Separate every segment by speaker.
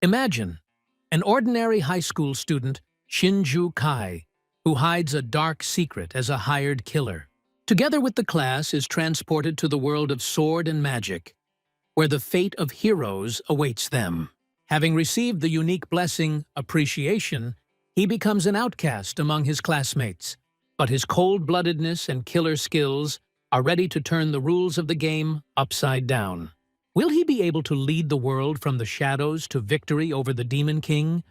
Speaker 1: Imagine an ordinary high school student, Shinju Kai, who hides a dark secret as a hired killer. Together with the class is transported to the world of sword and magic, where the fate of heroes awaits them. Having received the unique blessing, appreciation, he becomes an outcast among his classmates, but his cold-bloodedness and killer skills are ready to turn the rules of the game upside down. Will he be able to lead the world from the shadows to victory over the Demon King?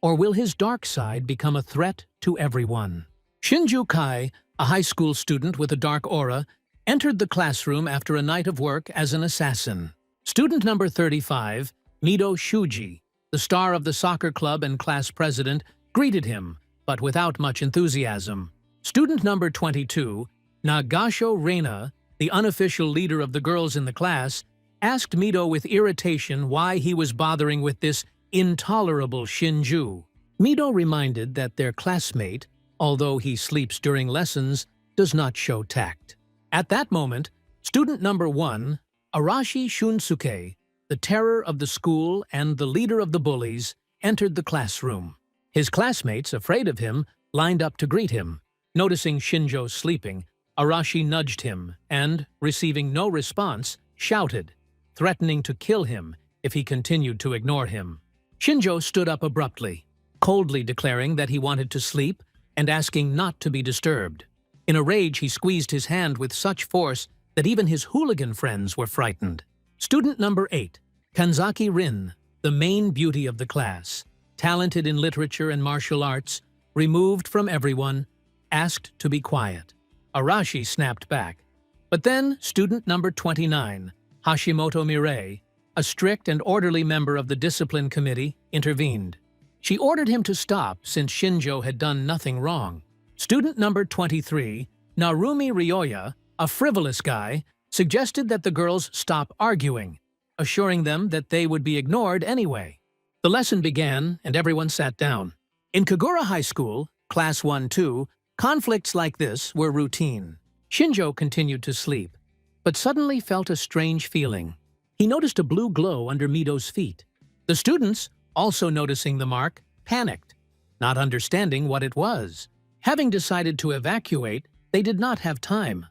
Speaker 1: Or will his dark side become a threat to everyone? Shinju Kai, a high school student with a dark aura, entered the classroom after a night of work as an assassin. Student number 35, Mido Shuji, the star of the soccer club and class president, greeted him, but without much enthusiasm. Student number 22, Nagasho Reina, the unofficial leader of the girls in the class, asked Mido with irritation why he was bothering with this intolerable Shinju. Mido reminded that their classmate, although he sleeps during lessons, does not show tact. At that moment, student number 1, Arashi Shunsuke, the terror of the school and the leader of the bullies, entered the classroom. His classmates, afraid of him, lined up to greet him. Noticing Shinjo sleeping, Arashi nudged him and, receiving no response, shouted, threatening to kill him if he continued to ignore him. Shinjo stood up abruptly, coldly declaring that he wanted to sleep and asking not to be disturbed. In a rage, he squeezed his hand with such force that even his hooligan friends were frightened. Student number 8, Kanzaki Rin, the main beauty of the class, talented in literature and martial arts, removed from everyone, asked to be quiet. Arashi snapped back. But then, student number 29, Hashimoto Mirei, a strict and orderly member of the discipline committee, intervened. She ordered him to stop since Shinjo had done nothing wrong. Student number 23, Narumi Ryoya, a frivolous guy, suggested that the girls stop arguing, assuring them that they would be ignored anyway. The lesson began and everyone sat down. In Kagura High School, Class 1-2, conflicts like this were routine. Shinjo continued to sleep, but suddenly felt a strange feeling. He noticed a blue glow under Mido's feet. The students, also noticing the mark, panicked, not understanding what it was. Having decided to evacuate, they did not have time.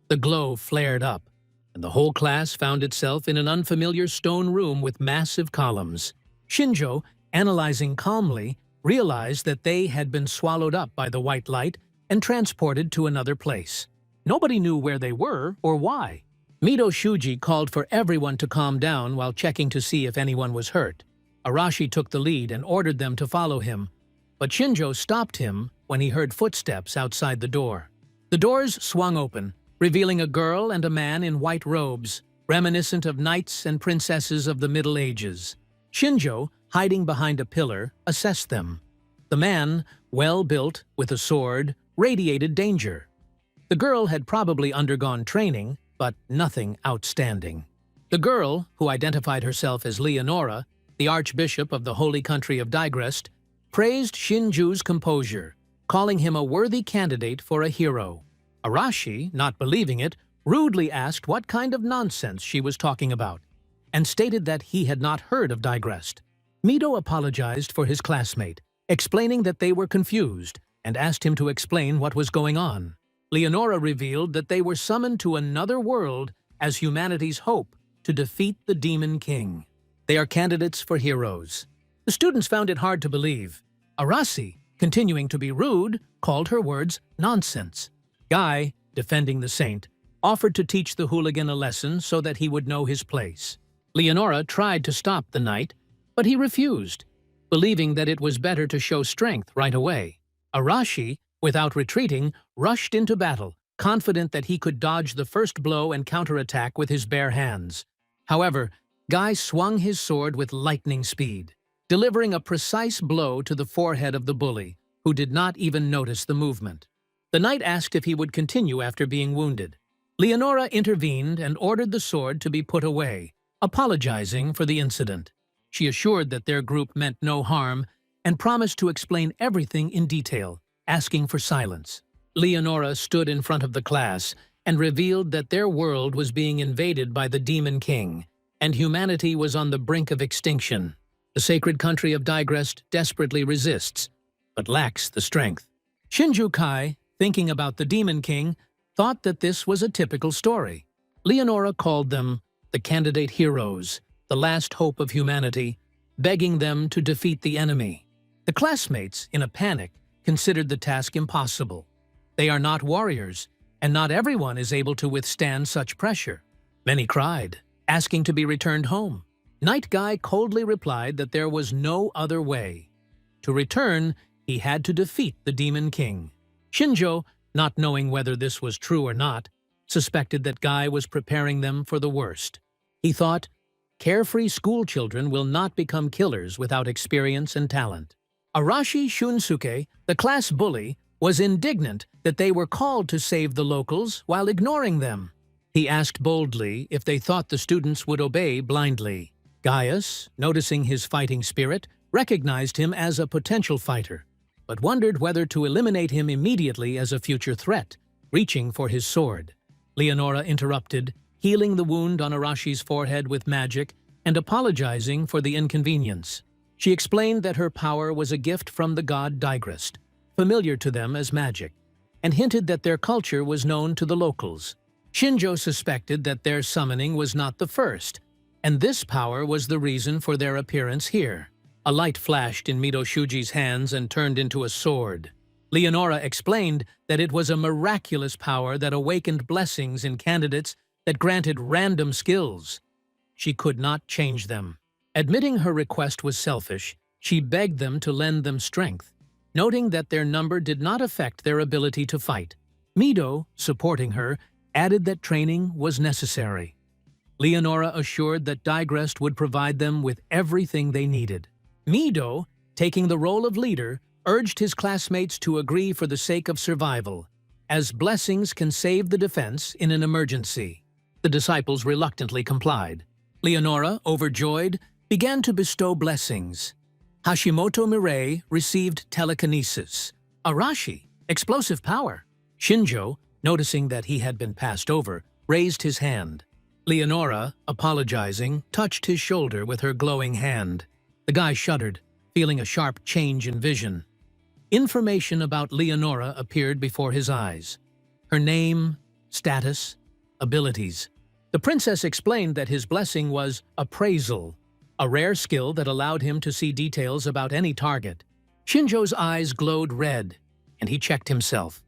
Speaker 1: The glow flared up, and the whole class found itself in an unfamiliar stone room with massive columns. Shinjo, analyzing calmly, realized that they had been swallowed up by the white light and transported to another place. Nobody knew where they were or why. Mido Shuji called for everyone to calm down while checking to see if anyone was hurt. Arashi took the lead and ordered them to follow him, but Shinjo stopped him when he heard footsteps outside the door. The doors swung open, revealing a girl and a man in white robes, reminiscent of knights and princesses of the Middle Ages. Shinjo, hiding behind a pillar, assessed them. The man, well-built, with a sword, radiated danger. The girl had probably undergone training, but nothing outstanding. The girl, who identified herself as Leonora, the Archbishop of the Holy Country of Digrest, praised Shinju's composure, calling him a worthy candidate for a hero. Arashi, not believing it, rudely asked what kind of nonsense she was talking about, and stated that he had not heard of Digrest. Mido apologized for his classmate, explaining that they were confused, and asked him to explain what was going on. Leonora revealed that they were summoned to another world as humanity's hope to defeat the Demon King. They are candidates for heroes. The students found it hard to believe. Arasi, continuing to be rude, called her words nonsense. Guy, defending the saint, offered to teach the hooligan a lesson so that he would know his place. Leonora tried to stop the knight, but he refused, believing that it was better to show strength right away. Arashi, without retreating, rushed into battle, confident that he could dodge the first blow and counterattack with his bare hands. However, Guy swung his sword with lightning speed, delivering a precise blow to the forehead of the bully, who did not even notice the movement. The knight asked if he would continue after being wounded. Leonora intervened and ordered the sword to be put away, apologizing for the incident. She assured that their group meant no harm and promised to explain everything in detail, asking for silence. Leonora stood in front of the class and revealed that their world was being invaded by the Demon King, and humanity was on the brink of extinction. The sacred country of Digrest desperately resists, but lacks the strength. Shinju Kai, thinking about the Demon King, thought that this was a typical story. Leonora called them the candidate heroes, the last hope of humanity, begging them to defeat the enemy. The classmates, in a panic, considered the task impossible. They are not warriors, and not everyone is able to withstand such pressure. Many cried, asking to be returned home. Night Guy coldly replied that there was no other way. To return, he had to defeat the Demon King. Shinjo, not knowing whether this was true or not, suspected that Guy was preparing them for the worst. He thought, carefree schoolchildren will not become killers without experience and talent. Arashi Shunsuke, the class bully, was indignant that they were called to save the locals while ignoring them. He asked boldly if they thought the students would obey blindly. Gaius, noticing his fighting spirit, recognized him as a potential fighter, but wondered whether to eliminate him immediately as a future threat, reaching for his sword. Leonora interrupted, healing the wound on Arashi's forehead with magic and apologizing for the inconvenience. She explained that her power was a gift from the god Digrest, familiar to them as magic, and hinted that their culture was known to the locals. Shinjo suspected that their summoning was not the first, and this power was the reason for their appearance here. A light flashed in Mido Shuji's hands and turned into a sword. Leonora explained that it was a miraculous power that awakened blessings in candidates that granted random skills. She could not change them. Admitting her request was selfish, she begged them to lend them strength, noting that their number did not affect their ability to fight. Mido, supporting her, added that training was necessary. Leonora assured that Digrest would provide them with everything they needed. Mido, taking the role of leader, urged his classmates to agree for the sake of survival, as blessings can save the defense in an emergency. The disciples reluctantly complied. Leonora, overjoyed, began to bestow blessings. Hashimoto Mirei received telekinesis. Arashi, explosive power. Shinjo, noticing that he had been passed over, raised his hand. Leonora, apologizing, touched his shoulder with her glowing hand. The guy shuddered, feeling a sharp change in vision. Information about Leonora appeared before his eyes. Her name, status, abilities. The princess explained that his blessing was appraisal, a rare skill that allowed him to see details about any target. Shinjo's eyes glowed red, and he checked himself.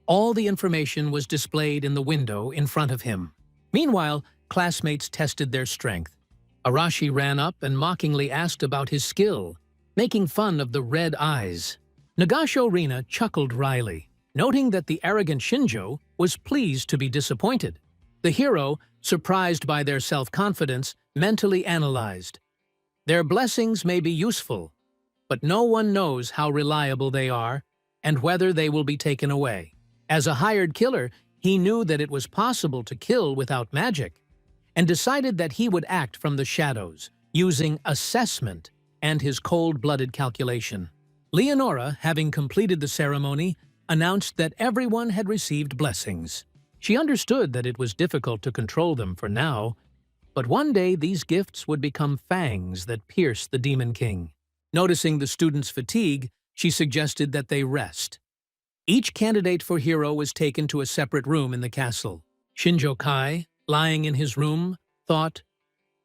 Speaker 1: All the information was displayed in the window in front of him. Meanwhile, classmates tested their strength. Arashi ran up and mockingly asked about his skill, making fun of the red eyes. Nagasho Rina chuckled wryly, noting that the arrogant Shinjo was pleased to be disappointed. The hero, surprised by their self-confidence, mentally analyzed. Their blessings may be useful, but no one knows how reliable they are and whether they will be taken away. As a hired killer, he knew that it was possible to kill without magic, and decided that he would act from the shadows, using assessment and his cold-blooded calculation. Leonora, having completed the ceremony, announced that everyone had received blessings. She understood that it was difficult to control them for now, but one day these gifts would become fangs that pierce the Demon King. Noticing the students' fatigue, she suggested that they rest. Each candidate for hero was taken to a separate room in the castle. Shinjo Kai, lying in his room, thought,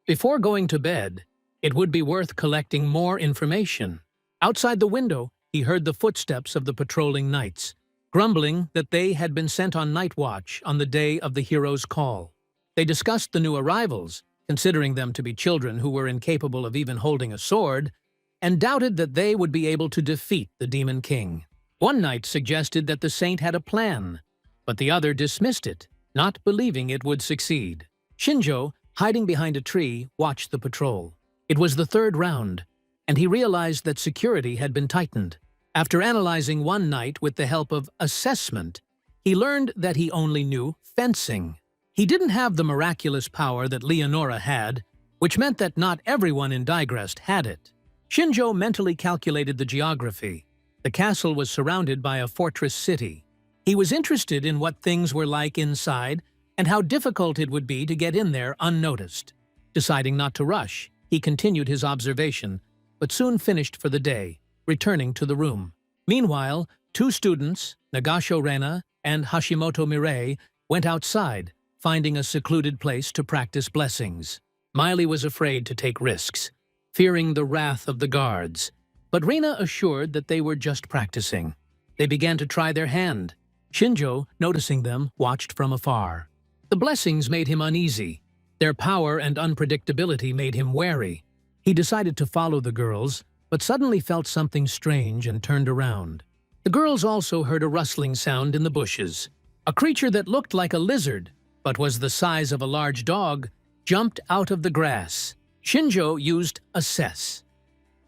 Speaker 1: before going to bed, it would be worth collecting more information. Outside the window, he heard the footsteps of the patrolling knights, grumbling that they had been sent on night watch on the day of the hero's call. They discussed the new arrivals, considering them to be children who were incapable of even holding a sword, and doubted that they would be able to defeat the Demon King. One knight suggested that the saint had a plan, but the other dismissed it, not believing it would succeed. Shinjo, hiding behind a tree, watched the patrol. It was the third round, and he realized that security had been tightened. After analyzing one knight with the help of assessment, he learned that he only knew fencing. He didn't have the miraculous power that Leonora had, which meant that not everyone in Digrest had it. Shinjo mentally calculated the geography. The castle was surrounded by a fortress city. He was interested in what things were like inside and how difficult it would be to get in there unnoticed. Deciding not to rush, he continued his observation, but soon finished for the day, returning to the room. Meanwhile, two students, Nagasho Rena and Hashimoto Mirei, went outside, finding a secluded place to practice blessings. Miley was afraid to take risks, fearing the wrath of the guards, but Rena assured that they were just practicing. They began to try their hand. Shinjo, noticing them, watched from afar. The blessings made him uneasy. Their power and unpredictability made him wary. He decided to follow the girls, but suddenly felt something strange and turned around. The girls also heard a rustling sound in the bushes. A creature that looked like a lizard, but was the size of a large dog, jumped out of the grass. Shinjo used assess.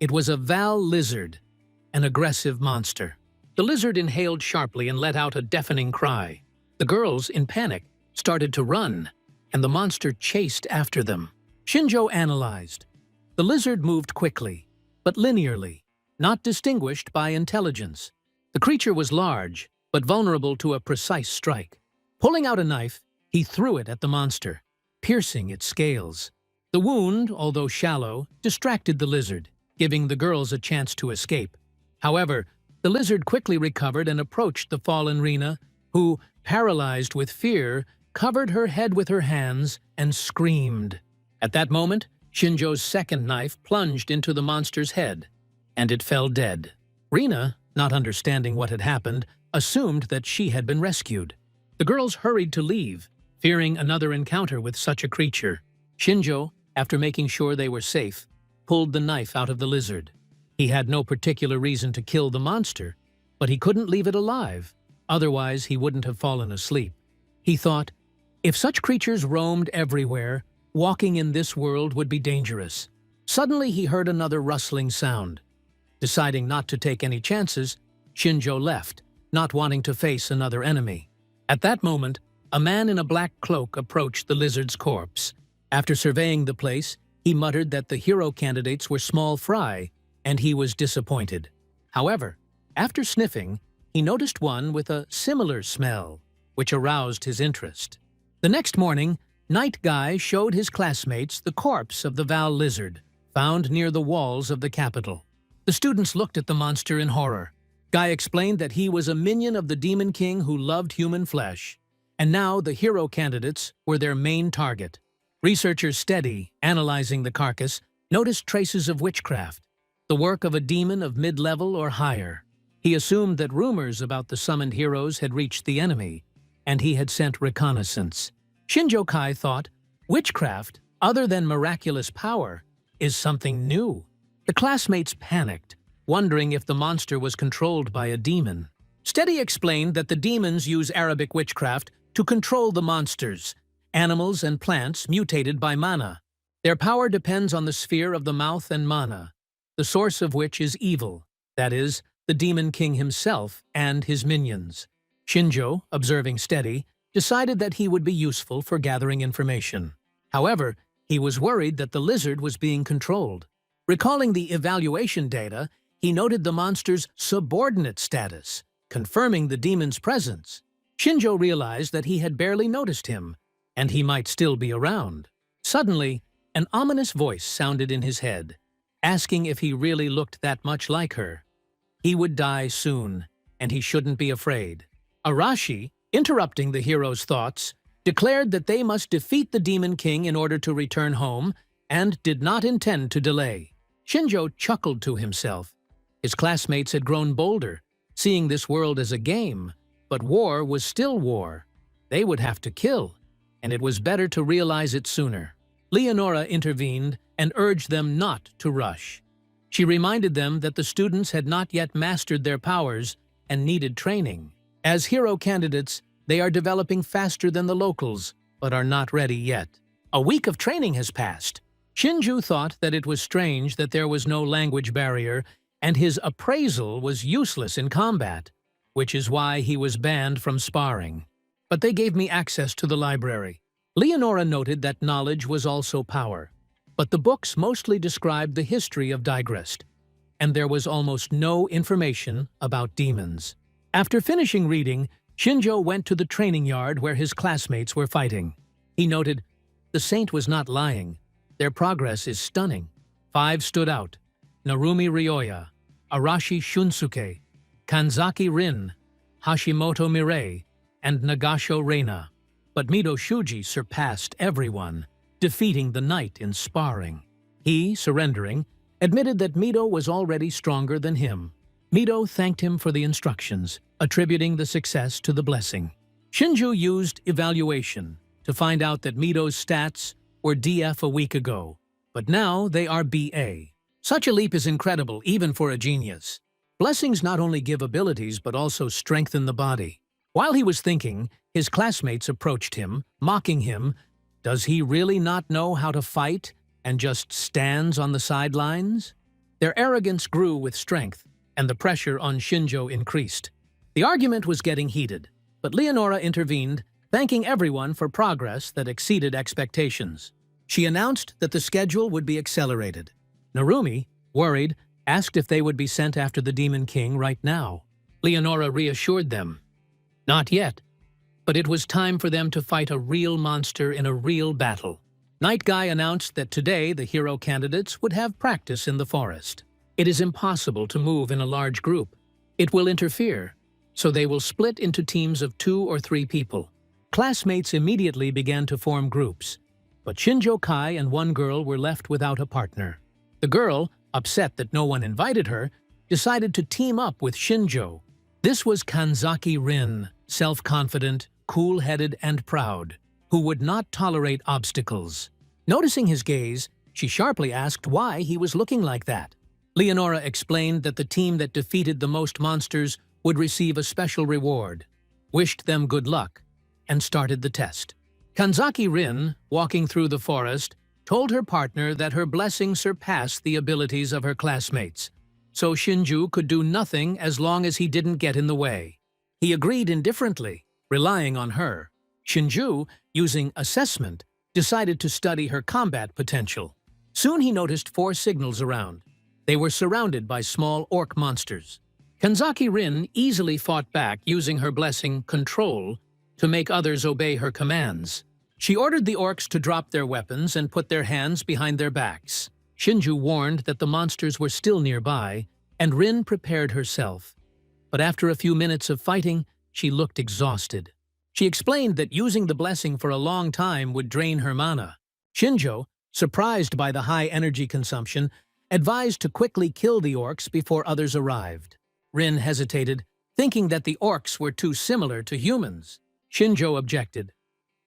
Speaker 1: It was a Val lizard, an aggressive monster. The lizard inhaled sharply and let out a deafening cry. The girls, in panic, started to run, and the monster chased after them. Shinjo analyzed. The lizard moved quickly, but linearly, not distinguished by intelligence. The creature was large, but vulnerable to a precise strike. Pulling out a knife, he threw it at the monster, piercing its scales. The wound, although shallow, distracted the lizard, giving the girls a chance to escape. However, the lizard quickly recovered and approached the fallen Rena, who, paralyzed with fear, covered her head with her hands and screamed. At that moment, Shinjo's second knife plunged into the monster's head, and it fell dead. Rena, not understanding what had happened, assumed that she had been rescued. The girls hurried to leave, fearing another encounter with such a creature. Shinjo, after making sure they were safe, pulled the knife out of the lizard. He had no particular reason to kill the monster, but he couldn't leave it alive. Otherwise, he wouldn't have fallen asleep. He thought, if such creatures roamed everywhere, walking in this world would be dangerous. Suddenly, he heard another rustling sound. Deciding not to take any chances, Shinjo left, not wanting to face another enemy. At that moment, a man in a black cloak approached the lizard's corpse. After surveying the place, he muttered that the hero candidates were small fry, and he was disappointed. However, after sniffing, he noticed one with a similar smell, which aroused his interest. The next morning, Night Guy showed his classmates the corpse of the Val lizard, found near the walls of the capital. The students looked at the monster in horror. Guy explained that he was a minion of the Demon King who loved human flesh, and now the hero candidates were their main target. Researcher Steady, analyzing the carcass, noticed traces of witchcraft, the work of a demon of mid-level or higher. He assumed that rumors about the summoned heroes had reached the enemy, and he had sent reconnaissance. Shinjo Kai thought, witchcraft, other than miraculous power, is something new. The classmates panicked, wondering if the monster was controlled by a demon. Steady explained that the demons use Arabic witchcraft to control the monsters, animals and plants mutated by mana. Their power depends on the sphere of the mouth and mana, the source of which is evil, that is, the Demon King himself and his minions. Shinjo, observing Steady, decided that he would be useful for gathering information. However, he was worried that the lizard was being controlled. Recalling the evaluation data, he noted the monster's subordinate status, confirming the demon's presence. Shinjo realized that he had barely noticed him, and he might still be around. Suddenly, an ominous voice sounded in his head, asking if he really looked that much like her. He would die soon, and he shouldn't be afraid. Arashi, interrupting the hero's thoughts, declared that they must defeat the Demon King in order to return home, and did not intend to delay. Shinjo chuckled to himself. His classmates had grown bolder, seeing this world as a game, but war was still war. They would have to kill, and it was better to realize it sooner. Leonora intervened and urged them not to rush. She reminded them that the students had not yet mastered their powers and needed training. As hero candidates, they are developing faster than the locals, but are not ready yet. A week of training has passed. Shinju thought that it was strange that there was no language barrier, and his appraisal was useless in combat, which is why he was banned from sparring. But they gave me access to the library. Leonora noted that knowledge was also power, but the books mostly described the history of Digrest, and there was almost no information about demons. After finishing reading, Shinjo went to the training yard where his classmates were fighting. He noted, the saint was not lying. Their progress is stunning. 5 stood out. Narumi Ryoya, Arashi Shunsuke, Kanzaki Rin, Hashimoto Mirei, and Nagasho Reina. But Mido Shuji surpassed everyone, defeating the knight in sparring. He, surrendering, admitted that Mido was already stronger than him. Mido thanked him for the instructions, attributing the success to the blessing. Shinju used evaluation to find out that Mido's stats were DF a week ago, but now they are BA. Such a leap is incredible even for a genius. Blessings not only give abilities but also strengthen the body. While he was thinking, his classmates approached him, mocking him. Does he really not know how to fight and just stands on the sidelines? Their arrogance grew with strength, and the pressure on Shinjo increased. The argument was getting heated, but Leonora intervened, thanking everyone for progress that exceeded expectations. She announced that the schedule would be accelerated. Narumi, worried, asked if they would be sent after the Demon King right now. Leonora reassured them. Not yet, but it was time for them to fight a real monster in a real battle. Night Guy announced that today the hero candidates would have practice in the forest. It is impossible to move in a large group. It will interfere, so they will split into teams of 2 or 3 people. Classmates immediately began to form groups, but Shinjo Kai and one girl were left without a partner. The girl, upset that no one invited her, decided to team up with Shinjo. This was Kanzaki Rin, self-confident, cool-headed, and proud, who would not tolerate obstacles. Noticing his gaze, she sharply asked why he was looking like that. Leonora explained that the team that defeated the most monsters would receive a special reward, wished them good luck, and started the test. Kanzaki Rin, walking through the forest, told her partner that her blessing surpassed the abilities of her classmates, so Shinju could do nothing as long as he didn't get in the way. He agreed indifferently, relying on her. Shinju, using assessment, decided to study her combat potential. Soon he noticed 4 signals around. They were surrounded by small orc monsters. Kanzaki Rin easily fought back using her blessing, Control, to make others obey her commands. She ordered the orcs to drop their weapons and put their hands behind their backs. Shinju warned that the monsters were still nearby, and Rin prepared herself. But after a few minutes of fighting, she looked exhausted. She explained that using the blessing for a long time would drain her mana. Shinjo, surprised by the high energy consumption, advised to quickly kill the orcs before others arrived. Rin hesitated, thinking that the orcs were too similar to humans. Shinjo objected.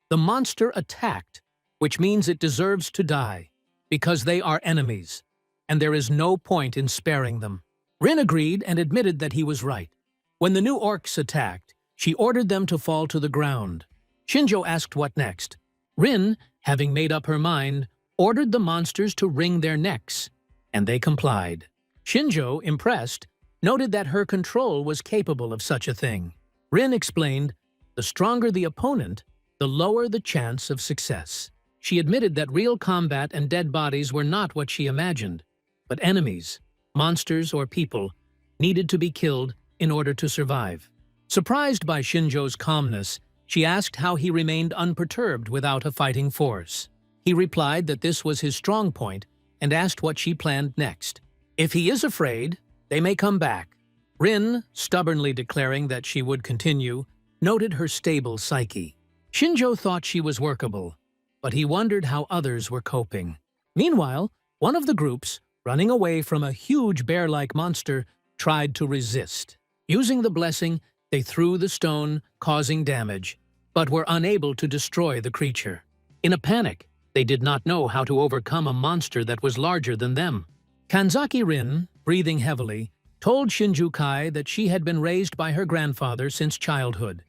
Speaker 1: The monster attacked, which means it deserves to die, because they are enemies, and there is no point in sparing them. Rin agreed and admitted that he was right. When the new orcs attacked, she ordered them to fall to the ground. Shinjo asked what next. Rin, having made up her mind, ordered the monsters to wring their necks, and they complied. Shinjo, impressed, noted that her control was capable of such a thing. Rin explained, the stronger the opponent, the lower the chance of success. She admitted that real combat and dead bodies were not what she imagined, but enemies, monsters or people, needed to be killed in order to survive. Surprised by Shinjo's calmness, she asked how he remained unperturbed without a fighting force. He replied that this was his strong point and asked what she planned next. If he is afraid, they may come back. Rin, stubbornly declaring that she would continue, noted her stable psyche. Shinjo thought she was workable, but he wondered how others were coping. Meanwhile, one of the groups, running away from a huge bear-like monster, tried to resist. Using the blessing, they threw the stone, causing damage, but were unable to destroy the creature. In a panic, they did not know how to overcome a monster that was larger than them. Kanzaki Rin, breathing heavily, told Shinju Kai that she had been raised by her grandfather since childhood,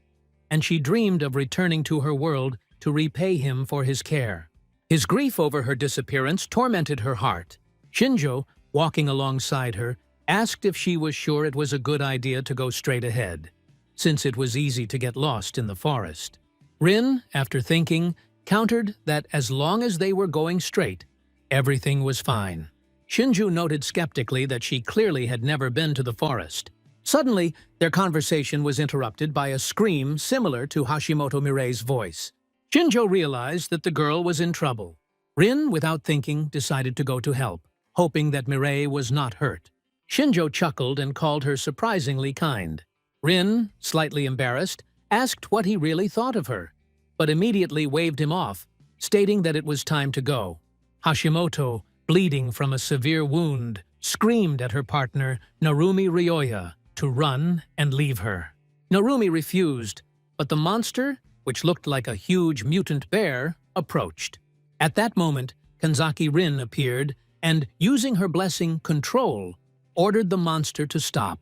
Speaker 1: and she dreamed of returning to her world to repay him for his care. His grief over her disappearance tormented her heart. Shinjo, walking alongside her, asked if she was sure it was a good idea to go straight ahead, since it was easy to get lost in the forest. Rin, after thinking, countered that as long as they were going straight, everything was fine. Shinju noted skeptically that she clearly had never been to the forest. Suddenly, their conversation was interrupted by a scream similar to Hashimoto Mirei's voice. Shinjo realized that the girl was in trouble. Rin, without thinking, decided to go to help. hoping that Mireille was not hurt. Shinjo chuckled and called her surprisingly kind. Rin, slightly embarrassed, asked what he really thought of her, but immediately waved him off, stating that it was time to go. Hashimoto, bleeding from a severe wound, screamed at her partner, Narumi Ryoya, to run and leave her. Narumi refused, but the monster, which looked like a huge mutant bear, approached. At that moment, Kanzaki Rin appeared and, using her blessing Control, ordered the monster to stop.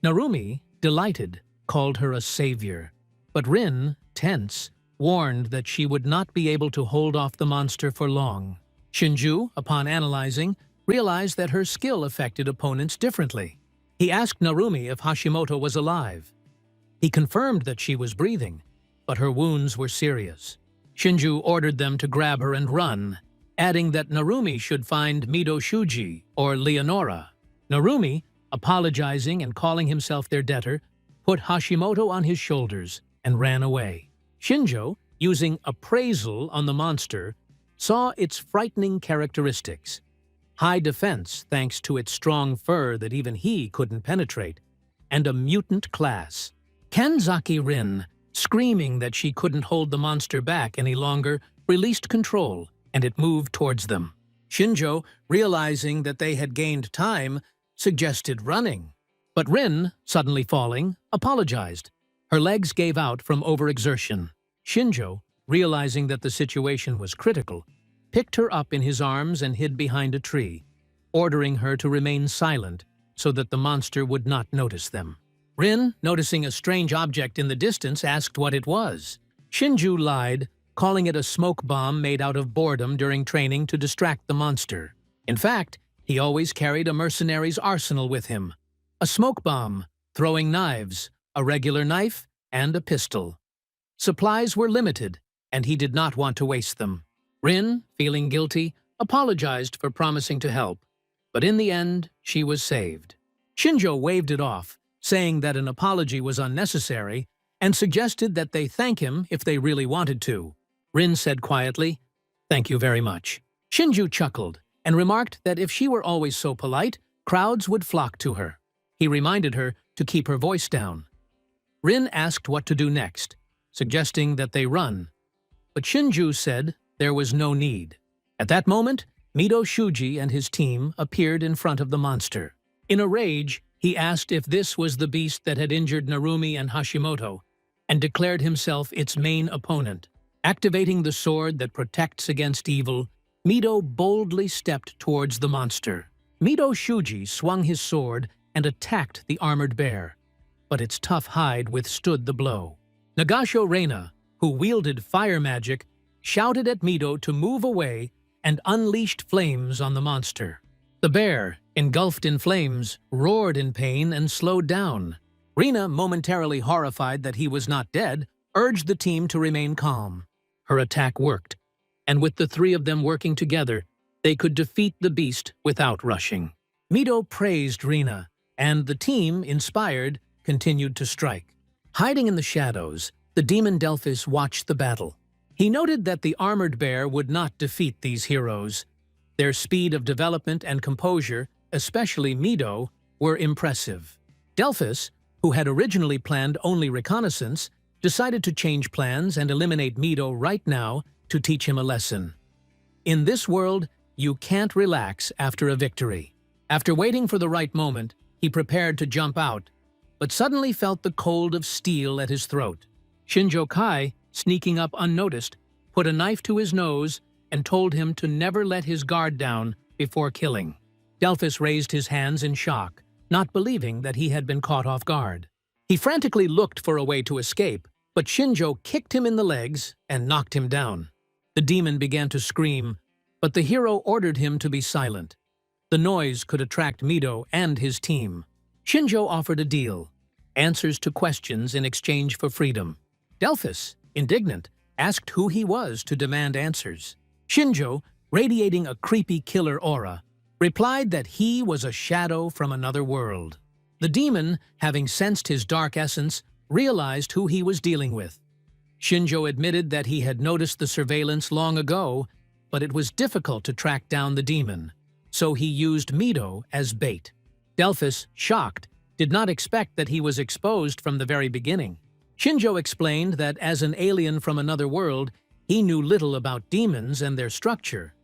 Speaker 1: Narumi, delighted, called her a savior, but Rin, tense, warned that she would not be able to hold off the monster for long. Shinju, upon analyzing, realized that her skill affected opponents differently. He asked Narumi if Hashimoto was alive. He confirmed that she was breathing, but her wounds were serious. Shinju ordered them to grab her and run, adding that Narumi should find Mido Shuji, or Leonora. Narumi, apologizing and calling himself their debtor, put Hashimoto on his shoulders and ran away. Shinjo, using appraisal on the monster, saw its frightening characteristics. High defense thanks to its strong fur that even he couldn't penetrate, and a mutant class. Kanzaki Rin, screaming that she couldn't hold the monster back any longer, released control, and it moved towards them. Shinjo, realizing that they had gained time, suggested running. But Rin, suddenly falling, apologized. Her legs gave out from overexertion. Shinjo, realizing that the situation was critical, picked her up in his arms and hid behind a tree, ordering her to remain silent so that the monster would not notice them. Rin, noticing a strange object in the distance, asked what it was. Shinju lied, calling it a smoke bomb made out of boredom during training to distract the monster. In fact, he always carried a mercenary's arsenal with him. A smoke bomb, throwing knives, a regular knife, and a pistol. Supplies were limited, and he did not want to waste them. Rin, feeling guilty, apologized for promising to help, but in the end, she was saved. Shinjo waved it off, saying that an apology was unnecessary, and suggested that they thank him if they really wanted to. Rin said quietly, "Thank you very much." Shinju chuckled and remarked that if she were always so polite, crowds would flock to her. He reminded her to keep her voice down. Rin asked what to do next, suggesting that they run, but Shinju said there was no need. At that moment, Mido Shuji and his team appeared in front of the monster. In a rage, he asked if this was the beast that had injured Narumi and Hashimoto, and declared himself its main opponent. Activating the sword that protects against evil, Mido boldly stepped towards the monster. Mido Shuji swung his sword and attacked the armored bear, but its tough hide withstood the blow. Nagasho Reina, who wielded fire magic, shouted at Mido to move away and unleashed flames on the monster. The bear, engulfed in flames, roared in pain and slowed down. Rina, momentarily horrified that he was not dead, urged the team to remain calm. Her attack worked, and with the three of them working together, they could defeat the beast without rushing. Mido praised Rina, and the team, inspired, continued to strike. Hiding in the shadows, the demon Delphis watched the battle. He noted that the armored bear would not defeat these heroes. Their speed of development and composure, especially Mido, were impressive. Delphis, who had originally planned only reconnaissance, decided to change plans and eliminate Mido right now to teach him a lesson. In this world, you can't relax after a victory. After waiting for the right moment, he prepared to jump out, but suddenly felt the cold of steel at his throat. Shinjo Kai, sneaking up unnoticed, put a knife to his nose and told him to never let his guard down before killing. Delphis raised his hands in shock, not believing that he had been caught off guard. He frantically looked for a way to escape, but Shinjo kicked him in the legs and knocked him down. The demon began to scream, but the hero ordered him to be silent. The noise could attract Mido and his team. Shinjo offered a deal, answers to questions in exchange for freedom. Delphis, indignant, asked who he was to demand answers. Shinjo, radiating a creepy killer aura, replied that he was a shadow from another world. The demon, having sensed his dark essence, realized who he was dealing with. Shinjo admitted that he had noticed the surveillance long ago, but it was difficult to track down the demon. so he used Mido as bait. Delphus, shocked, did not expect that he was exposed from the very beginning. Shinjo explained that as an alien from another world, he knew little about demons and their structure.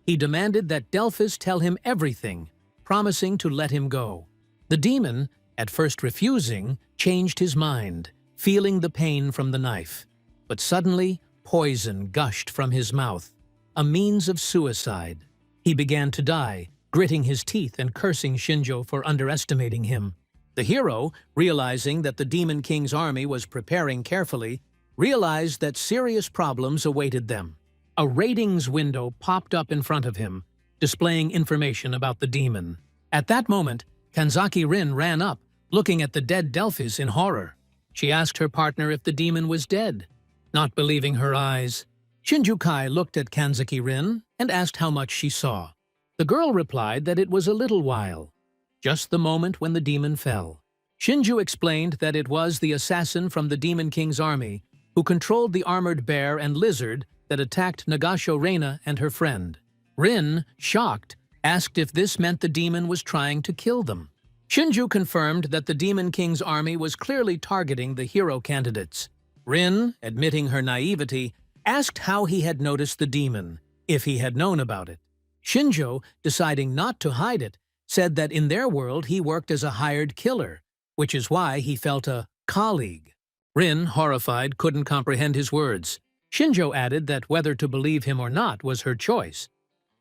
Speaker 1: He demanded that Delphus tell him everything, promising to let him go. The demon, at first refusing, changed his mind, feeling the pain from the knife. But suddenly, poison gushed from his mouth, a means of suicide. He began to die, gritting his teeth and cursing Shinjo for underestimating him. The hero, realizing that the Demon King's army was preparing carefully, realized that serious problems awaited them. A ratings window popped up in front of him, displaying information about the demon. At that moment, Kanzaki Rin ran up, looking at the dead Delphus in horror. She asked her partner if the demon was dead. Not believing her eyes, Shinju Kai looked at Kanzaki Rin and asked how much she saw. The girl replied that it was a little while, just the moment when the demon fell. Shinju explained that it was the assassin from the Demon King's army who controlled the armored bear and lizard that attacked Nagasho Reina and her friend. Rin, shocked, asked if this meant the demon was trying to kill them. Shinju confirmed that the Demon King's army was clearly targeting the hero candidates. Rin, admitting her naivety, asked how he had noticed the demon, if he had known about it. Shinjo, deciding not to hide it, said that in their world he worked as a hired killer, which is why he felt a colleague. Rin, horrified, couldn't comprehend his words. Shinjo added that whether to believe him or not was her choice,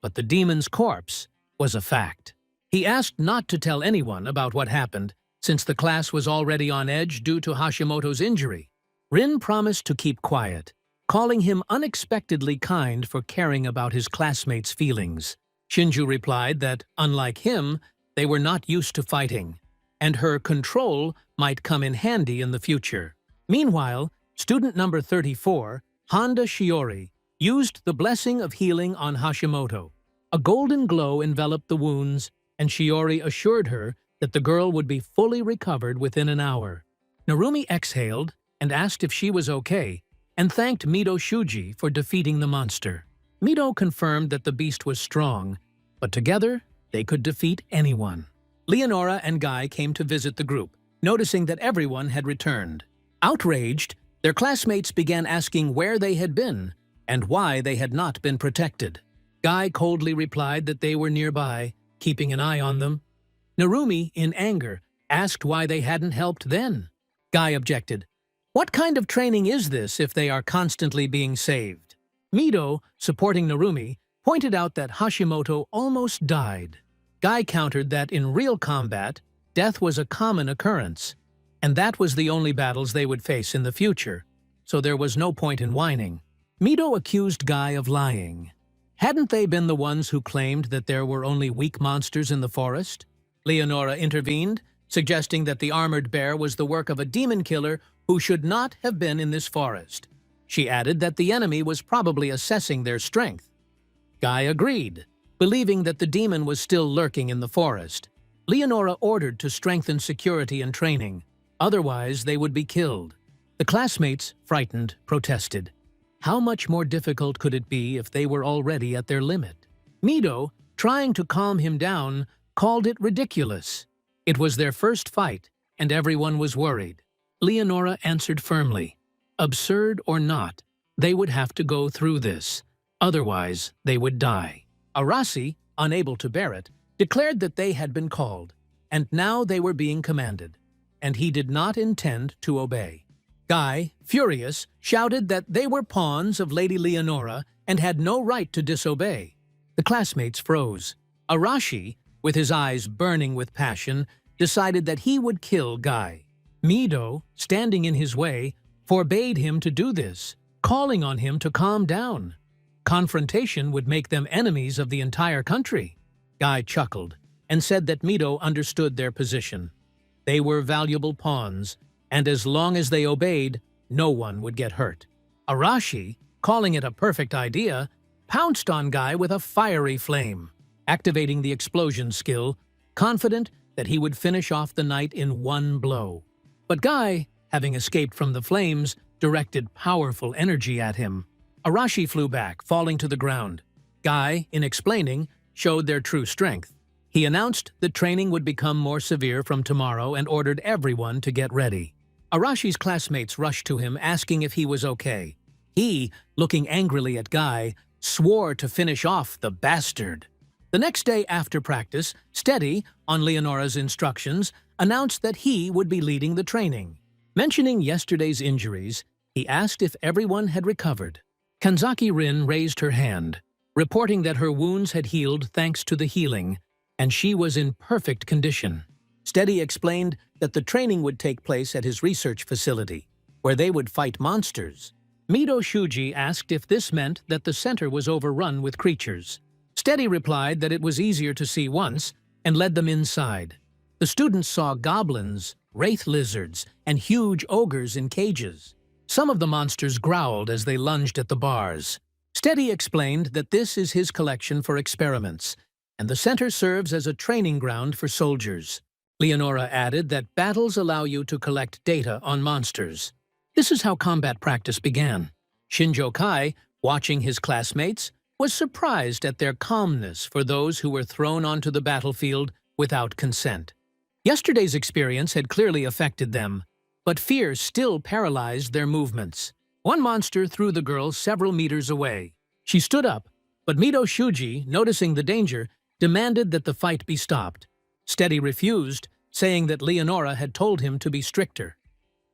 Speaker 1: but the demon's corpse was a fact. He asked not to tell anyone about what happened, since the class was already on edge due to Hashimoto's injury. Rin promised to keep quiet, calling him unexpectedly kind for caring about his classmates' feelings. Shinju replied that, unlike him, they were not used to fighting, and her control might come in handy in the future. Meanwhile, student number 34, Honda Shiori, used the blessing of healing on Hashimoto. A golden glow enveloped the wounds, and Shiori assured her that the girl would be fully recovered within an hour. Narumi exhaled and asked if she was okay, and thanked Mido Shuji for defeating the monster. Mido confirmed that the beast was strong, but together they could defeat anyone. Leonora and Guy came to visit the group, noticing that everyone had returned. Outraged, their classmates began asking where they had been and why they had not been protected. Guy coldly replied that they were nearby, keeping an eye on them. Narumi, in anger, asked why they hadn't helped then. Guy objected. What kind of training is this if they are constantly being saved? Mido, supporting Narumi, pointed out that Hashimoto almost died. Guy countered that in real combat, death was a common occurrence, and that was the only battles they would face in the future, so there was no point in whining. Mido accused Guy of lying. Hadn't they been the ones who claimed that there were only weak monsters in the forest? Leonora intervened, suggesting that the armored bear was the work of a demon killer who should not have been in this forest. She added that the enemy was probably assessing their strength. Guy agreed, believing that the demon was still lurking in the forest. Leonora ordered to strengthen security and training, otherwise they would be killed. The classmates, frightened, protested. How much more difficult could it be if they were already at their limit? Mido, trying to calm him down, called it ridiculous. It was their first fight, and everyone was worried. Leonora answered firmly. Absurd or not, they would have to go through this. Otherwise, they would die. Arasi, unable to bear it, declared that they had been called, and now they were being commanded, and he did not intend to obey. Guy, furious, shouted that they were pawns of Lady Leonora and had no right to disobey. The classmates froze. Arashi, with his eyes burning with passion, decided that he would kill Guy. Mido, standing in his way, forbade him to do this, calling on him to calm down. Confrontation would make them enemies of the entire country. Guy chuckled and said that Mido understood their position. They were valuable pawns, and as long as they obeyed, no one would get hurt. Arashi, calling it a perfect idea, pounced on Guy with a fiery flame, activating the explosion skill, confident that he would finish off the night in one blow. But Guy, having escaped from the flames, directed powerful energy at him. Arashi flew back, falling to the ground. Guy, in explaining, showed their true strength. He announced that training would become more severe from tomorrow and ordered everyone to get ready. Arashi's classmates rushed to him, asking if he was okay. He, looking angrily at Guy, swore to finish off the bastard. The next day after practice, Steady, on Leonora's instructions, announced that he would be leading the training. Mentioning yesterday's injuries, he asked if everyone had recovered. Kanzaki Rin raised her hand, reporting that her wounds had healed thanks to the healing, and she was in perfect condition. Steady explained that the training would take place at his research facility, where they would fight monsters. Mido Shuji asked if this meant that the center was overrun with creatures. Steady replied that it was easier to see once, and led them inside. The students saw goblins, wraith lizards, and huge ogres in cages. Some of the monsters growled as they lunged at the bars. Steady explained that this is his collection for experiments, and the center serves as a training ground for soldiers. Leonora added that battles allow you to collect data on monsters. This is how combat practice began. Shinjo Kai, watching his classmates, was surprised at their calmness for those who were thrown onto the battlefield without consent. Yesterday's experience had clearly affected them, but fear still paralyzed their movements. One monster threw the girl several meters away. She stood up, but Mido Shuji, noticing the danger, demanded that the fight be stopped. Steady refused, saying that Leonora had told him to be stricter.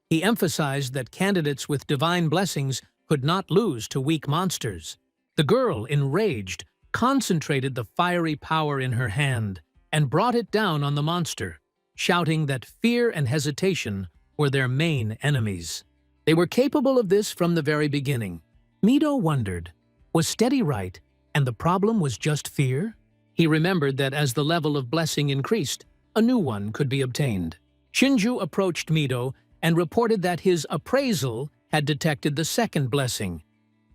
Speaker 1: He emphasized that candidates with divine blessings could not lose to weak monsters. The girl, enraged, concentrated the fiery power in her hand and brought it down on the monster, shouting that fear and hesitation were their main enemies. They were capable of this from the very beginning. Mido wondered, was Steady right, and the problem was just fear? He remembered that as the level of blessing increased, a new one could be obtained. Shinju approached Mido and reported that his appraisal had detected the second blessing,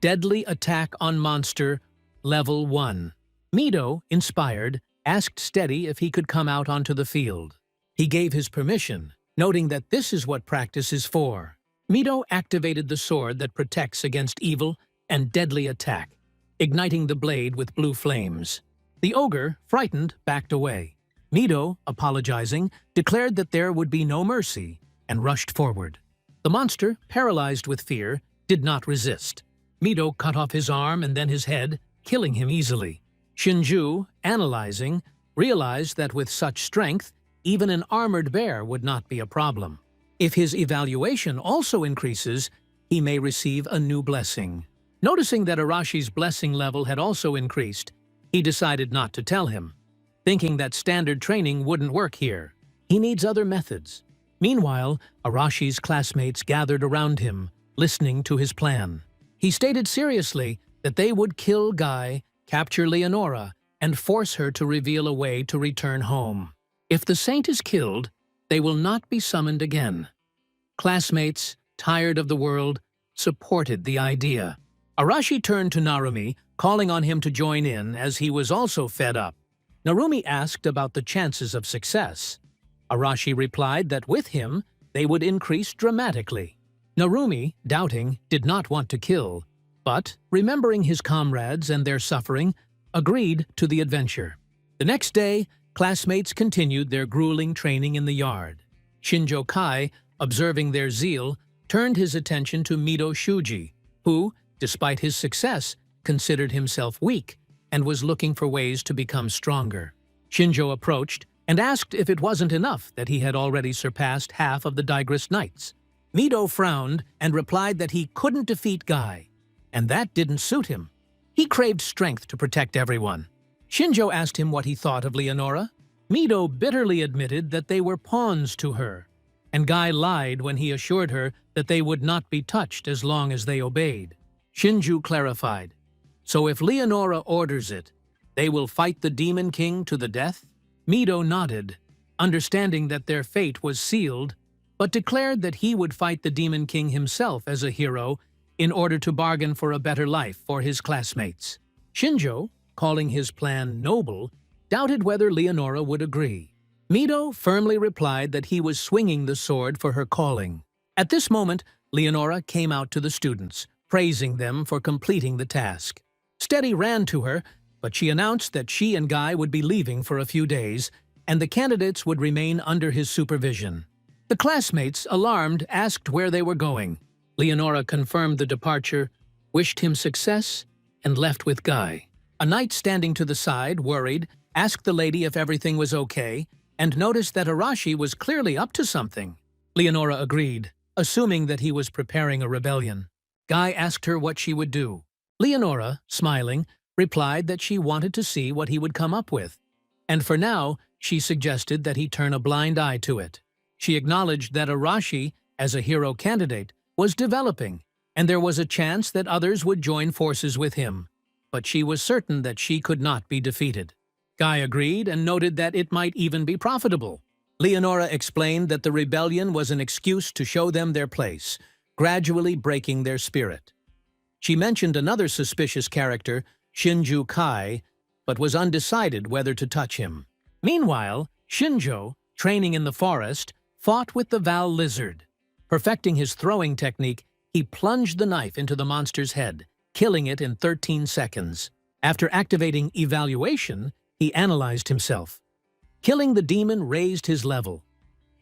Speaker 1: Deadly Attack on Monster, Level 1. Mido, inspired, asked Steady if he could come out onto the field. He gave his permission, noting that this is what practice is for. Mido activated the sword that protects against evil and deadly attack, igniting the blade with blue flames. The ogre, frightened, backed away. Mido, apologizing, declared that there would be no mercy and rushed forward. The monster, paralyzed with fear, did not resist. Mido cut off his arm and then his head, killing him easily. Shinju, analyzing, realized that with such strength, even an armored bear would not be a problem. If his evaluation also increases, he may receive a new blessing. Noticing that Arashi's blessing level had also increased, he decided not to tell him, thinking that standard training wouldn't work here. He needs other methods. Meanwhile, Arashi's classmates gathered around him, listening to his plan. He stated seriously that they would kill Guy, capture Leonora, and force her to reveal a way to return home. If the saint is killed, they will not be summoned again. Classmates, tired of the world, supported the idea. Arashi turned to Narumi, calling on him to join in as he was also fed up. Narumi asked about the chances of success. Arashi replied that with him, they would increase dramatically. Narumi, doubting, did not want to kill, but, remembering his comrades and their suffering, agreed to the adventure. The next day, classmates continued their grueling training in the yard. Shinjo Kai, observing their zeal, turned his attention to Mido Shuji, who, despite his success, considered himself weak and was looking for ways to become stronger. Shinjo approached and asked if it wasn't enough that he had already surpassed half of the Digress Knights. Mido frowned and replied that he couldn't defeat Guy, and that didn't suit him. He craved strength to protect everyone. Shinjo asked him what he thought of Leonora. Mido bitterly admitted that they were pawns to her, and Guy lied when he assured her that they would not be touched as long as they obeyed. Shinju clarified, "So if Leonora orders it, they will fight the Demon King to the death?" Mido nodded, understanding that their fate was sealed, but declared that he would fight the Demon King himself as a hero in order to bargain for a better life for his classmates. Shinjo, calling his plan noble, doubted whether Leonora would agree. Mido firmly replied that he was swinging the sword for her calling. At this moment, Leonora came out to the students, praising them for completing the task. Steady ran to her, but she announced that she and Guy would be leaving for a few days, and the candidates would remain under his supervision. The classmates, alarmed, asked where they were going. Leonora confirmed the departure, wished him success, and left with Guy. A knight standing to the side, worried, asked the lady if everything was okay, and noticed that Arashi was clearly up to something. Leonora agreed, assuming that he was preparing a rebellion. Guy asked her what she would do. Leonora, smiling, replied that she wanted to see what he would come up with, and for now, she suggested that he turn a blind eye to it. She acknowledged that Arashi, as a hero candidate, was developing, and there was a chance that others would join forces with him, but she was certain that she could not be defeated. Guy agreed and noted that it might even be profitable. Leonora explained that the rebellion was an excuse to show them their place, gradually breaking their spirit. She mentioned another suspicious character, Shinju Kai, but was undecided whether to touch him. Meanwhile, Shinjo, training in the forest, fought with the Val lizard. Perfecting his throwing technique, he plunged the knife into the monster's head, killing it in 13 seconds. After activating evaluation, he analyzed himself. Killing the demon raised his level,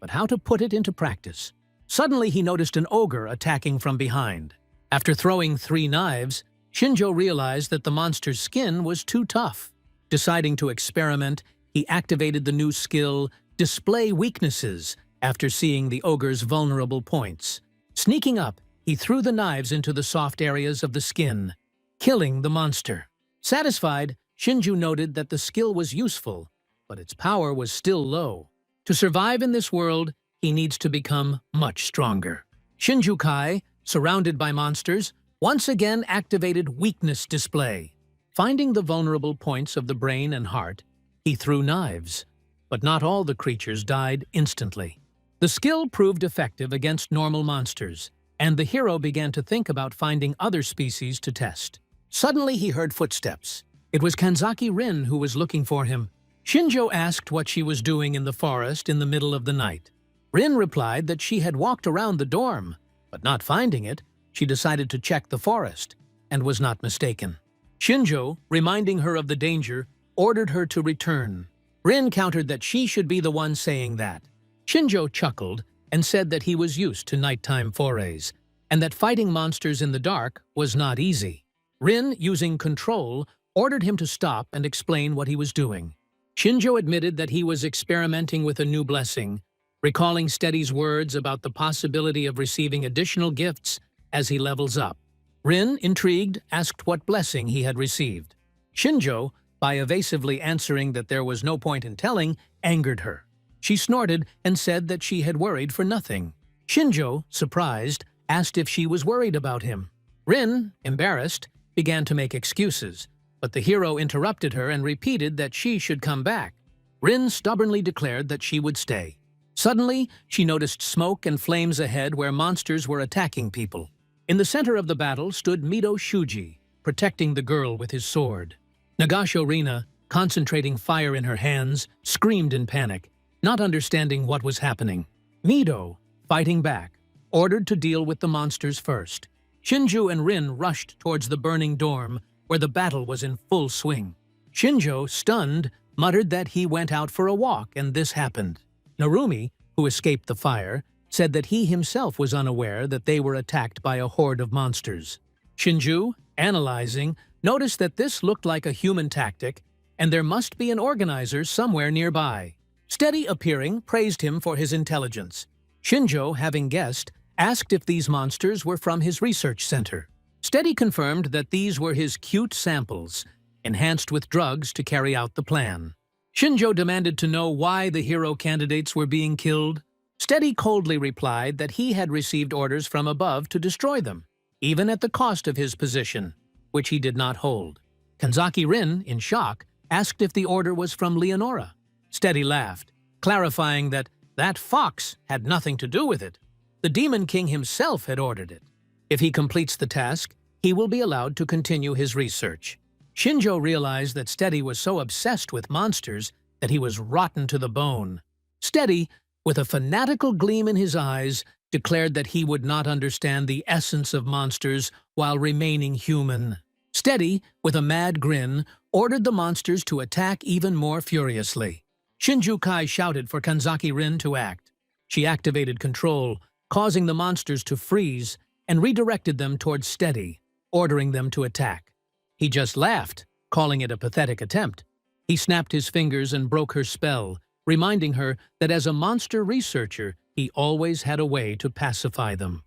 Speaker 1: but how to put it into practice? Suddenly he noticed an ogre attacking from behind. After throwing 3 knives, Shinjo realized that the monster's skin was too tough. Deciding to experiment, he activated the new skill, Display Weaknesses, after seeing the ogre's vulnerable points. Sneaking up, he threw the knives into the soft areas of the skin, killing the monster. Satisfied, Shinju noted that the skill was useful, but its power was still low. To survive in this world, he needs to become much stronger. Shinju Kai, surrounded by monsters, once again activated Weakness Display. Finding the vulnerable points of the brain and heart, he threw knives, but not all the creatures died instantly. The skill proved effective against normal monsters, and the hero began to think about finding other species to test. Suddenly he heard footsteps. It was Kanzaki Rin who was looking for him. Shinjo asked what she was doing in the forest in the middle of the night. Rin replied that she had walked around the dorm, but not finding it, she decided to check the forest, and was not mistaken. Shinjo, reminding her of the danger, ordered her to return. Rin countered that she should be the one saying that. Shinjo chuckled and said that he was used to nighttime forays, and that fighting monsters in the dark was not easy. Rin, using control, ordered him to stop and explain what he was doing. Shinjo admitted that he was experimenting with a new blessing, recalling Steady's words about the possibility of receiving additional gifts as he levels up. Rin, intrigued, asked what blessing he had received. Shinjo, by evasively answering that there was no point in telling, angered her. She snorted and said that she had worried for nothing. Shinjo, surprised, asked if she was worried about him. Rin, embarrassed, began to make excuses, but the hero interrupted her and repeated that she should come back. Rin stubbornly declared that she would stay. Suddenly, she noticed smoke and flames ahead where monsters were attacking people. In the center of the battle stood Mido Shuji, protecting the girl with his sword. Nagasho Rina, concentrating fire in her hands, screamed in panic, not understanding what was happening. Mido, fighting back, ordered to deal with the monsters first. Shinju and Rin rushed towards the burning dorm, where the battle was in full swing. Shinjo, stunned, muttered that he went out for a walk and this happened. Narumi, who escaped the fire, said that he himself was unaware that they were attacked by a horde of monsters. Shinju, analyzing, noticed that this looked like a human tactic, and there must be an organizer somewhere nearby. Steady appearing praised him for his intelligence. Shinjo, having guessed, asked if these monsters were from his research center. Steady confirmed that these were his cute samples, enhanced with drugs to carry out the plan. Shinjo demanded to know why the hero candidates were being killed. Steady coldly replied that he had received orders from above to destroy them, even at the cost of his position, which he did not hold. Kanzaki Rin, in shock, asked if the order was from Leonora. Steady laughed, clarifying that that fox had nothing to do with it. The Demon King himself had ordered it. If he completes the task, he will be allowed to continue his research. Shinjo realized that Steady was so obsessed with monsters that he was rotten to the bone. Steady, with a fanatical gleam in his eyes, declared that he would not understand the essence of monsters while remaining human. Steady, with a mad grin, ordered the monsters to attack even more furiously. Shinju Kai shouted for Kanzaki Rin to act. She activated control, causing the monsters to freeze, and redirected them towards Steady, ordering them to attack. He just laughed, calling it a pathetic attempt. He snapped his fingers and broke her spell, reminding her that as a monster researcher, he always had a way to pacify them.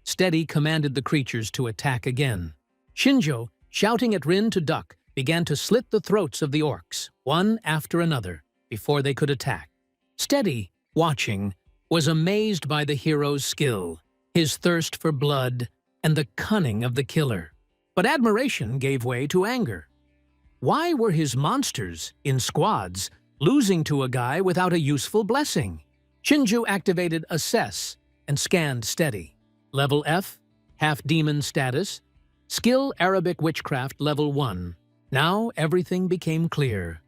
Speaker 1: Steady commanded the creatures to attack again. Shinjo, shouting at Rin to duck, began to slit the throats of the orcs, one after another, before they could attack. Steady, watching, was amazed by the hero's skill, his thirst for blood, and the cunning of the killer. But admiration gave way to anger. Why were his monsters, in squads, losing to a guy without a useful blessing? Shinju activated Assess and scanned Steady. Level F, half-demon status, skill Arabic Witchcraft Level 1. Now everything became clear.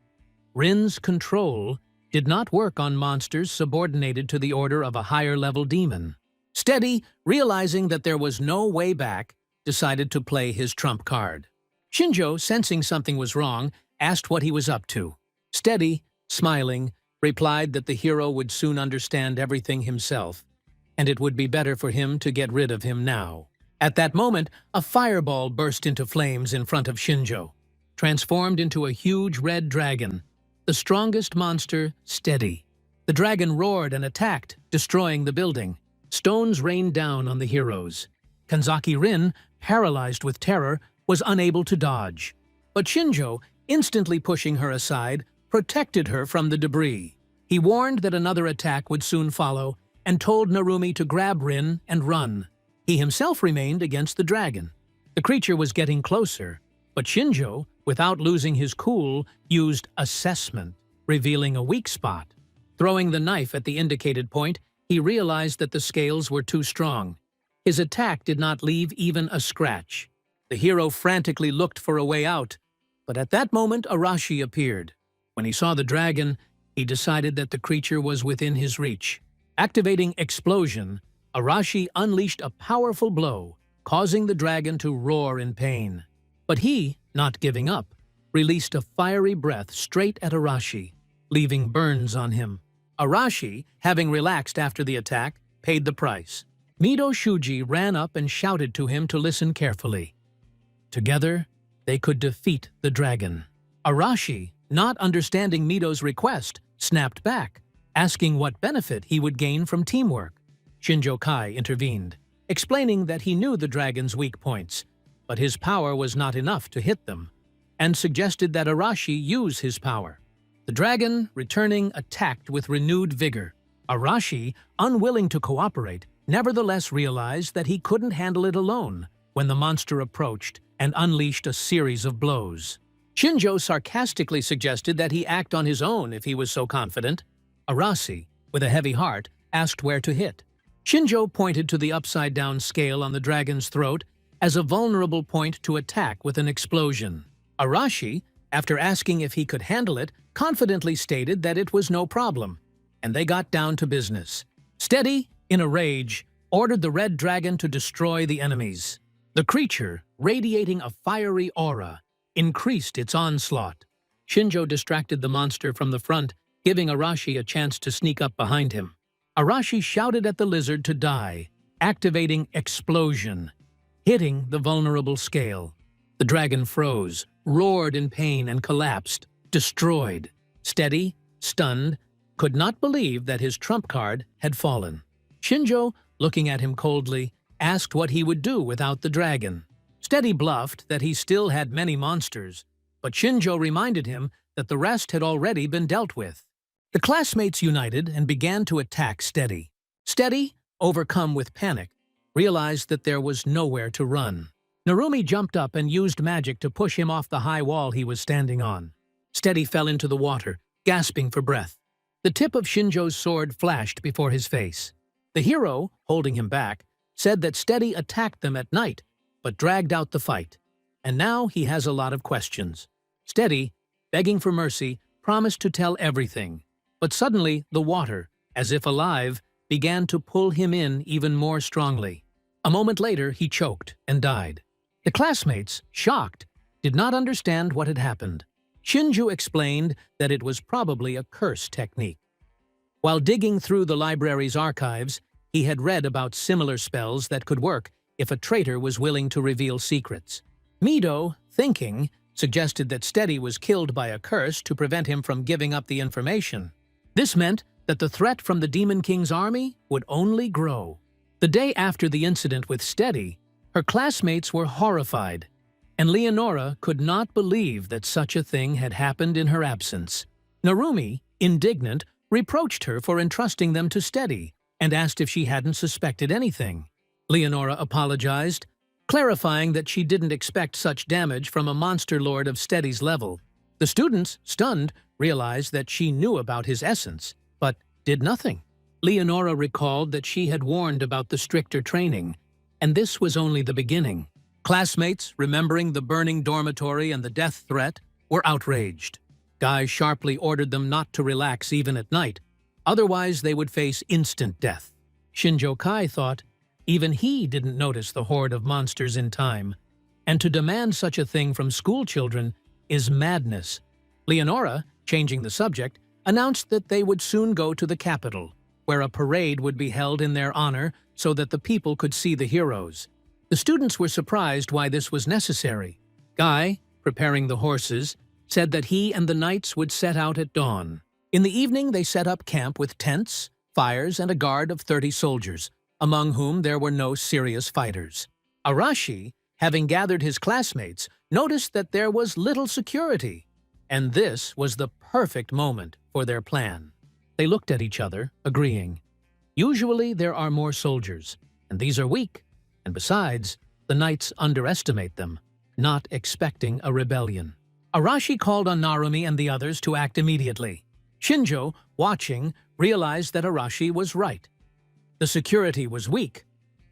Speaker 1: Rin's control did not work on monsters subordinated to the order of a higher-level demon. Steady, realizing that there was no way back, decided to play his trump card. Shinjo, sensing something was wrong, asked what he was up to. Steady, smiling, replied that the hero would soon understand everything himself, and it would be better for him to get rid of him now. At that moment, a fireball burst into flames in front of Shinjo, transformed into a huge red dragon, the strongest monster, Steady. The dragon roared and attacked, destroying the building. Stones rained down on the heroes. Kanzaki Rin, paralyzed with terror, was unable to dodge. But Shinjo, instantly pushing her aside, protected her from the debris. He warned that another attack would soon follow and told Narumi to grab Rin and run. He himself remained against the dragon. The creature was getting closer, but Shinjo, without losing his cool, used Assessment, revealing a weak spot. Throwing the knife at the indicated point, he realized that the scales were too strong. His attack did not leave even a scratch. The hero frantically looked for a way out, but at that moment Arashi appeared. When he saw the dragon, he decided that the creature was within his reach. Activating Explosion, Arashi unleashed a powerful blow, causing the dragon to roar in pain. But he, not giving up, released a fiery breath straight at Arashi, leaving burns on him. Arashi, having relaxed after the attack, paid the price. Mido Shuji ran up and shouted to him to listen carefully. Together, they could defeat the dragon. Arashi, not understanding Mido's request, snapped back, asking what benefit he would gain from teamwork. Shinjo Kai intervened, explaining that he knew the dragon's weak points, but his power was not enough to hit them, and suggested that Arashi use his power. The dragon, returning, attacked with renewed vigor. Arashi, unwilling to cooperate, nevertheless realized that he couldn't handle it alone when the monster approached and unleashed a series of blows. Shinjo sarcastically suggested that he act on his own if he was so confident. Arashi, with a heavy heart, asked where to hit. Shinjo pointed to the upside-down scale on the dragon's throat as a vulnerable point to attack with an explosion. Arashi, after asking if he could handle it, confidently stated that it was no problem, and they got down to business. Steady, in a rage, ordered the red dragon to destroy the enemies. The creature, radiating a fiery aura, increased its onslaught. Shinjo distracted the monster from the front, giving Arashi a chance to sneak up behind him. Arashi shouted at the lizard to die, activating Explosion, hitting the vulnerable scale. The dragon froze, roared in pain, and collapsed, destroyed. Steady, stunned, could not believe that his trump card had fallen. Shinjo, looking at him coldly, asked what he would do without the dragon. Steady bluffed that he still had many monsters, but Shinjo reminded him that the rest had already been dealt with. The classmates united and began to attack Steady. Steady, overcome with panic, realized that there was nowhere to run. Narumi jumped up and used magic to push him off the high wall he was standing on. Steady fell into the water, gasping for breath. The tip of Shinjo's sword flashed before his face. The hero, holding him back, said that Steady attacked them at night, but dragged out the fight. And now he has a lot of questions. Steady, begging for mercy, promised to tell everything. But suddenly, the water, as if alive, began to pull him in even more strongly. A moment later, he choked and died. The classmates, shocked, did not understand what had happened. Shinju explained that it was probably a curse technique. While digging through the library's archives, he had read about similar spells that could work if a traitor was willing to reveal secrets. Mido, thinking, suggested that Steady was killed by a curse to prevent him from giving up the information. This meant that the threat from the Demon King's army would only grow. The day after the incident with Steady, her classmates were horrified, and Leonora could not believe that such a thing had happened in her absence. Narumi, indignant, reproached her for entrusting them to Steady and asked if she hadn't suspected anything. Leonora apologized, clarifying that she didn't expect such damage from a monster lord of Steady's level. The students, stunned, realized that she knew about his essence, but did nothing. Leonora recalled that she had warned about the stricter training, and this was only the beginning. Classmates, remembering the burning dormitory and the death threat, were outraged. Guy sharply ordered them not to relax even at night, otherwise they would face instant death. Shinjo Kai thought even he didn't notice the horde of monsters in time, and to demand such a thing from school children is madness. Leonora, changing the subject, announced that they would soon go to the capital, where a parade would be held in their honor so that the people could see the heroes. The students were surprised why this was necessary. Guy, preparing the horses, said that he and the knights would set out at dawn. In the evening, they set up camp with tents, fires, and a guard of 30 soldiers, among whom there were no serious fighters. Arashi, having gathered his classmates, noticed that there was little security, and this was the perfect moment for their plan. They looked at each other, agreeing. Usually there are more soldiers, and these are weak, and besides, the knights underestimate them, not expecting a rebellion. Arashi called on Narumi and the others to act immediately. Shinjo, watching, realized that Arashi was right. The security was weak,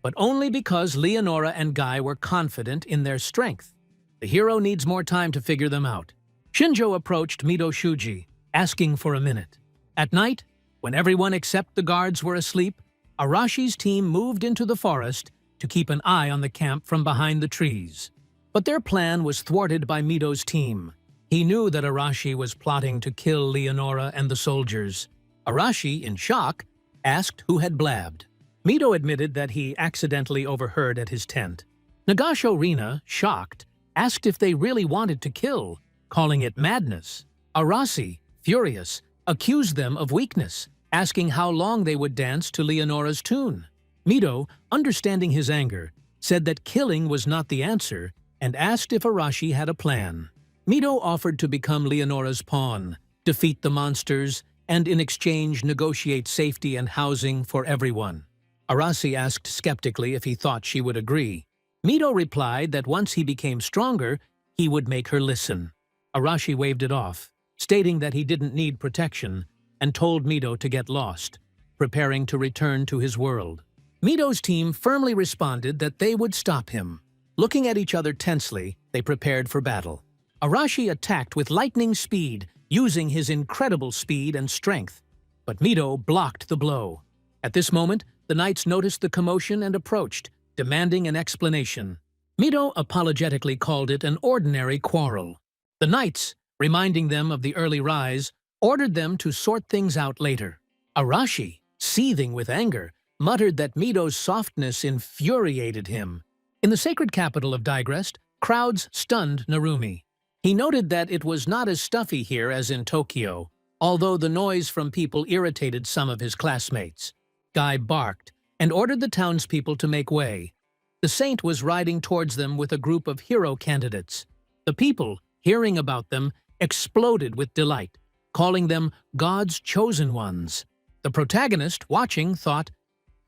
Speaker 1: but only because Leonora and Guy were confident in their strength. The hero needs more time to figure them out. Shinjo approached Mido Shuji, asking for a minute. At night, when everyone except the guards were asleep, Arashi's team moved into the forest to keep an eye on the camp from behind the trees. But their plan was thwarted by Mido's team. He knew that Arashi was plotting to kill Leonora and the soldiers. Arashi, in shock, asked who had blabbed. Mido admitted that he accidentally overheard at his tent. Nagasho Rina, shocked, asked if they really wanted to kill, calling it madness. Arasi, furious, accused them of weakness, asking how long they would dance to Leonora's tune. Mido, understanding his anger, said that killing was not the answer and asked if Arashi had a plan. Mido offered to become Leonora's pawn, defeat the monsters, and in exchange negotiate safety and housing for everyone. Arasi asked skeptically if he thought she would agree. Mido replied that once he became stronger, he would make her listen. Arashi waved it off, stating that he didn't need protection, and told Mido to get lost, preparing to return to his world. Mido's team firmly responded that they would stop him. Looking at each other tensely, they prepared for battle. Arashi attacked with lightning speed, using his incredible speed and strength, but Mido blocked the blow. At this moment, the knights noticed the commotion and approached, demanding an explanation. Mido apologetically called it an ordinary quarrel. The knights, reminding them of the early rise, ordered them to sort things out later. Arashi, seething with anger, muttered that Mido's softness infuriated him. In the sacred capital of Digrest, crowds stunned Narumi. He noted that it was not as stuffy here as in Tokyo, although the noise from people irritated some of his classmates. Guy barked and ordered the townspeople to make way. The saint was riding towards them with a group of hero candidates. The people, hearing about them, exploded with delight, calling them God's chosen ones. The protagonist, watching, thought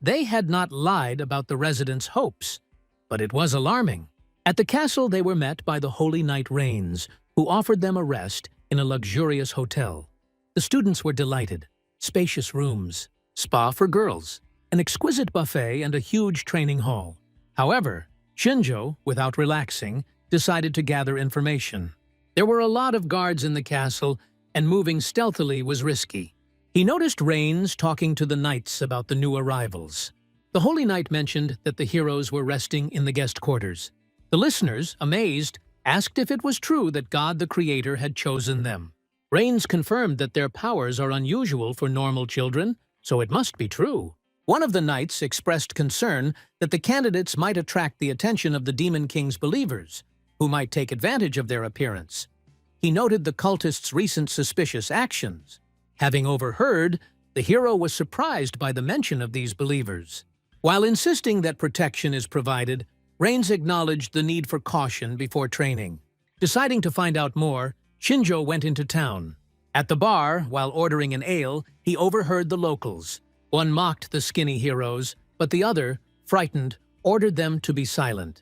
Speaker 1: they had not lied about the residents' hopes, but it was alarming. At the castle they were met by the Holy Knight Rains, who offered them a rest in a luxurious hotel. The students were delighted. Spacious rooms, spa for girls, an exquisite buffet, and a huge training hall. However, Shinjo, without relaxing, decided to gather information. There were a lot of guards in the castle, and moving stealthily was risky. He noticed Rains talking to the knights about the new arrivals. The Holy Knight mentioned that the heroes were resting in the guest quarters. The listeners, amazed, asked if it was true that God the Creator had chosen them. Rains confirmed that their powers are unusual for normal children, so it must be true. One of the knights expressed concern that the candidates might attract the attention of the Demon King's believers, who might take advantage of their appearance. He noted the cultists' recent suspicious actions. Having overheard, the hero was surprised by the mention of these believers. While insisting that protection is provided, Rains acknowledged the need for caution before training. Deciding to find out more, Shinjo went into town. At the bar, while ordering an ale, he overheard the locals. One mocked the skinny heroes, but the other, frightened, ordered them to be silent.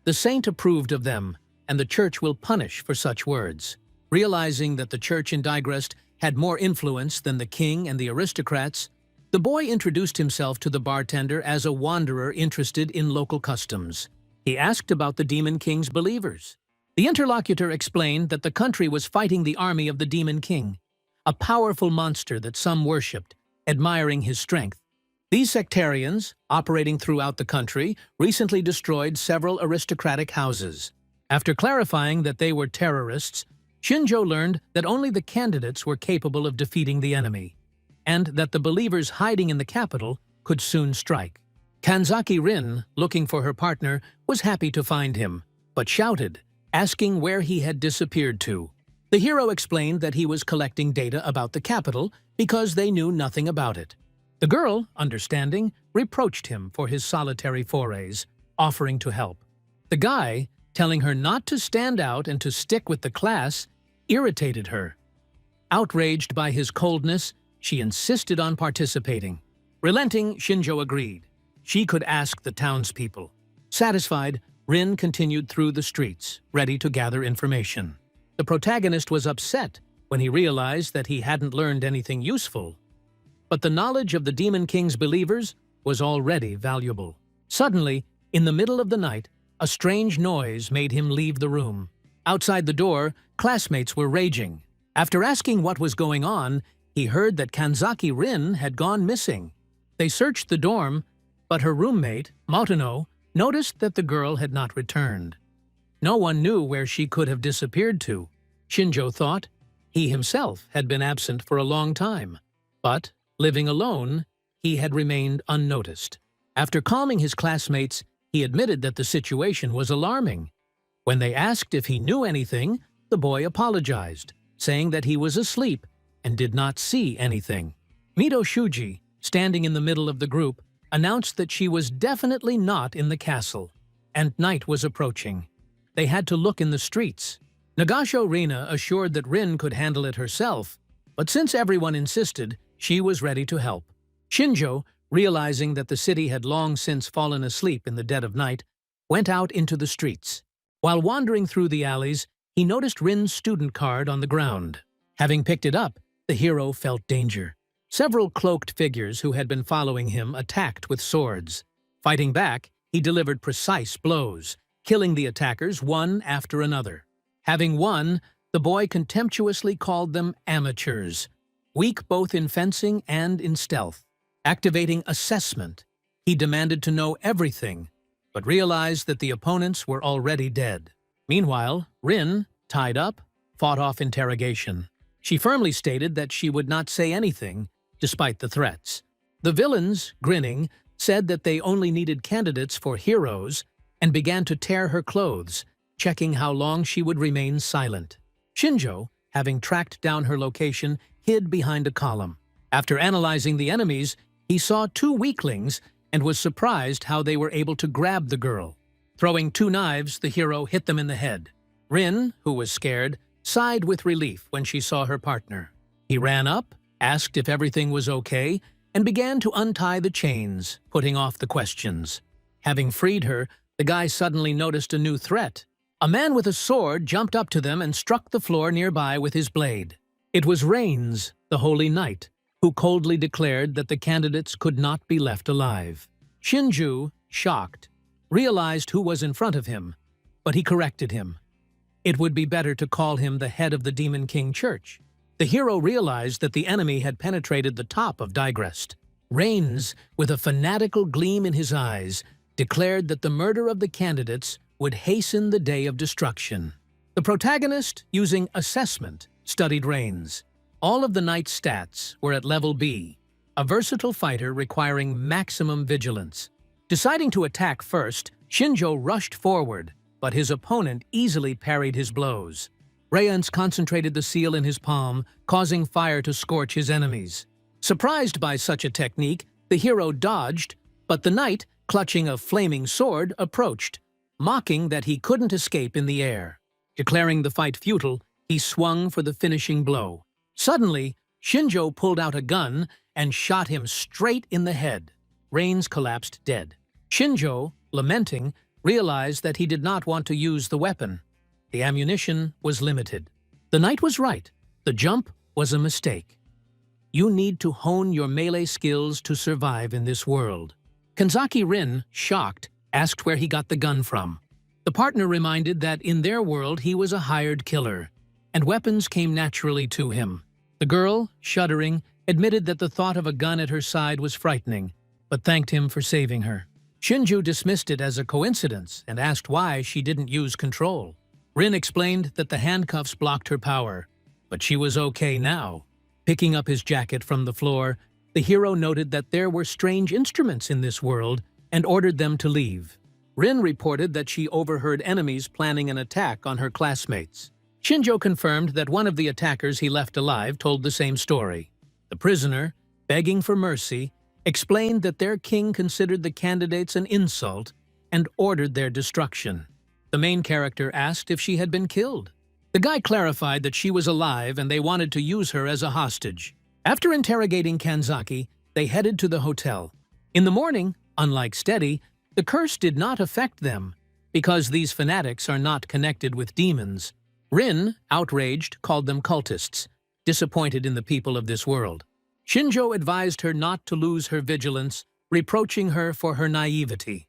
Speaker 1: The saint approved of them, and the church will punish for such words. Realizing that the church in Digrest had more influence than the king and the aristocrats, the boy introduced himself to the bartender as a wanderer interested in local customs. He asked about the Demon King's believers. The interlocutor explained that the country was fighting the army of the Demon King, a powerful monster that some worshipped, admiring his strength. These sectarians, operating throughout the country, recently destroyed several aristocratic houses. After clarifying that they were terrorists, Shinjo learned that only the candidates were capable of defeating the enemy, and that the believers hiding in the capital could soon strike. Kanzaki Rin, looking for her partner, was happy to find him, but shouted, asking where he had disappeared to. The hero explained that he was collecting data about the capital because they knew nothing about it. The girl, understanding, reproached him for his solitary forays, offering to help. The guy, telling her not to stand out and to stick with the class, irritated her. Outraged by his coldness, she insisted on participating. Relenting, Shinjo agreed. She could ask the townspeople. Satisfied, Rin continued through the streets, ready to gather information. The protagonist was upset when he realized that he hadn't learned anything useful. But the knowledge of the Demon King's believers was already valuable. Suddenly, in the middle of the night, a strange noise made him leave the room. Outside the door, classmates were raging. After asking what was going on, he heard that Kanzaki Rin had gone missing. They searched the dorm, but her roommate, Motono, noticed that the girl had not returned. No one knew where she could have disappeared to. Shinjo thought he himself had been absent for a long time, but, living alone, he had remained unnoticed. After calming his classmates, he admitted that the situation was alarming. When they asked if he knew anything, the boy apologized, saying that he was asleep and did not see anything. Mito Shuji, standing in the middle of the group, announced that she was definitely not in the castle, and night was approaching. They had to look in the streets. Nagasho Rina assured that Rin could handle it herself, but since everyone insisted, she was ready to help. Shinjo, realizing that the city had long since fallen asleep in the dead of night, went out into the streets. While wandering through the alleys, he noticed Rin's student card on the ground. Having picked it up, the hero felt danger. Several cloaked figures who had been following him attacked with swords. Fighting back, he delivered precise blows, killing the attackers one after another. Having won, the boy contemptuously called them amateurs, weak both in fencing and in stealth. Activating assessment, he demanded to know everything, but realized that the opponents were already dead. Meanwhile, Rin, tied up, fought off interrogation. She firmly stated that she would not say anything, despite the threats. The villains, grinning, said that they only needed candidates for heroes and began to tear her clothes, checking how long she would remain silent. Shinjo, having tracked down her location, hid behind a column. After analyzing the enemies, he saw two weaklings and was surprised how they were able to grab the girl. Throwing two knives, the hero hit them in the head. Rin, who was scared, sighed with relief when she saw her partner. He ran up, asked if everything was okay, and began to untie the chains, putting off the questions. Having freed her, the guy suddenly noticed a new threat. A man with a sword jumped up to them and struck the floor nearby with his blade. It was Rains, the Holy Knight, who coldly declared that the candidates could not be left alive. Shinju, shocked, realized who was in front of him, but he corrected him. It would be better to call him the head of the Demon King Church. The hero realized that the enemy had penetrated the top of Digrest. Rains, with a fanatical gleam in his eyes, declared that the murder of the candidates would hasten the day of destruction. The protagonist, using assessment, studied Rain's. All of the knight's stats were at level B, a versatile fighter requiring maximum vigilance. Deciding to attack first, Shinjo rushed forward, but his opponent easily parried his blows. Rayance concentrated the seal in his palm, causing fire to scorch his enemies. Surprised by such a technique, the hero dodged, but the knight, clutching a flaming sword, approached, mocking that he couldn't escape in the air. Declaring the fight futile, he swung for the finishing blow. Suddenly, Shinjo pulled out a gun and shot him straight in the head. Reigns collapsed dead. Shinjo, lamenting, realized that he did not want to use the weapon. The ammunition was limited. The knight was right. The jump was a mistake. You need to hone your melee skills to survive in this world. Kanzaki Rin, shocked, asked where he got the gun from. The partner reminded that in their world he was a hired killer, and weapons came naturally to him. The girl, shuddering, admitted that the thought of a gun at her side was frightening, but thanked him for saving her. Shinju dismissed it as a coincidence and asked why she didn't use control. Rin explained that the handcuffs blocked her power, but she was okay now. Picking up his jacket from the floor, the hero noted that there were strange instruments in this world and ordered them to leave. Rin reported that she overheard enemies planning an attack on her classmates. Shinjo confirmed that one of the attackers he left alive told the same story. The prisoner, begging for mercy, explained that their king considered the candidates an insult and ordered their destruction. The main character asked if she had been killed. The guy clarified that she was alive and they wanted to use her as a hostage. After interrogating Kanzaki, they headed to the hotel. In the morning, unlike Steady, the curse did not affect them, because these fanatics are not connected with demons. Rin, outraged, called them cultists, disappointed in the people of this world. Shinjo advised her not to lose her vigilance, reproaching her for her naivety.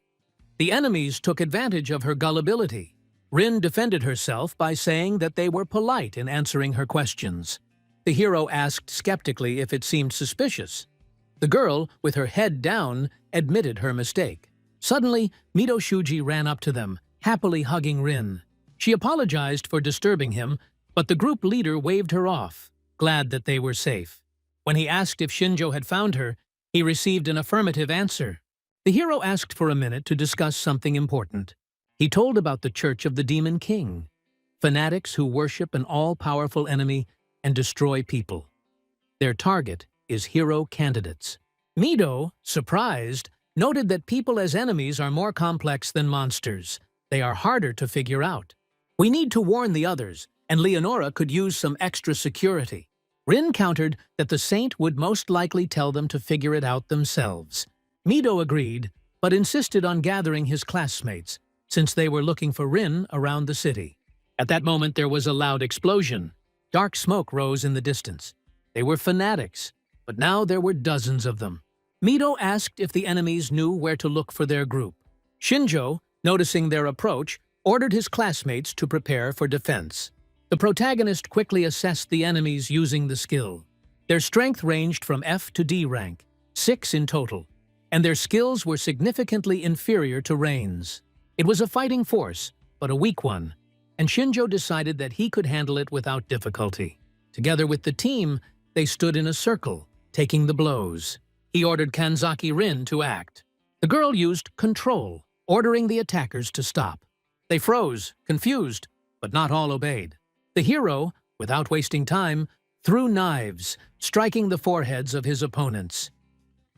Speaker 1: The enemies took advantage of her gullibility. Rin defended herself by saying that they were polite in answering her questions. The hero asked skeptically if it seemed suspicious. The girl, with her head down, admitted her mistake. Suddenly, Mido Shuji ran up to them, happily hugging Rin. She apologized for disturbing him, but the group leader waved her off, glad that they were safe. When he asked if Shinjo had found her, he received an affirmative answer. The hero asked for a minute to discuss something important. He told about the Church of the Demon King, fanatics who worship an all-powerful enemy and destroy people. Their target is hero candidates. Mido, surprised, noted that people as enemies are more complex than monsters. They are harder to figure out. We need to warn the others, and Leonora could use some extra security. Rin countered that the saint would most likely tell them to figure it out themselves. Mido agreed, but insisted on gathering his classmates, since they were looking for Rin around the city. At that moment there was a loud explosion. Dark smoke rose in the distance. They were fanatics, but now there were dozens of them. Mido asked if the enemies knew where to look for their group. Shinjo, noticing their approach, ordered his classmates to prepare for defense. The protagonist quickly assessed the enemies using the skill. Their strength ranged from F to D rank, 6 in total, and their skills were significantly inferior to Rain's. It was a fighting force, but a weak one, and Shinjo decided that he could handle it without difficulty. Together with the team, they stood in a circle, taking the blows. He ordered Kanzaki Rin to act. The girl used control, ordering the attackers to stop. They froze, confused, but not all obeyed. The hero, without wasting time, threw knives, striking the foreheads of his opponents.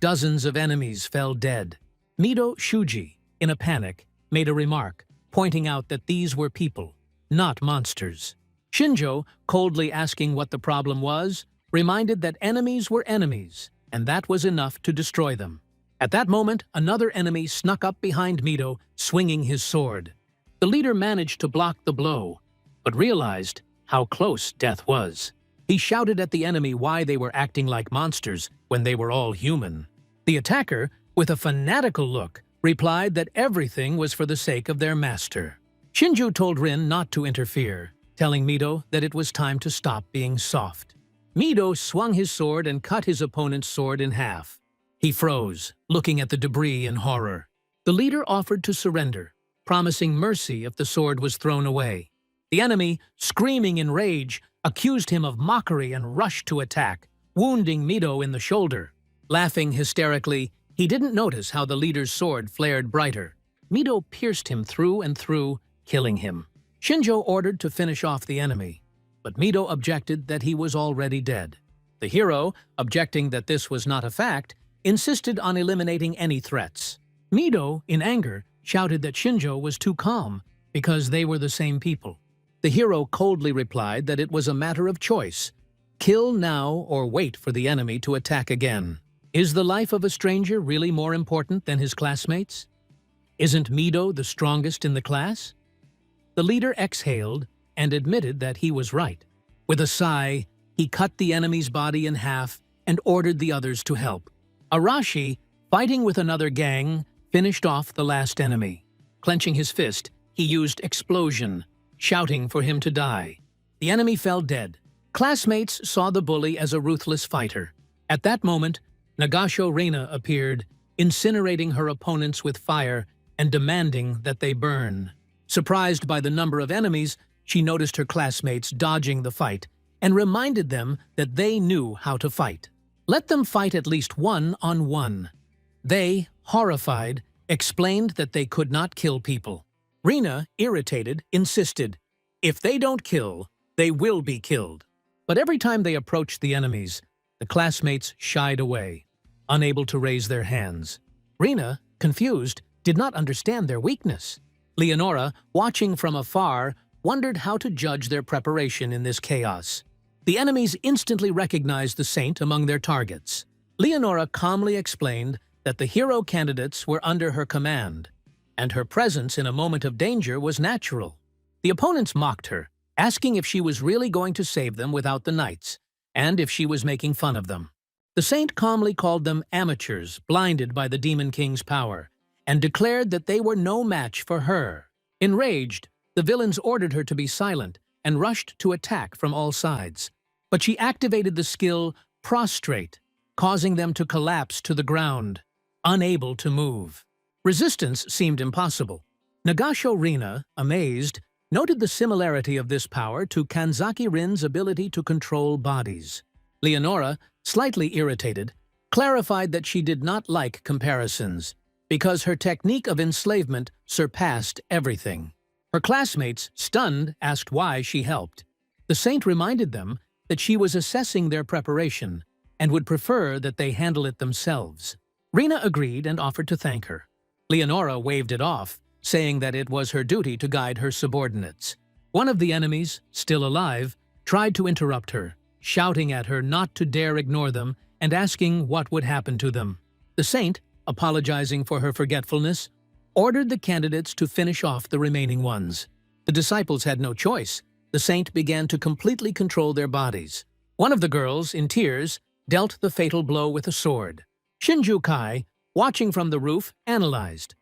Speaker 1: Dozens of enemies fell dead. Mido Shuji, in a panic, made a remark, pointing out that these were people, not monsters. Shinjo, coldly asking what the problem was, reminded that enemies were enemies, and that was enough to destroy them. At that moment, another enemy snuck up behind Mido, swinging his sword. The leader managed to block the blow, but realized how close death was. He shouted at the enemy why they were acting like monsters when they were all human. The attacker, with a fanatical look, replied that everything was for the sake of their master. Shinju told Rin not to interfere, telling Mido that it was time to stop being soft. Mido swung his sword and cut his opponent's sword in half. He froze, looking at the debris in horror. The leader offered to surrender, promising mercy if the sword was thrown away. The enemy, screaming in rage, accused him of mockery and rushed to attack, wounding Mido in the shoulder. Laughing hysterically, he didn't notice how the leader's sword flared brighter. Mido pierced him through and through, killing him. Shinjo ordered to finish off the enemy, but Mido objected that he was already dead. The hero, objecting that this was not a fact, insisted on eliminating any threats. Mido, in anger, shouted that Shinjo was too calm because they were the same people. The hero coldly replied that it was a matter of choice. Kill now or wait for the enemy to attack again. Is the life of a stranger really more important than his classmates? Isn't Mido the strongest in the class? The leader exhaled and admitted that he was right. With a sigh, he cut the enemy's body in half and ordered the others to help. Arashi, fighting with another gang, finished off the last enemy. Clenching his fist, he used explosion, shouting for him to die. The enemy fell dead. Classmates saw the bully as a ruthless fighter. At that moment, Nagasho Reina appeared, incinerating her opponents with fire and demanding that they burn. Surprised by the number of enemies, she noticed her classmates dodging the fight and reminded them that they knew how to fight. Let them fight at least one-on-one. They, horrified, explained that they could not kill people. Rina, irritated, insisted, if they don't kill, they will be killed. But every time they approached the enemies, the classmates shied away, unable to raise their hands. Rina, confused, did not understand their weakness. Leonora, watching from afar, wondered how to judge their preparation in this chaos. The enemies instantly recognized the saint among their targets. Leonora calmly explained that the hero candidates were under her command, and her presence in a moment of danger was natural. The opponents mocked her, asking if she was really going to save them without the knights, and if she was making fun of them. The saint calmly called them amateurs, blinded by the Demon King's power, and declared that they were no match for her. Enraged, the villains ordered her to be silent and rushed to attack from all sides. But she activated the skill Prostrate, causing them to collapse to the ground, unable to move. Resistance seemed impossible. Nagasho Rina, amazed, noted the similarity of this power to Kanzaki Rin's ability to control bodies. Leonora, slightly irritated, clarified that she did not like comparisons, because her technique of enslavement surpassed everything. Her classmates, stunned, asked why she helped. The saint reminded them that she was assessing their preparation and would prefer that they handle it themselves. Rina agreed and offered to thank her. Leonora waved it off, saying that it was her duty to guide her subordinates. One of the enemies, still alive, tried to interrupt her, shouting at her not to dare ignore them and asking what would happen to them. The saint, apologizing for her forgetfulness, ordered the candidates to finish off the remaining ones. The disciples had no choice. The saint began to completely control their bodies. One of the girls, in tears, dealt the fatal blow with a sword. Shinju Kai, watching from the roof, analyzed.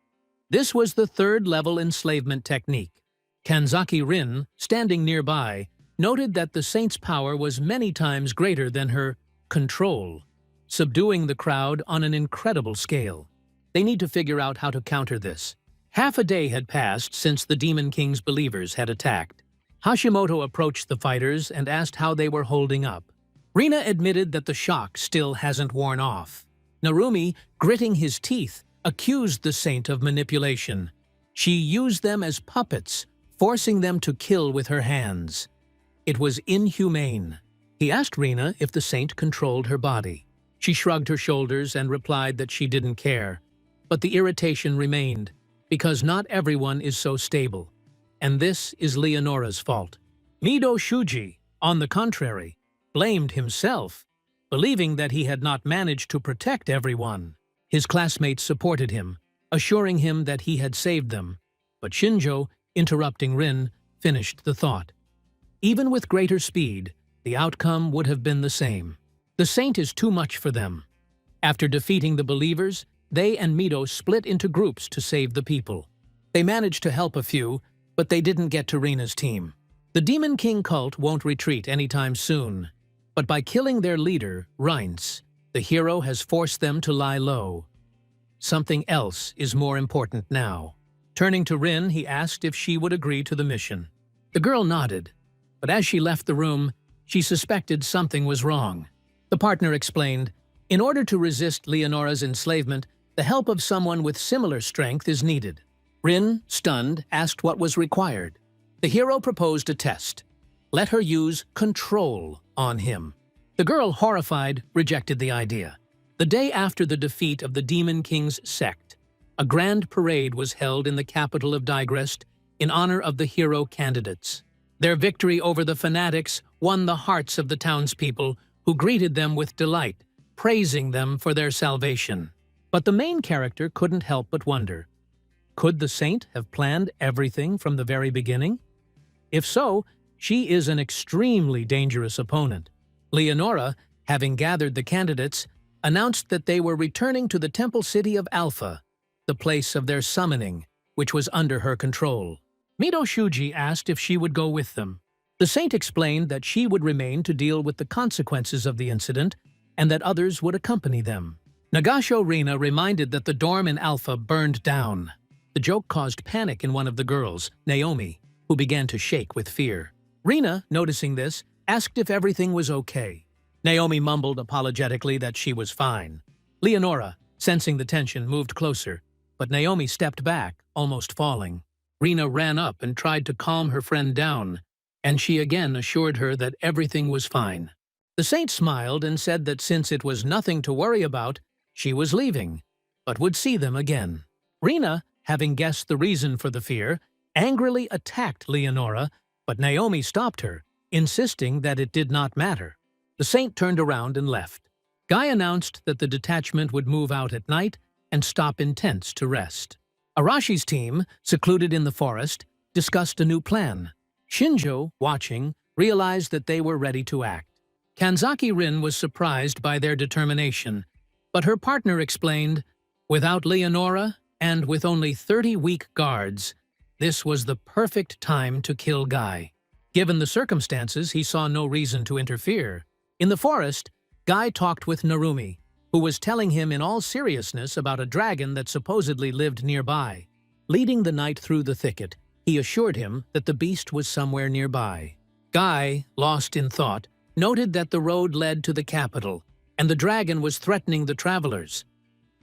Speaker 1: This was the third-level enslavement technique. Kanzaki Rin, standing nearby, noted that the saint's power was many times greater than her control, subduing the crowd on an incredible scale. They need to figure out how to counter this. Half a day had passed since the Demon King's believers had attacked. Hashimoto approached the fighters and asked how they were holding up. Rina admitted that the shock still hasn't worn off. Narumi, gritting his teeth, accused the saint of manipulation. She used them as puppets, forcing them to kill with her hands. It was inhumane. He asked Rina if the saint controlled her body. She shrugged her shoulders and replied that she didn't care. But the irritation remained, because not everyone is so stable. And this is Leonora's fault. Mido Shuji, on the contrary, blamed himself, believing that he had not managed to protect everyone. His classmates supported him, assuring him that he had saved them. But Shinjo, interrupting Rin, finished the thought. Even with greater speed, the outcome would have been the same. The saint is too much for them. After defeating the believers, they and Mido split into groups to save the people. They managed to help a few, but they didn't get to Rina's team. The Demon King cult won't retreat anytime soon, but by killing their leader, Reince, the hero has forced them to lie low. Something else is more important now. Turning to Rin, he asked if she would agree to the mission. The girl nodded, but as she left the room, she suspected something was wrong. The partner explained, "In order to resist Leonora's enslavement, the help of someone with similar strength is needed." Rin, stunned, asked what was required. The hero proposed a test. Let her use control on him. The girl, horrified, rejected the idea. The day after the defeat of the Demon King's sect, a grand parade was held in the capital of Digrest in honor of the hero candidates. Their victory over the fanatics won the hearts of the townspeople, who greeted them with delight, praising them for their salvation. But the main character couldn't help but wonder, could the saint have planned everything from the very beginning? If so, she is an extremely dangerous opponent. Leonora, having gathered the candidates, announced that they were returning to the temple city of Alpha, the place of their summoning, which was under her control. Mido Shuji asked if she would go with them. The saint explained that she would remain to deal with the consequences of the incident and that others would accompany them. Nagasho Rina reminded that the dorm in Alpha burned down. The joke caused panic in one of the girls, Naomi, who began to shake with fear. Rina, noticing this, asked if everything was okay. Naomi mumbled apologetically that she was fine. Leonora, sensing the tension, moved closer, but Naomi stepped back, almost falling. Rina ran up and tried to calm her friend down, and she again assured her that everything was fine. The saint smiled and said that since it was nothing to worry about, she was leaving, but would see them again. Rina, having guessed the reason for the fear, angrily attacked Leonora, but Naomi stopped her, insisting that it did not matter. The saint turned around and left. Guy announced that the detachment would move out at night and stop in tents to rest. Arashi's team, secluded in the forest, discussed a new plan. Shinjo, watching, realized that they were ready to act. Kanzaki Rin was surprised by their determination, but her partner explained, without Leonora and with only 30 weak guards, this was the perfect time to kill Guy. Given the circumstances, he saw no reason to interfere. In the forest, Guy talked with Narumi, who was telling him in all seriousness about a dragon that supposedly lived nearby. Leading the knight through the thicket, he assured him that the beast was somewhere nearby. Guy, lost in thought, noted that the road led to the capital, and the dragon was threatening the travelers.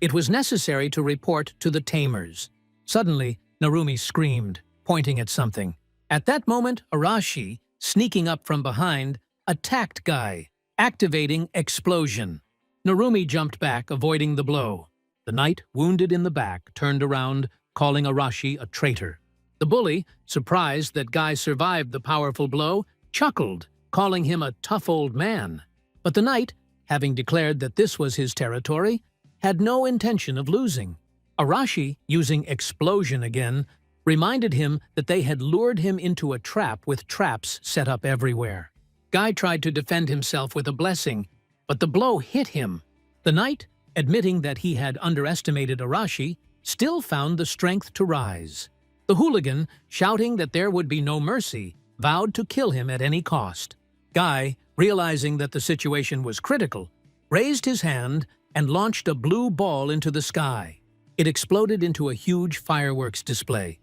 Speaker 1: It was necessary to report to the tamers. Suddenly, Narumi screamed, pointing at something. At that moment, Arashi, sneaking up from behind, attacked Guy, activating Explosion. Narumi jumped back, avoiding the blow. The knight, wounded in the back, turned around, calling Arashi a traitor. The bully, surprised that Guy survived the powerful blow, chuckled, calling him a tough old man. But the knight, having declared that this was his territory, had no intention of losing. Arashi, using Explosion again, reminded him that they had lured him into a trap with traps set up everywhere. Guy tried to defend himself with a blessing, but the blow hit him. The knight, admitting that he had underestimated Arashi, still found the strength to rise. The hooligan, shouting that there would be no mercy, vowed to kill him at any cost. Guy, realizing that the situation was critical, raised his hand and launched a blue ball into the sky. It exploded into a huge fireworks display.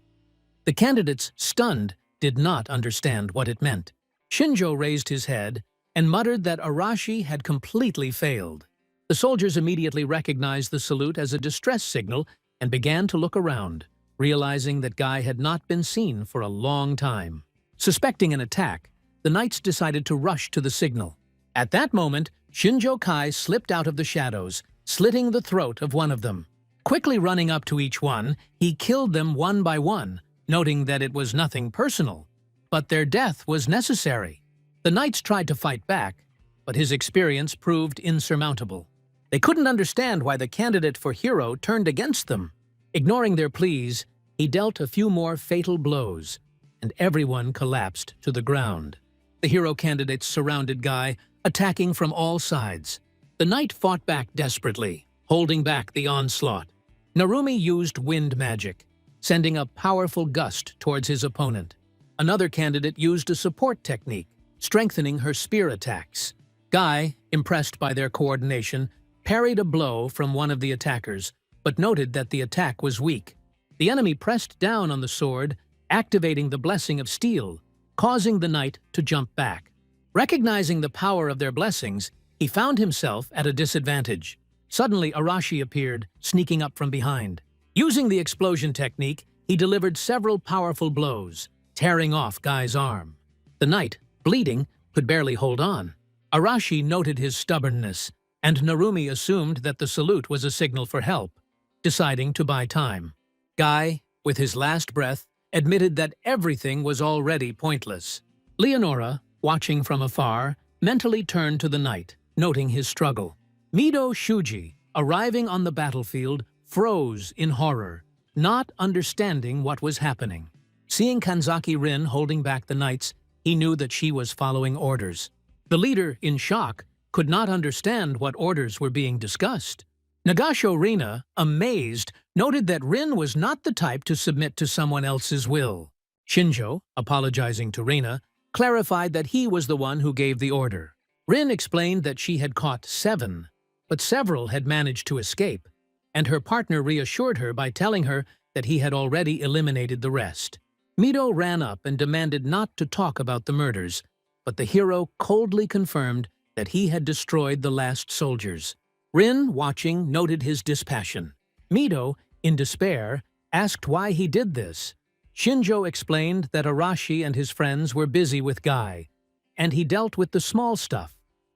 Speaker 1: The candidates, stunned, did not understand what it meant. Shinjo raised his head and muttered that Arashi had completely failed. The soldiers immediately recognized the salute as a distress signal and began to look around, realizing that Guy had not been seen for a long time. Suspecting an attack, the knights decided to rush to the signal. At that moment, Shinjo Kai slipped out of the shadows, slitting the throat of one of them. Quickly running up to each one, he killed them one by one, noting that it was nothing personal. But their death was necessary. The knights tried to fight back, but his experience proved insurmountable. They couldn't understand why the candidate for hero turned against them. Ignoring their pleas, he dealt a few more fatal blows, and everyone collapsed to the ground. The hero candidates surrounded Guy, attacking from all sides. The knight fought back desperately, holding back the onslaught. Narumi used wind magic, sending a powerful gust towards his opponent. Another candidate used a support technique, strengthening her spear attacks. Guy, impressed by their coordination, parried a blow from one of the attackers, but noted that the attack was weak. The enemy pressed down on the sword, activating the blessing of steel, causing the knight to jump back. Recognizing the power of their blessings, he found himself at a disadvantage. Suddenly, Arashi appeared, sneaking up from behind. Using the explosion technique, he delivered several powerful blows, tearing off Guy's arm. The knight, bleeding, could barely hold on. Arashi noted his stubbornness, and Narumi assumed that the salute was a signal for help, deciding to buy time. Guy, with his last breath, admitted that everything was already pointless. Leonora, watching from afar, mentally turned to the knight, noting his struggle. Mido Shuji, arriving on the battlefield, froze in horror, not understanding what was happening. Seeing Kanzaki Rin holding back the knights, he knew that she was following orders. The leader, in shock, could not understand what orders were being discussed. Nagasho Rina, amazed, noted that Rin was not the type to submit to someone else's will. Shinjo, apologizing to Rina, clarified that he was the one who gave the order. Rin explained that she had caught 7, but several had managed to escape, and her partner reassured her by telling her that he had already eliminated the rest. Mido ran up and demanded not to talk about the murders, but the hero coldly confirmed that he had destroyed the last soldiers. Rin, watching, noted his dispassion. Mido, in despair, asked why he did this. Shinjo explained that Arashi and his friends were busy with Guy, and he dealt with the small stuff.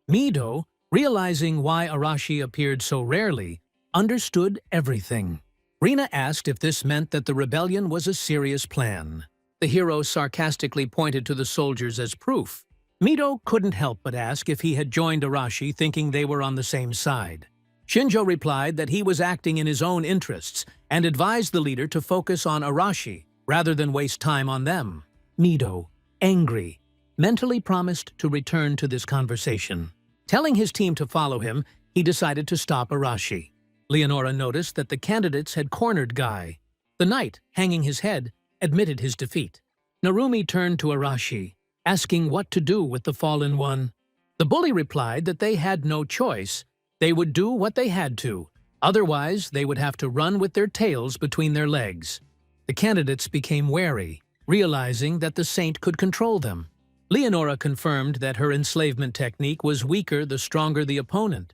Speaker 1: Mido, realizing why Arashi appeared so rarely, understood everything. Rina asked if this meant that the rebellion was a serious plan. The hero sarcastically pointed to the soldiers as proof. Mido couldn't help but ask if he had joined Arashi thinking they were on the same side. Shinjo replied that he was acting in his own interests and advised the leader to focus on Arashi rather than waste time on them. Mido, angry, mentally promised to return to this conversation. Telling his team to follow him, he decided to stop Arashi. Leonora noticed that the candidates had cornered Guy. The knight, hanging his head, admitted his defeat. Narumi turned to Arashi, asking what to do with the fallen one. The bully replied that they had no choice. They would do what they had to. Otherwise, they would have to run with their tails between their legs. The candidates became wary, realizing that the saint could control them. Leonora confirmed that her enslavement technique was weaker the stronger the opponent.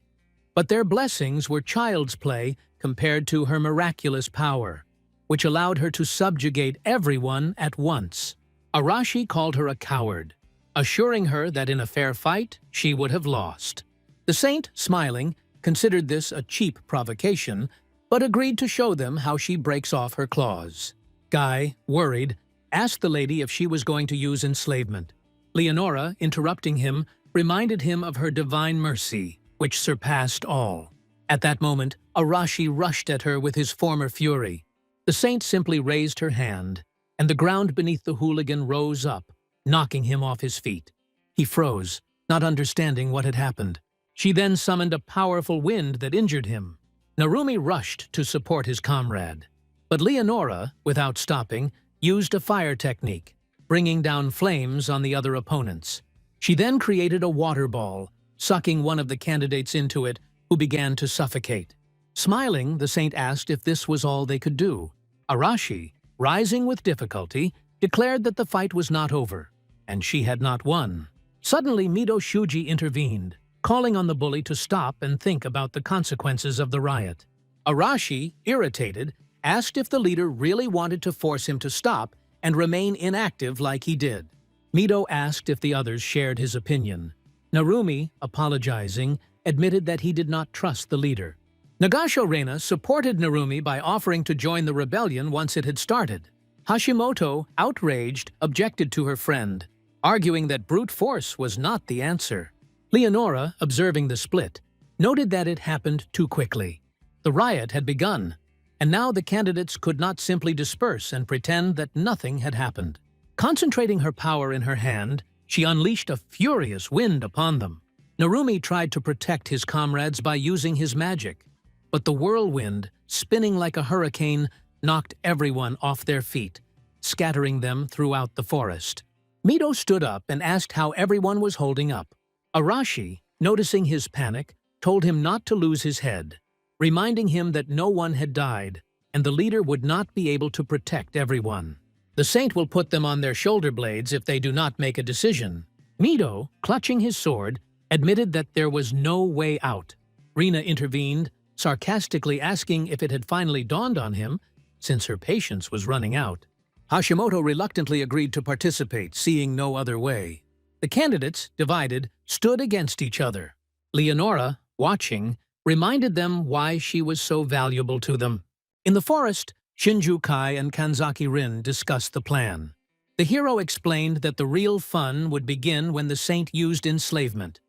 Speaker 1: But their blessings were child's play compared to her miraculous power, which allowed her to subjugate everyone at once. Arashi called her a coward, assuring her that in a fair fight, she would have lost. The saint, smiling, considered this a cheap provocation, but agreed to show them how she breaks off her claws. Guy, worried, asked the lady if she was going to use enslavement. Leonora, interrupting him, reminded him of her divine mercy, which surpassed all. At that moment, Arashi rushed at her with his former fury. The saint simply raised her hand, and the ground beneath the hooligan rose up, knocking him off his feet. He froze, not understanding what had happened. She then summoned a powerful wind that injured him. Narumi rushed to support his comrade. But Leonora, without stopping, used a fire technique, bringing down flames on the other opponents. She then created a water ball, sucking one of the candidates into it, who began to suffocate. Smiling, the saint asked if this was all they could do. Arashi, rising with difficulty, declared that the fight was not over, and she had not won. Suddenly, Mido Shuji intervened, calling on the bully to stop and think about the consequences of the riot. Arashi, irritated, asked if the leader really wanted to force him to stop and remain inactive like he did. Mido asked if the others shared his opinion. Narumi, apologizing, admitted that he did not trust the leader. Nagasho Reina supported Narumi by offering to join the rebellion once it had started. Hashimoto, outraged, objected to her friend, arguing that brute force was not the answer. Leonora, observing the split, noted that it happened too quickly. The riot had begun, and now the candidates could not simply disperse and pretend that nothing had happened. Concentrating her power in her hand, she unleashed a furious wind upon them. Narumi tried to protect his comrades by using his magic, but the whirlwind, spinning like a hurricane, knocked everyone off their feet, scattering them throughout the forest. Mido stood up and asked how everyone was holding up. Arashi, noticing his panic, told him not to lose his head, reminding him that no one had died, and the leader would not be able to protect everyone. The saint will put them on their shoulder blades if they do not make a decision. Mido, clutching his sword, admitted that there was no way out. Rina intervened, sarcastically asking if it had finally dawned on him, since her patience was running out. Hashimoto reluctantly agreed to participate, seeing no other way. The candidates, divided, stood against each other. Leonora, watching, reminded them why she was so valuable to them. In the forest, Shinju Kai and Kanzaki Rin discussed the plan. The hero explained that the real fun would begin when the saint used enslavement,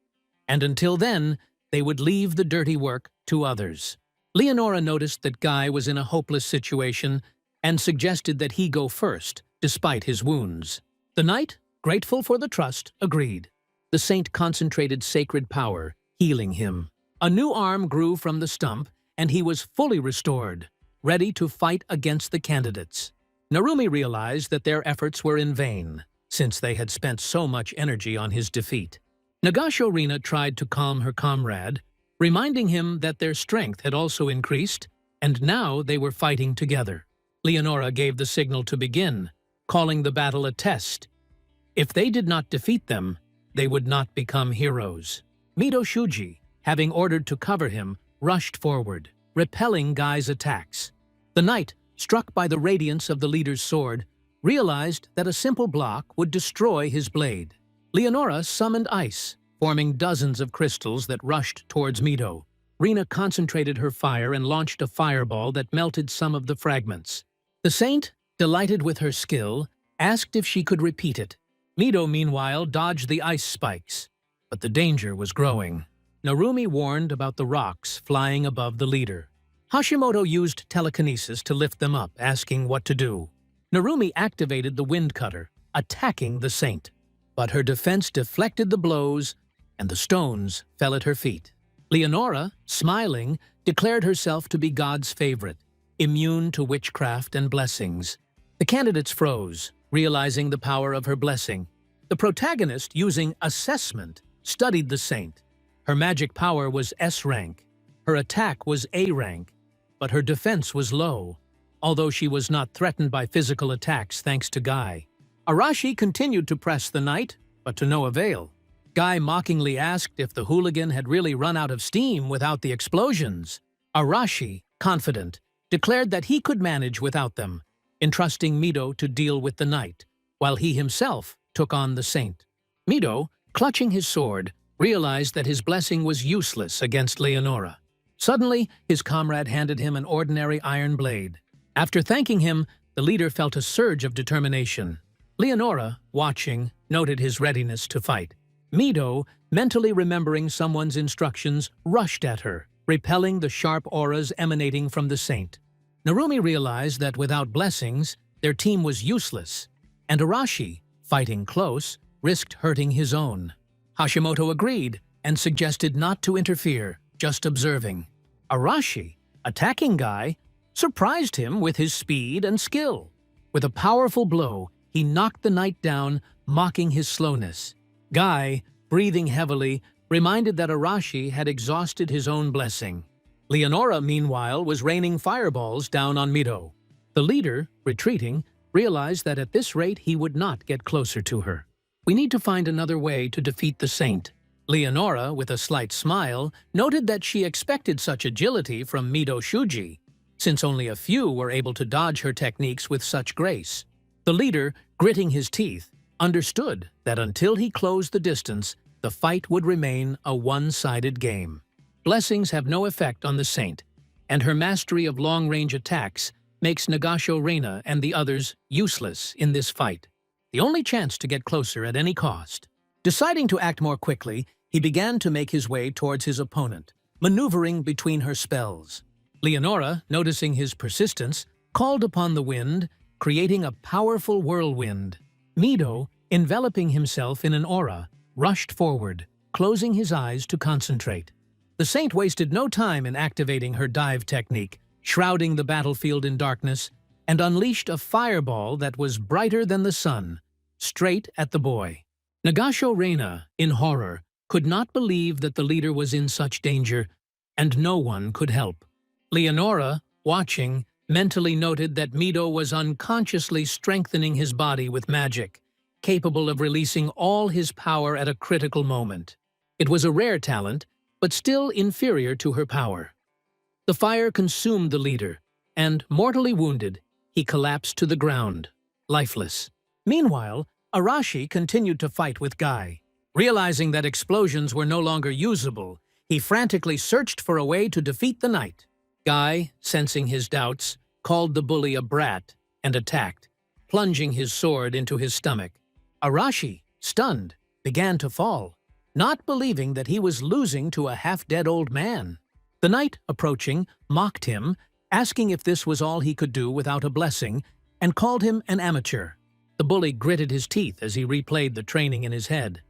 Speaker 1: and until then, they would leave the dirty work to others. Leonora noticed that Guy was in a hopeless situation and suggested that he go first, despite his wounds. The knight, grateful for the trust, agreed. The saint concentrated sacred power, healing him. A new arm grew from the stump, and he was fully restored, ready to fight against the candidates. Narumi realized that their efforts were in vain, since they had spent so much energy on his defeat. Nagasho Rina tried to calm her comrade, reminding him that their strength had also increased, and now they were fighting together. Leonora gave the signal to begin, calling the battle a test. If they did not defeat them, they would not become heroes. Mido Shuji, having ordered to cover him, rushed forward, repelling Guy's attacks. The knight, struck by the radiance of the leader's sword, realized that a simple block would destroy his blade. Leonora summoned ice, forming dozens of crystals that rushed towards Mido. Rina concentrated her fire and launched a fireball that melted some of the fragments. The saint, delighted with her skill, asked if she could repeat it. Mido, meanwhile, dodged the ice spikes, but the danger was growing. Narumi warned about the rocks flying above the leader. Hashimoto used telekinesis to lift them up, asking what to do. Narumi activated the wind cutter, attacking the saint. But her defense deflected the blows, and the stones fell at her feet. Leonora, smiling, declared herself to be God's favorite, immune to witchcraft and blessings. The candidates froze, realizing the power of her blessing. The protagonist, using assessment, studied the saint. Her magic power was S rank. Her attack was A rank, but her defense was low, although she was not threatened by physical attacks thanks to Guy. Arashi continued to press the knight, but to no avail. Guy mockingly asked if the hooligan had really run out of steam without the explosions. Arashi, confident, declared that he could manage without them, entrusting Mido to deal with the knight, while he himself took on the saint. Mido, clutching his sword, realized that his blessing was useless against Leonora. Suddenly, his comrade handed him an ordinary iron blade. After thanking him, the leader felt a surge of determination. Leonora, watching, noted his readiness to fight. Mido, mentally remembering someone's instructions, rushed at her, repelling the sharp auras emanating from the saint. Narumi realized that without blessings, their team was useless, and Arashi, fighting close, risked hurting his own. Hashimoto agreed and suggested not to interfere, just observing. Arashi, attacking Guy, surprised him with his speed and skill. With a powerful blow, he knocked the knight down, mocking his slowness. Guy, breathing heavily, reminded that Arashi had exhausted his own blessing. Leonora, meanwhile, was raining fireballs down on Mido. The leader, retreating, realized that at this rate he would not get closer to her. We need to find another way to defeat the saint. Leonora, with a slight smile, noted that she expected such agility from Mido Shuji, since only a few were able to dodge her techniques with such grace. The leader, gritting his teeth, understood that until he closed the distance, the fight would remain a one-sided game. Blessings have no effect on the saint, and her mastery of long-range attacks makes Nagasho Reina and the others useless in this fight. The only chance to get closer at any cost. Deciding to act more quickly, he began to make his way towards his opponent, maneuvering between her spells. Leonora, noticing his persistence, called upon the wind, creating a powerful whirlwind. Mido, enveloping himself in an aura, rushed forward, closing his eyes to concentrate. The saint wasted no time in activating her dive technique, shrouding the battlefield in darkness, and unleashed a fireball that was brighter than the sun, straight at the boy. Nagasho Reina, in horror, could not believe that the leader was in such danger, and no one could help. Leonora, watching, mentally noted that Mido was unconsciously strengthening his body with magic, capable of releasing all his power at a critical moment. It was a rare talent, but still inferior to her power. The fire consumed the leader, and, mortally wounded, he collapsed to the ground, lifeless. Meanwhile, Arashi continued to fight with Guy. Realizing that explosions were no longer usable, he frantically searched for a way to defeat the knight. Guy, sensing his doubts, called the bully a brat and attacked, plunging his sword into his stomach. Arashi, stunned, began to fall, not believing that he was losing to a half-dead old man. The knight, approaching, mocked him, asking if this was all he could do without a blessing, and called him an amateur. The bully gritted his teeth as he replayed the training in his head.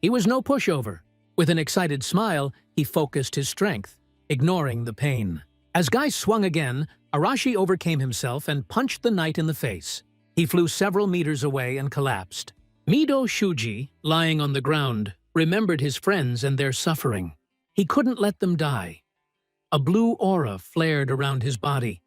Speaker 1: He was no pushover. With an excited smile, he focused his strength, ignoring the pain. As Guy swung again, Arashi overcame himself and punched the knight in the face. He flew several meters away and collapsed. Mido Shuji, lying on the ground, remembered his friends and their suffering. He couldn't let them die. A blue aura flared around his body,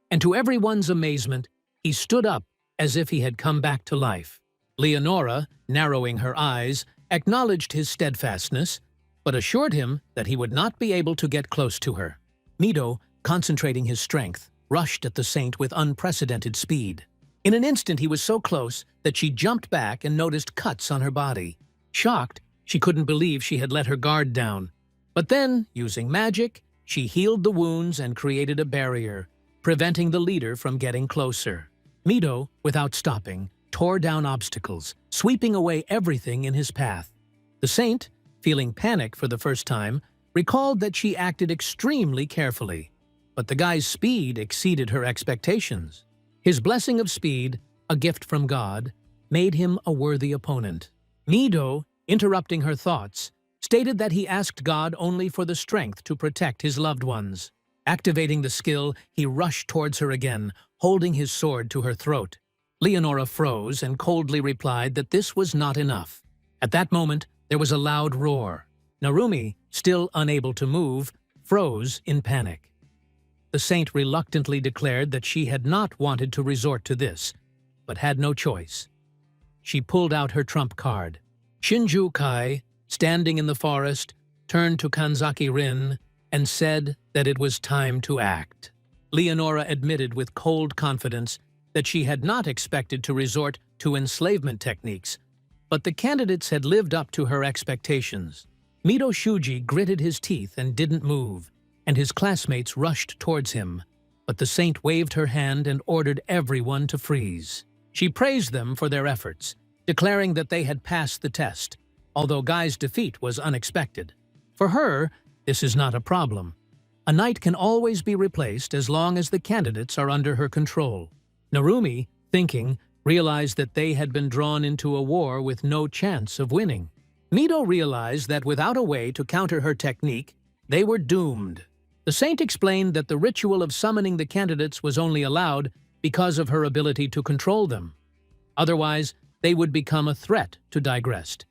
Speaker 1: and to everyone's amazement, he stood up as if he had come back to life. Leonora, narrowing her eyes, acknowledged his steadfastness, but assured him that he would not be able to get close to her. Mido, concentrating his strength, rushed at the saint with unprecedented speed. In an instant he was so close that she jumped back and noticed cuts on her body. Shocked, she couldn't believe she had let her guard down. But then, using magic, she healed the wounds and created a barrier, preventing the leader from getting closer. Mido, without stopping, tore down obstacles, sweeping away everything in his path. The saint, feeling panic for the first time, recalled that she acted extremely carefully. But the guy's speed exceeded her expectations. His blessing of speed, a gift from God, made him a worthy opponent. Mido, interrupting her thoughts, stated that he asked God only for the strength to protect his loved ones. Activating the skill, he rushed towards her again, holding his sword to her throat. Leonora froze and coldly replied that this was not enough. At that moment, there was a loud roar. Narumi, still unable to move, froze in panic. The saint reluctantly declared that she had not wanted to resort to this, but had no choice. She pulled out her trump card. Shinju Kai, standing in the forest, turned to Kanzaki Rin and said that it was time to act. Leonora admitted with cold confidence that she had not expected to resort to enslavement techniques, but the candidates had lived up to her expectations. Mido Shuji gritted his teeth and didn't move, and his classmates rushed towards him, but the saint waved her hand and ordered everyone to freeze. She praised them for their efforts, declaring that they had passed the test, although Guy's defeat was unexpected. For her, this is not a problem. A knight can always be replaced as long as the candidates are under her control. Narumi, thinking, realized that they had been drawn into a war with no chance of winning. Mido realized that without a way to counter her technique, they were doomed. The saint explained that the ritual of summoning the candidates was only allowed because of her ability to control them. Otherwise, they would become a threat to Digrest.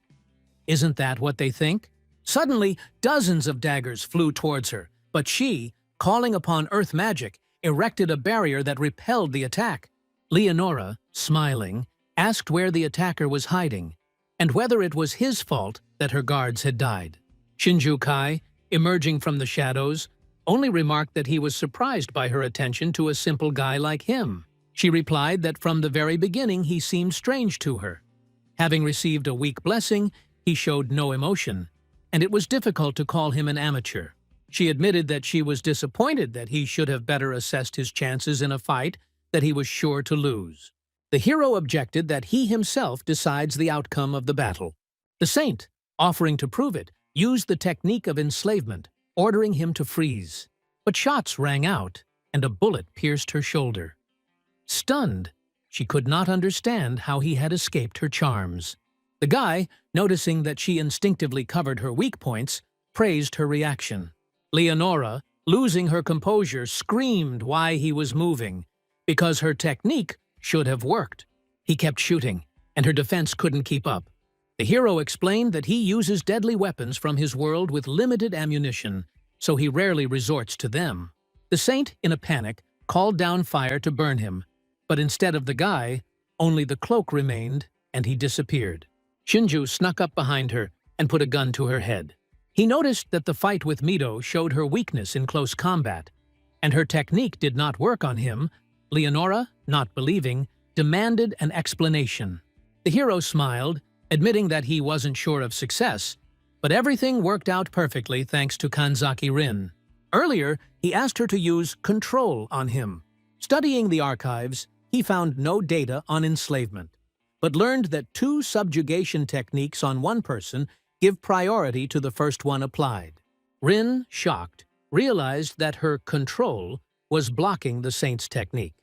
Speaker 1: Isn't that what they think? Suddenly, dozens of daggers flew towards her, but she, calling upon earth magic, erected a barrier that repelled the attack. Leonora, smiling, asked where the attacker was hiding, and whether it was his fault that her guards had died. Shinju Kai, emerging from the shadows, only remarked that he was surprised by her attention to a simple guy like him. She replied that from the very beginning he seemed strange to her. Having received a weak blessing, he showed no emotion, and it was difficult to call him an amateur. She admitted that she was disappointed that he should have better assessed his chances in a fight that he was sure to lose. The hero objected that he himself decides the outcome of the battle. The saint, offering to prove it, used the technique of enslavement, ordering him to freeze. But shots rang out, and a bullet pierced her shoulder. Stunned, she could not understand how he had escaped her charms. The guy, noticing that she instinctively covered her weak points, praised her reaction. Leonora, losing her composure, screamed why he was moving, because her technique should have worked. He kept shooting, and her defense couldn't keep up. The hero explained that he uses deadly weapons from his world with limited ammunition, so he rarely resorts to them. The saint, in a panic, called down fire to burn him, but instead of the guy, only the cloak remained, and he disappeared. Shinju snuck up behind her and put a gun to her head. He noticed that the fight with Mido showed her weakness in close combat, and her technique did not work on him. Leonora, not believing, demanded an explanation. The hero smiled, admitting that he wasn't sure of success, but everything worked out perfectly thanks to Kanzaki Rin. Earlier, he asked her to use control on him. Studying the archives, he found no data on enslavement, but learned that 2 subjugation techniques on one person give priority to the first one applied. Rin, shocked, realized that her control was blocking the saint's technique.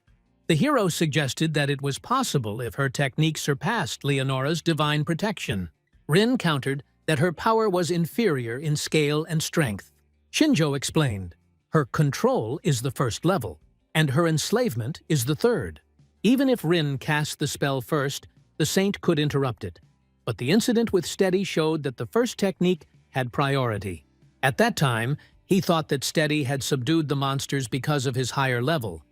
Speaker 1: The hero suggested that it was possible if her technique surpassed Leonora's divine protection. Rin countered that her power was inferior in scale and strength. Shinjo explained, her control is the first level, and her enslavement is the third. Even if Rin cast the spell first, the saint could interrupt it. But the incident with Steady showed that the first technique had priority. At that time, he thought that Steady had subdued the monsters because of his higher level,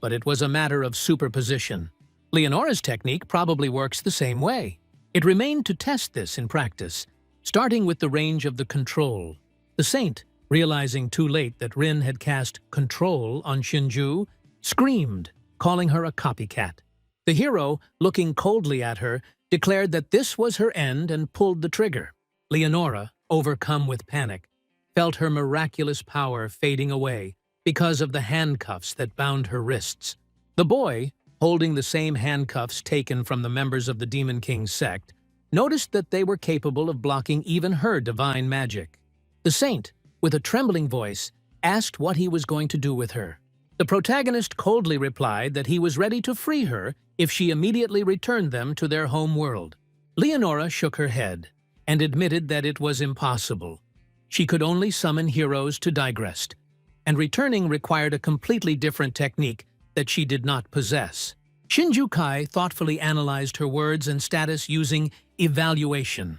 Speaker 1: but it was a matter of superposition. Leonora's technique probably works the same way. It remained to test this in practice, starting with the range of the control. The saint, realizing too late that Rin had cast control on Shinju, screamed, calling her a copycat. The hero, looking coldly at her, declared that this was her end and pulled the trigger. Leonora, overcome with panic, felt her miraculous power fading away because of the handcuffs that bound her wrists. The boy, holding the same handcuffs taken from the members of the Demon King's sect, noticed that they were capable of blocking even her divine magic. The saint, with a trembling voice, asked what he was going to do with her. The protagonist coldly replied that he was ready to free her if she immediately returned them to their home world. Leonora shook her head and admitted that it was impossible. She could only summon heroes to Digrest, and returning required a completely different technique that she did not possess. Shinju Kai thoughtfully analyzed her words and status using evaluation.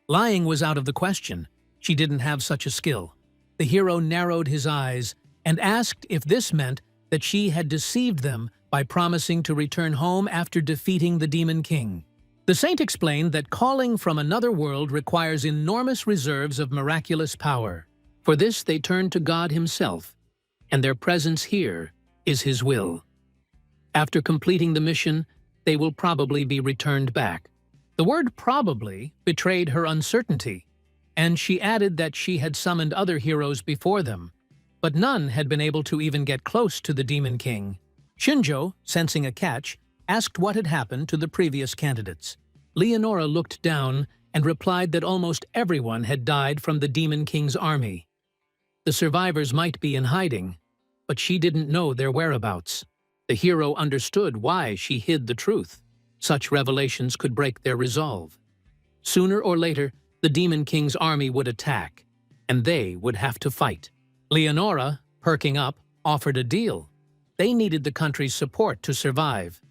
Speaker 1: Lying was out of the question. She didn't have such a skill. The hero narrowed his eyes and asked if this meant that she had deceived them by promising to return home after defeating the Demon King. The saint explained that calling from another world requires enormous reserves of miraculous power. For this they turned to God himself, and their presence here is his will. After completing the mission, they will probably be returned back. The word probably betrayed her uncertainty, and she added that she had summoned other heroes before them, but none had been able to even get close to the Demon King. Shinjo, sensing a catch, asked what had happened to the previous candidates. Leonora looked down and replied that almost everyone had died from the Demon King's army. The survivors might be in hiding, but she didn't know their whereabouts. The hero understood why she hid the truth. Such revelations could break their resolve. Sooner or later, the Demon King's army would attack, and they would have to fight. Leonora, perking up, offered a deal. They needed the country's support to survive.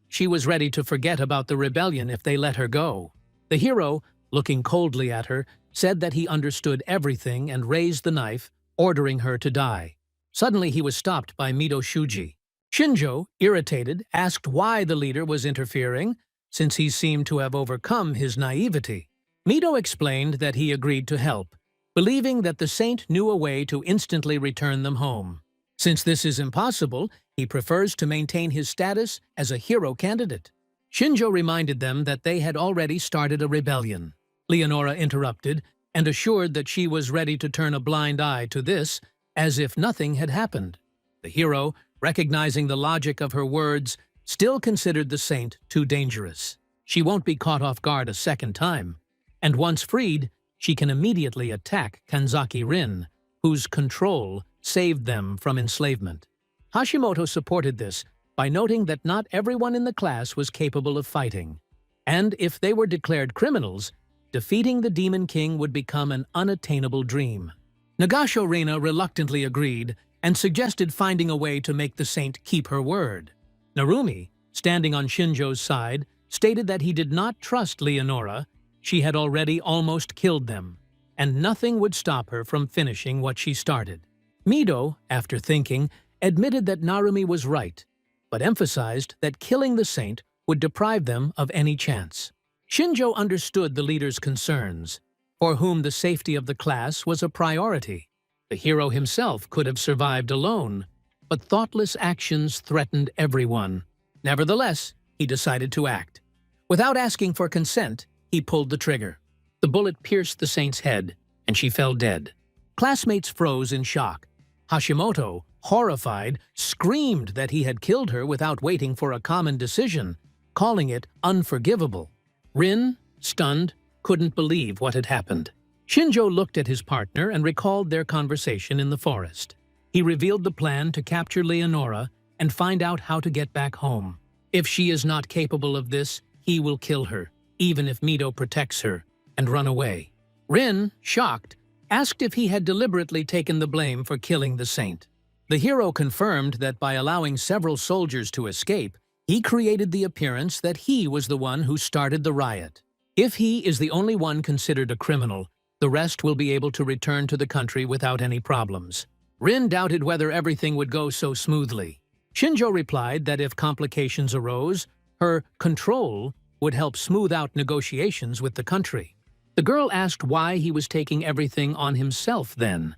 Speaker 1: She was ready to forget about the rebellion if they let her go. The hero, looking coldly at her, said that he understood everything and raised the knife, ordering her to die. Suddenly he was stopped by Mido Shuji. Shinjo, irritated, asked why the leader was interfering, since he seemed to have overcome his naivety. Mido explained that he agreed to help, believing that the saint knew a way to instantly return them home. Since this is impossible, he prefers to maintain his status as a hero candidate. Shinjo reminded them that they had already started a rebellion. Leonora interrupted and assured that she was ready to turn a blind eye to this, as if nothing had happened. The hero, recognizing the logic of her words, still considered the saint too dangerous. She won't be caught off guard a second time, and once freed, she can immediately attack Kanzaki Rin, whose control saved them from enslavement. Hashimoto supported this by noting that not everyone in the class was capable of fighting, and if they were declared criminals, defeating the Demon King would become an unattainable dream. Nagasho Reina reluctantly agreed and suggested finding a way to make the saint keep her word. Narumi, standing on Shinjo's side, stated that he did not trust Leonora. She had already almost killed them, and nothing would stop her from finishing what she started. Mido, after thinking, admitted that Narumi was right, but emphasized that killing the saint would deprive them of any chance. Shinjo understood the leader's concerns, for whom the safety of the class was a priority. The hero himself could have survived alone, but thoughtless actions threatened everyone. Nevertheless, he decided to act. Without asking for consent, he pulled the trigger. The bullet pierced the saint's head, and she fell dead. Classmates froze in shock. Hashimoto, horrified, screamed that he had killed her without waiting for a common decision, calling it unforgivable. Rin, stunned, couldn't believe what had happened. Shinjo looked at his partner and recalled their conversation in the forest. He revealed the plan to capture Leonora and find out how to get back home. If she is not capable of this, he will kill her, even if Mido protects her, and run away. Rin, shocked, asked if he had deliberately taken the blame for killing the saint. The hero confirmed that by allowing several soldiers to escape, he created the appearance that he was the one who started the riot. If he is the only one considered a criminal, the rest will be able to return to the country without any problems. Rin doubted whether everything would go so smoothly. Shinjo replied that if complications arose, her control would help smooth out negotiations with the country. The girl asked why he was taking everything on himself then.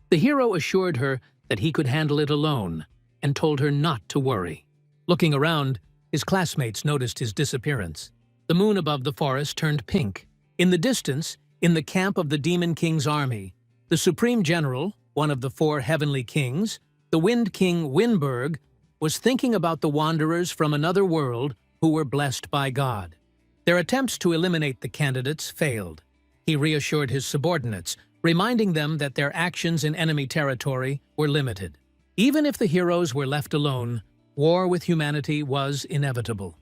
Speaker 1: The hero assured her that he could handle it alone and told her not to worry. Looking around, his classmates noticed his disappearance. The moon above the forest turned pink. In the distance, in the camp of the Demon King's army, the Supreme General, one of the 4 heavenly kings, the Wind King Winberg, was thinking about the wanderers from another world who were blessed by God. Their attempts to eliminate the candidates failed. He reassured his subordinates, reminding them that their actions in enemy territory were limited. Even if the heroes were left alone, war with humanity was inevitable.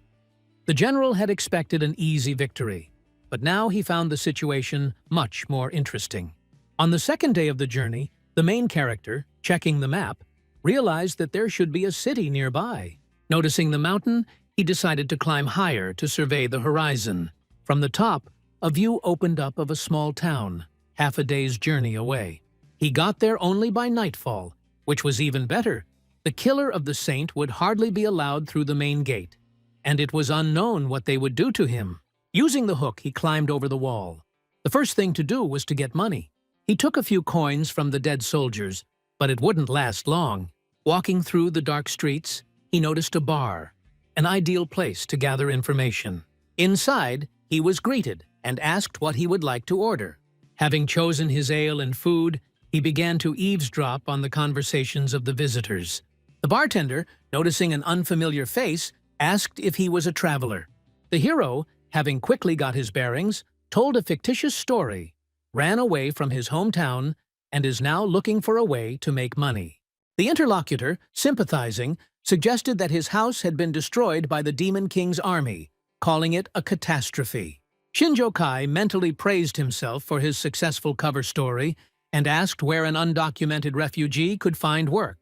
Speaker 1: The general had expected an easy victory, but now he found the situation much more interesting. On the second day of the journey, the main character, checking the map, realized that there should be a city nearby. Noticing the mountain, he decided to climb higher to survey the horizon. From the top, a view opened up of a small town, half a day's journey away. He got there only by nightfall, which was even better. The killer of the saint would hardly be allowed through the main gate, and it was unknown what they would do to him. Using the hook, he climbed over the wall. The first thing to do was to get money. He took a few coins from the dead soldiers, but it wouldn't last long. Walking through the dark streets, he noticed a bar, an ideal place to gather information. Inside, he was greeted and asked what he would like to order. Having chosen his ale and food, he began to eavesdrop on the conversations of the visitors. The bartender, noticing an unfamiliar face, asked if he was a traveler. The hero, having quickly got his bearings, told a fictitious story, ran away from his hometown, and is now looking for a way to make money. The interlocutor, sympathizing, suggested that his house had been destroyed by the Demon King's army, calling it a catastrophe. Shinjo Kai mentally praised himself for his successful cover story and asked where an undocumented refugee could find work.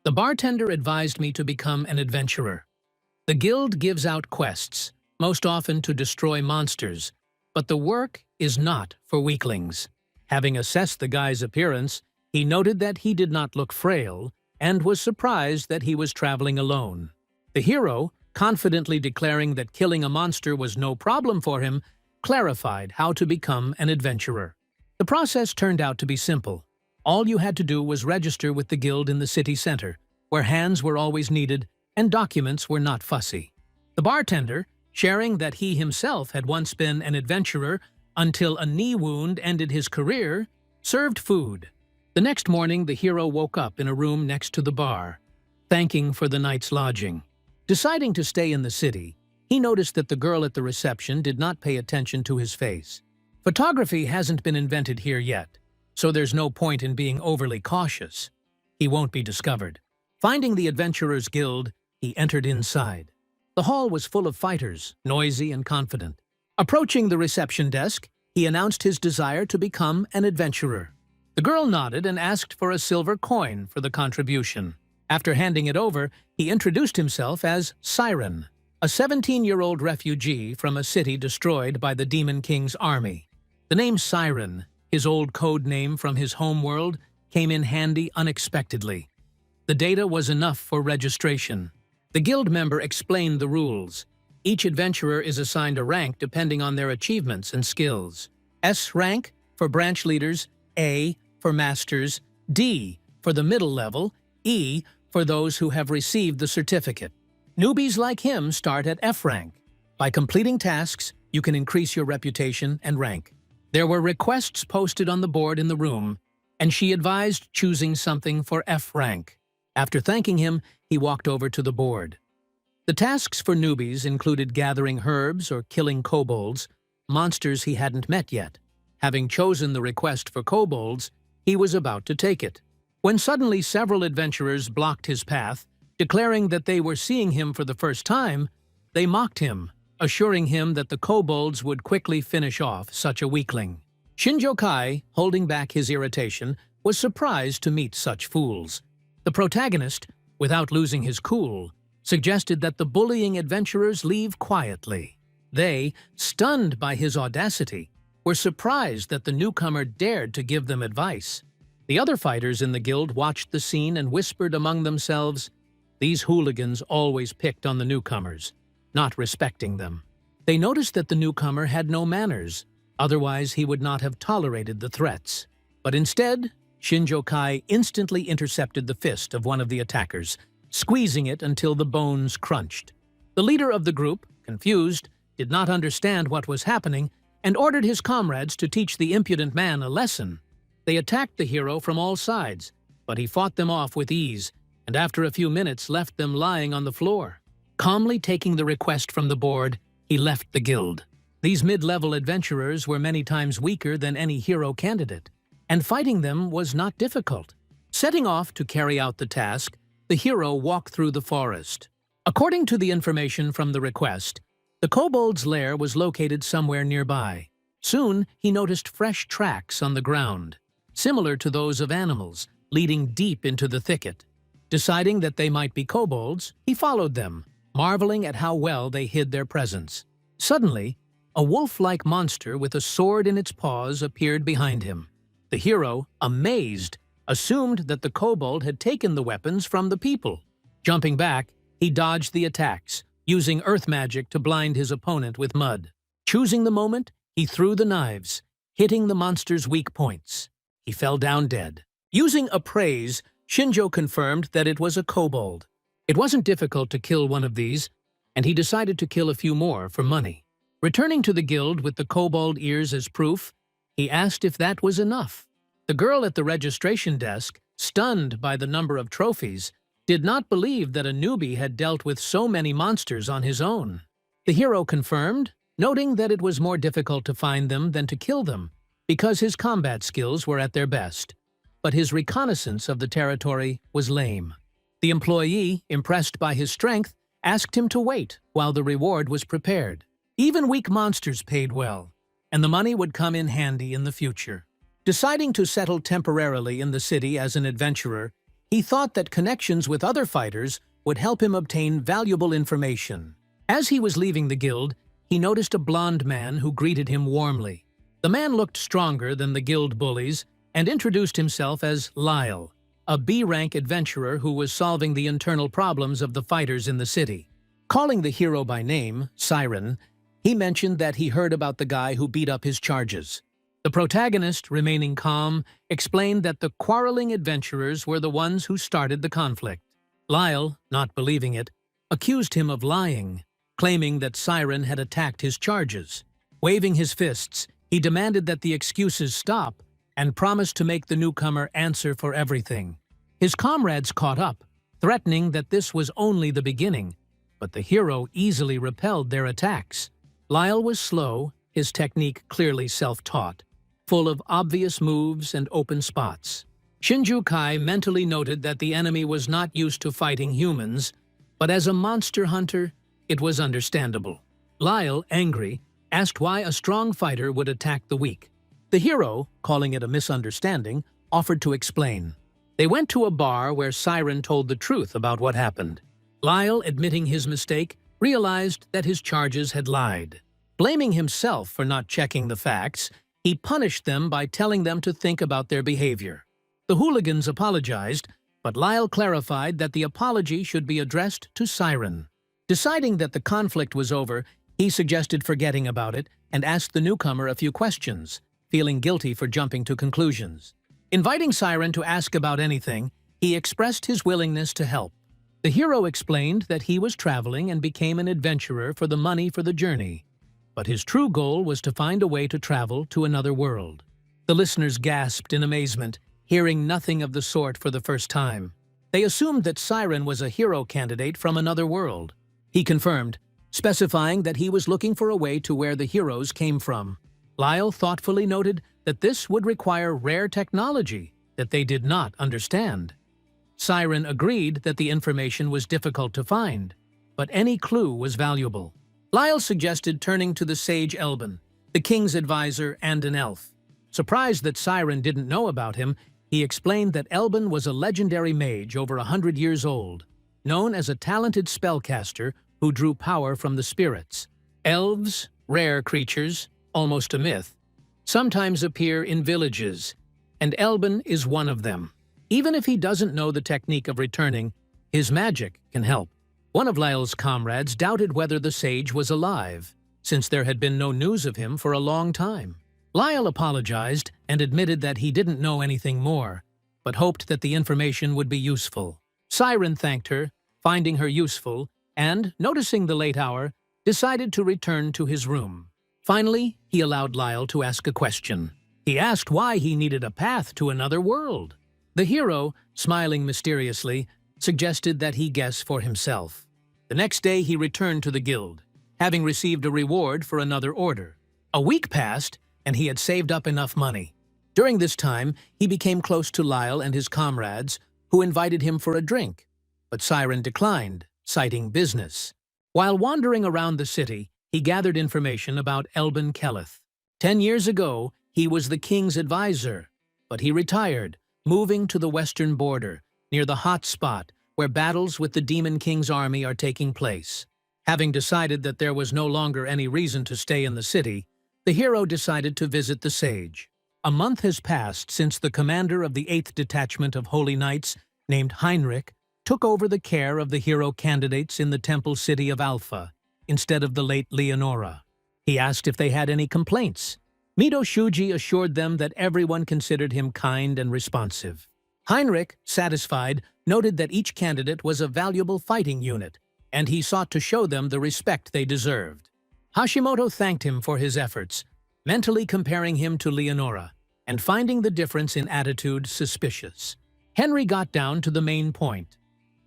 Speaker 1: The bartender advised me to become an adventurer. The guild gives out quests, most often to destroy monsters, but the work is not for weaklings. Having assessed the guy's appearance, he noted that he did not look frail and was surprised that he was traveling alone. The hero, confidently declaring that killing a monster was no problem for him, clarified how to become an adventurer. The process turned out to be simple. All you had to do was register with the guild in the city center, where hands were always needed and documents were not fussy. The bartender, sharing that he himself had once been an adventurer until a knee wound ended his career, served food. The next morning, the hero woke up in a room next to the bar, thanking for the night's lodging. Deciding to stay in the city, he noticed that the girl at the reception did not pay attention to his face. Photography hasn't been invented here yet, so there's no point in being overly cautious. He won't be discovered. Finding the Adventurers Guild, he entered inside. The hall was full of fighters, noisy and confident. Approaching the reception desk, he announced his desire to become an adventurer. The girl nodded and asked for a silver coin for the contribution. After handing it over, he introduced himself as Siren, a 17-year-old refugee from a city destroyed by the Demon King's army. The name Siren, his old code name from his homeworld, came in handy unexpectedly. The data was enough for registration. The guild member explained the rules. Each adventurer is assigned a rank depending on their achievements and skills. S rank for branch leaders, A for masters, D for the middle level, E for those who have received the certificate. Newbies like him start at F rank. By completing tasks, you can increase your reputation and rank. There were requests posted on the board in the room, and she advised choosing something for F rank. After thanking him, he walked over to the board. The tasks for newbies included gathering herbs or killing kobolds, monsters he hadn't met yet. Having chosen the request for kobolds, he was about to take it, when suddenly several adventurers blocked his path, declaring that they were seeing him for the first time. They mocked him, assuring him that the kobolds would quickly finish off such a weakling. Shinjo Kai, holding back his irritation, was surprised to meet such fools. The protagonist, without losing his cool, suggested that the bullying adventurers leave quietly. They, stunned by his audacity, were surprised that the newcomer dared to give them advice. The other fighters in the guild watched the scene and whispered among themselves, "These hooligans always picked on the newcomers, not respecting them." They noticed that the newcomer had no manners, otherwise he would not have tolerated the threats. But instead, Shinjo Kai instantly intercepted the fist of one of the attackers, squeezing it until the bones crunched. The leader of the group, confused, did not understand what was happening and ordered his comrades to teach the impudent man a lesson. They attacked the hero from all sides, but he fought them off with ease, and after a few minutes left them lying on the floor. Calmly taking the request from the board, he left the guild. These mid-level adventurers were many times weaker than any hero candidate, and fighting them was not difficult. Setting off to carry out the task, the hero walked through the forest. According to the information from the request, the kobold's lair was located somewhere nearby. Soon, he noticed fresh tracks on the ground, similar to those of animals, leading deep into the thicket. Deciding that they might be kobolds, he followed them, marveling at how well they hid their presence. Suddenly, a wolf-like monster with a sword in its paws appeared behind him. The hero, amazed, assumed that the kobold had taken the weapons from the people. Jumping back, he dodged the attacks, using earth magic to blind his opponent with mud. Choosing the moment, he threw the knives, hitting the monster's weak points. He fell down dead. Using appraise, Shinjo confirmed that it was a kobold. It wasn't difficult to kill one of these, and he decided to kill a few more for money. Returning to the guild with the kobold ears as proof, he asked if that was enough. The girl at the registration desk, stunned by the number of trophies, did not believe that a newbie had dealt with so many monsters on his own. The hero confirmed, noting that it was more difficult to find them than to kill them, because his combat skills were at their best. But his reconnaissance of the territory was lame. The employee, impressed by his strength, asked him to wait while the reward was prepared. Even weak monsters paid well, and the money would come in handy in the future. Deciding to settle temporarily in the city as an adventurer, he thought that connections with other fighters would help him obtain valuable information. As he was leaving the guild, he noticed a blond man who greeted him warmly. The man looked stronger than the guild bullies and introduced himself as Lyle, a B-rank adventurer who was solving the internal problems of the fighters in the city. Calling the hero by name, Siren, he mentioned that he heard about the guy who beat up his charges. The protagonist, remaining calm, explained that the quarreling adventurers were the ones who started the conflict. Lyle, not believing it, accused him of lying, claiming that Siren had attacked his charges. Waving his fists, he demanded that the excuses stop and promised to make the newcomer answer for everything. His comrades caught up, threatening that this was only the beginning, but the hero easily repelled their attacks. Lyle was slow, his technique clearly self-taught, full of obvious moves and open spots. Shinjo Kai mentally noted that the enemy was not used to fighting humans, but as a monster hunter, it was understandable. Lyle, angry, asked why a strong fighter would attack the weak. The hero, calling it a misunderstanding, offered to explain. They went to a bar where Siren told the truth about what happened. Lyle, admitting his mistake, realized that his charges had lied. Blaming himself for not checking the facts, he punished them by telling them to think about their behavior. The hooligans apologized, but Lyle clarified that the apology should be addressed to Siren. Deciding that the conflict was over, he suggested forgetting about it and asked the newcomer a few questions, feeling guilty for jumping to conclusions. Inviting Siren to ask about anything, he expressed his willingness to help. The hero explained that he was traveling and became an adventurer for the money for the journey, but his true goal was to find a way to travel to another world. The listeners gasped in amazement, hearing nothing of the sort for the first time. They assumed that Siren was a hero candidate from another world. He confirmed, specifying that he was looking for a way to where the heroes came from. Lyle thoughtfully noted that this would require rare technology that they did not understand. Siren agreed that the information was difficult to find, but any clue was valuable. Lyle suggested turning to the sage Elben, the king's advisor and an elf. Surprised that Siren didn't know about him, he explained that Elben was a legendary mage over 100 years old, known as a talented spellcaster who drew power from the spirits. Elves, rare creatures, almost a myth, sometimes appear in villages, and Elben is one of them. Even if he doesn't know the technique of returning, his magic can help. One of Lyle's comrades doubted whether the sage was alive, since there had been no news of him for a long time. Lyle apologized and admitted that he didn't know anything more, but hoped that the information would be useful. Siren thanked her, finding her useful, and, noticing the late hour, decided to return to his room. Finally, he allowed Lyle to ask a question. He asked why he needed a path to another world. The hero, smiling mysteriously, suggested that he guess for himself. The next day he returned to the guild, having received a reward for another order. A week passed, and he had saved up enough money. During this time, he became close to Lyle and his comrades, who invited him for a drink, but Siren declined, citing business. While wandering around the city, he gathered information about Elben Kelleth. 10 years ago, he was the king's advisor, but he retired, moving to the western border, near the hot spot where battles with the Demon King's army are taking place. Having decided that there was no longer any reason to stay in the city, the hero decided to visit the sage. A month has passed since the commander of the 8th Detachment of Holy Knights, named Heinrich, took over the care of the hero candidates in the temple city of Alpha, instead of the late Leonora. He asked if they had any complaints. Mido Shuji assured them that everyone considered him kind and responsive. Heinrich, satisfied, noted that each candidate was a valuable fighting unit, and he sought to show them the respect they deserved. Hashimoto thanked him for his efforts, mentally comparing him to Leonora, and finding the difference in attitude suspicious. Henry got down to the main point.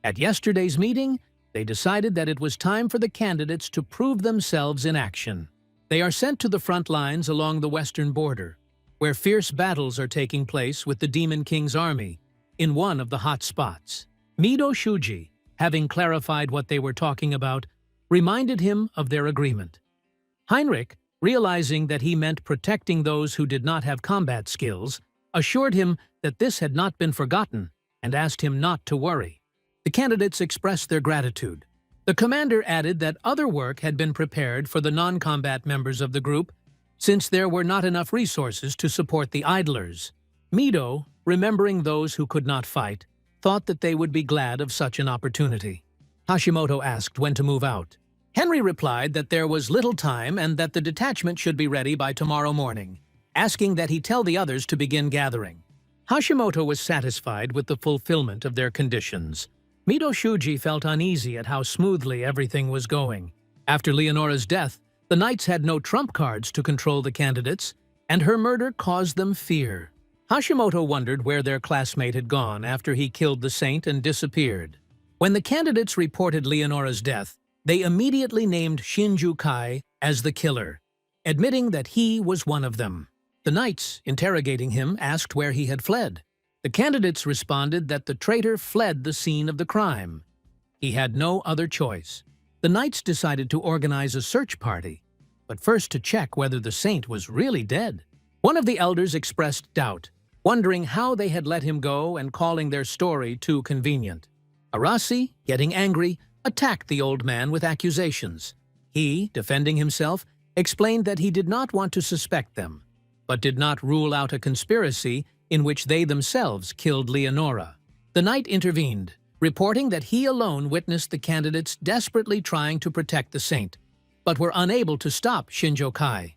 Speaker 1: At yesterday's meeting, they decided that it was time for the candidates to prove themselves in action. They are sent to the front lines along the western border, where fierce battles are taking place with the Demon King's army, in one of the hot spots. Mido Shuji, having clarified what they were talking about, reminded him of their agreement. Heinrich, realizing that he meant protecting those who did not have combat skills, assured him that this had not been forgotten and asked him not to worry. The candidates expressed their gratitude. The commander added that other work had been prepared for the non-combat members of the group, since there were not enough resources to support the idlers. Mido, remembering those who could not fight, thought that they would be glad of such an opportunity. Hashimoto asked when to move out. Henry replied that there was little time and that the detachment should be ready by tomorrow morning, asking that he tell the others to begin gathering. Hashimoto was satisfied with the fulfillment of their conditions. Mido Shuji felt uneasy at how smoothly everything was going. After Leonora's death, the knights had no trump cards to control the candidates, and her murder caused them fear. Hashimoto wondered where their classmate had gone after he killed the saint and disappeared. When the candidates reported Leonora's death, they immediately named Shinju Kai as the killer, admitting that he was one of them. The knights, interrogating him, asked where he had fled. The candidates responded that the traitor fled the scene of the crime. He had no other choice. The knights decided to organize a search party, but first to check whether the saint was really dead. One of the elders expressed doubt, wondering how they had let him go and calling their story too convenient. Arasi, getting angry, attacked the old man with accusations. He, defending himself, explained that he did not want to suspect them, but did not rule out a conspiracy in which they themselves killed Leonora. The knight intervened, reporting that he alone witnessed the candidates desperately trying to protect the saint, but were unable to stop Shinjo Kai,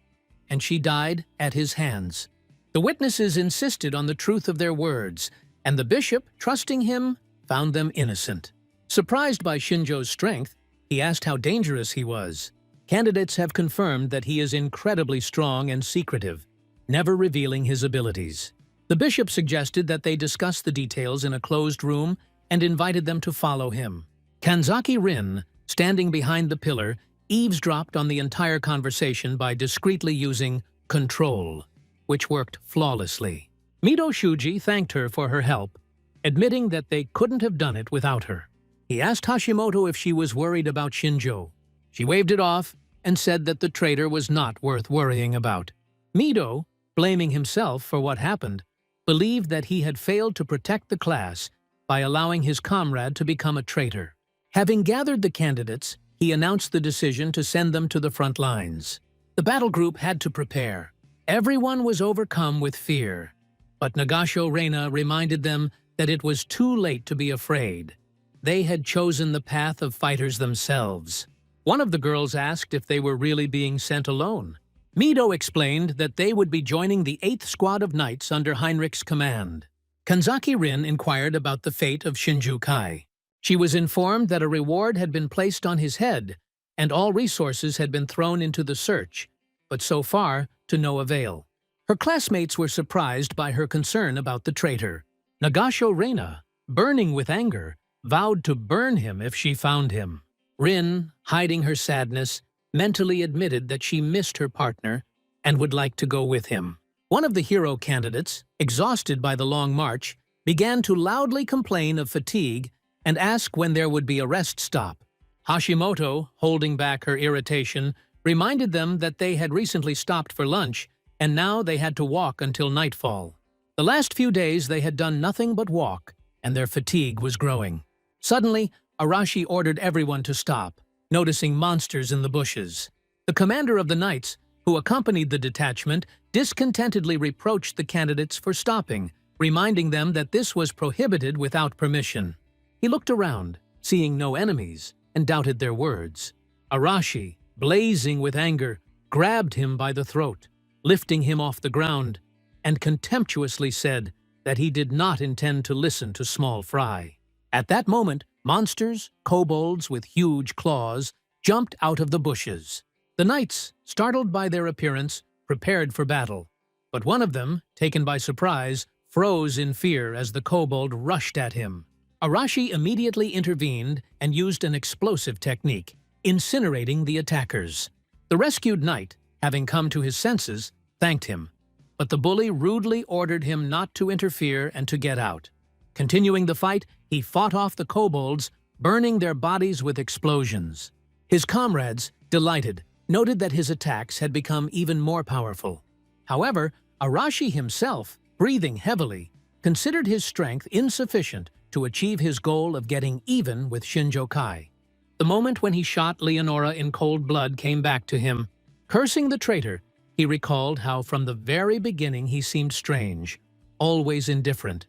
Speaker 1: and she died at his hands. The witnesses insisted on the truth of their words, and the bishop, trusting him, found them innocent. Surprised by Shinjo's strength, he asked how dangerous he was. Candidates have confirmed that he is incredibly strong and secretive, never revealing his abilities. The bishop suggested that they discuss the details in a closed room and invited them to follow him. Kanzaki Rin, standing behind the pillar, eavesdropped on the entire conversation by discreetly using control, which worked flawlessly. Mido Shuji thanked her for her help, admitting that they couldn't have done it without her. He asked Hashimoto if she was worried about Shinjo. She waved it off and said that the traitor was not worth worrying about. Mido, blaming himself for what happened, believed that he had failed to protect the class by allowing his comrade to become a traitor. Having gathered the candidates, he announced the decision to send them to the front lines. The battle group had to prepare. Everyone was overcome with fear, but Nagasho Reina reminded them that it was too late to be afraid. They had chosen the path of fighters themselves. One of the girls asked if they were really being sent alone. Mido explained that they would be joining the 8th Squad of Knights under Heinrich's command. Kanzaki Rin inquired about the fate of Shinju Kai. She was informed that a reward had been placed on his head, and all resources had been thrown into the search, but so far to no avail. Her classmates were surprised by her concern about the traitor. Nagasho Reina, burning with anger, vowed to burn him if she found him. Rin, hiding her sadness, mentally admitted that she missed her partner and would like to go with him. One of the hero candidates, exhausted by the long march, began to loudly complain of fatigue and ask when there would be a rest stop. Hashimoto, holding back her irritation, reminded them that they had recently stopped for lunch and now they had to walk until nightfall. The last few days they had done nothing but walk, and their fatigue was growing. Suddenly, Arashi ordered everyone to stop, noticing monsters in the bushes. The commander of the knights, who accompanied the detachment, discontentedly reproached the candidates for stopping, reminding them that this was prohibited without permission. He looked around, seeing no enemies, and doubted their words. Arashi, blazing with anger, grabbed him by the throat, lifting him off the ground, and contemptuously said that he did not intend to listen to small fry. At that moment, monsters, kobolds with huge claws, jumped out of the bushes. The knights, startled by their appearance, prepared for battle. But one of them, taken by surprise, froze in fear as the kobold rushed at him. Arashi immediately intervened and used an explosive technique, incinerating the attackers. The rescued knight, having come to his senses, thanked him, but the bully rudely ordered him not to interfere and to get out. Continuing the fight, he fought off the kobolds, burning their bodies with explosions. His comrades, delighted, noted that his attacks had become even more powerful. However, Arashi himself, breathing heavily, considered his strength insufficient to achieve his goal of getting even with Shinjo Kai. The moment when he shot Leonora in cold blood came back to him. Cursing the traitor, he recalled how from the very beginning he seemed strange, always indifferent,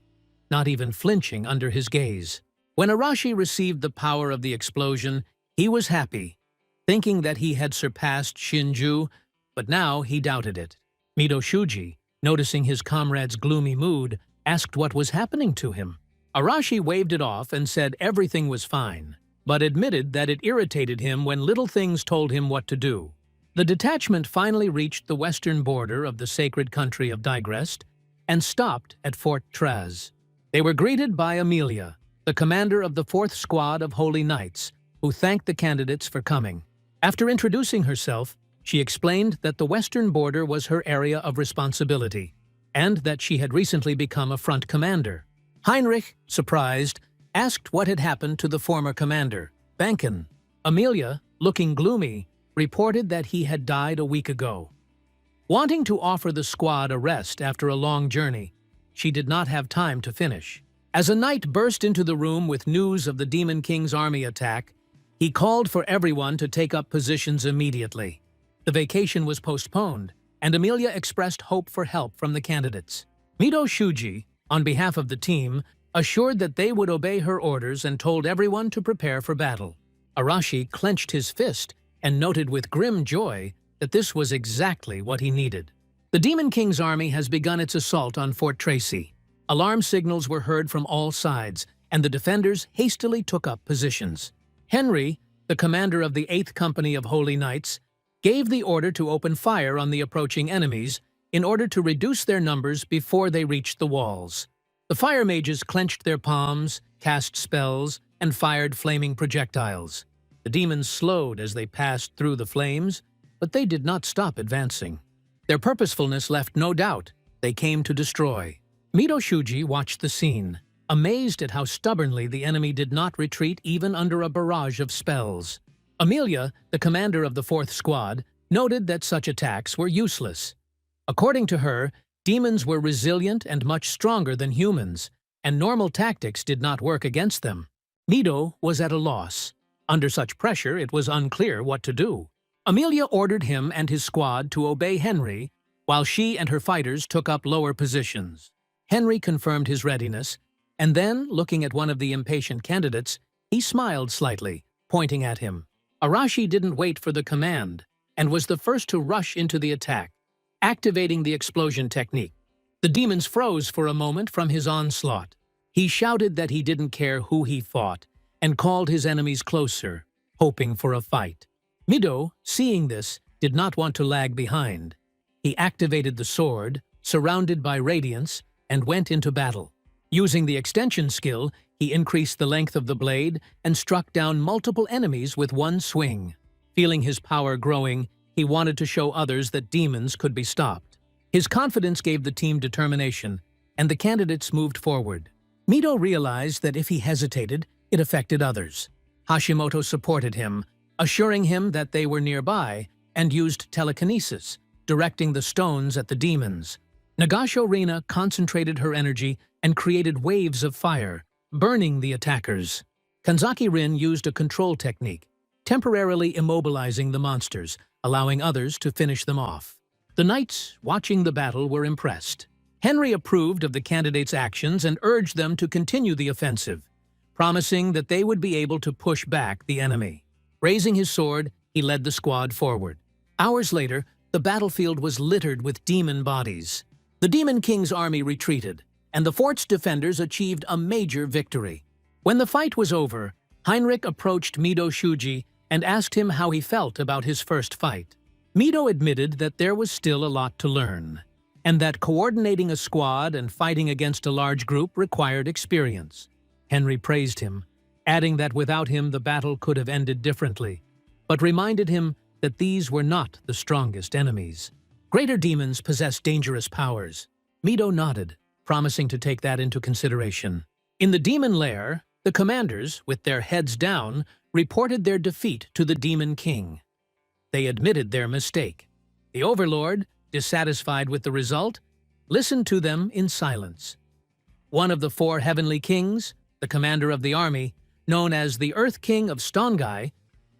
Speaker 1: not even flinching under his gaze. When Arashi received the power of the explosion, he was happy, thinking that he had surpassed Shinju, but now he doubted it. Mido Shuji, noticing his comrade's gloomy mood, asked what was happening to him. Arashi waved it off and said everything was fine, but admitted that it irritated him when little things told him what to do. The detachment finally reached the western border of the sacred country of Digrest and stopped at Fort Traz. They were greeted by Amelia, the commander of the 4th Squad of Holy Knights, who thanked the candidates for coming. After introducing herself, she explained that the western border was her area of responsibility, and that she had recently become a front commander. Heinrich, surprised, asked what had happened to the former commander, Banken. Amelia, looking gloomy, reported that he had died a week ago. Wanting to offer the squad a rest after a long journey, she did not have time to finish. As a knight burst into the room with news of the Demon King's army attack, he called for everyone to take up positions immediately. The vacation was postponed, and Amelia expressed hope for help from the candidates. Mido Shuji, on behalf of the team, assured that they would obey her orders and told everyone to prepare for battle. Arashi clenched his fist and noted with grim joy that this was exactly what he needed. The Demon King's army has begun its assault on Fort Tracy. Alarm signals were heard from all sides, and the defenders hastily took up positions. Henry, the commander of the 8th Company of Holy Knights, gave the order to open fire on the approaching enemies in order to reduce their numbers before they reached the walls. The fire mages clenched their palms, cast spells, and fired flaming projectiles. The demons slowed as they passed through the flames, but they did not stop advancing. Their purposefulness left no doubt. They came to destroy. Mido Shuji watched the scene, amazed at how stubbornly the enemy did not retreat even under a barrage of spells. Amelia, the commander of the 4th Squad, noted that such attacks were useless. According to her, demons were resilient and much stronger than humans, and normal tactics did not work against them. Mido was at a loss. Under such pressure, it was unclear what to do. Amelia ordered him and his squad to obey Henry, while she and her fighters took up lower positions. Henry confirmed his readiness, and then, looking at one of the impatient candidates, he smiled slightly, pointing at him. Arashi didn't wait for the command, and was the first to rush into the attack, activating the explosion technique. The demons froze for a moment from his onslaught. He shouted that he didn't care who he fought, and called his enemies closer, hoping for a fight. Mido, seeing this, did not want to lag behind. He activated the sword, surrounded by radiance, and went into battle. Using the extension skill, he increased the length of the blade and struck down multiple enemies with one swing. Feeling his power growing, he wanted to show others that demons could be stopped. His confidence gave the team determination, and the candidates moved forward. Mido realized that if he hesitated, it affected others. Hashimoto supported him, assuring him that they were nearby, and used telekinesis, directing the stones at the demons. Nagasho Rina concentrated her energy and created waves of fire, burning the attackers. Kanzaki Rin used a control technique, temporarily immobilizing the monsters, allowing others to finish them off. The knights, watching the battle, were impressed. Henry approved of the candidates' actions and urged them to continue the offensive, promising that they would be able to push back the enemy. Raising his sword, he led the squad forward. Hours later, the battlefield was littered with demon bodies. The Demon King's army retreated, and the fort's defenders achieved a major victory. When the fight was over, Heinrich approached Mido Shuji and asked him how he felt about his first fight. Mido admitted that there was still a lot to learn, and that coordinating a squad and fighting against a large group required experience. Henry praised him, adding that without him the battle could have ended differently, but reminded him that these were not the strongest enemies. Greater demons possess dangerous powers. Mido nodded, promising to take that into consideration. In the demon lair, the commanders, with their heads down, reported their defeat to the Demon King. They admitted their mistake. The Overlord, dissatisfied with the result, listened to them in silence. One of the 4 heavenly kings, the commander of the army, known as the Earth King of Stongai,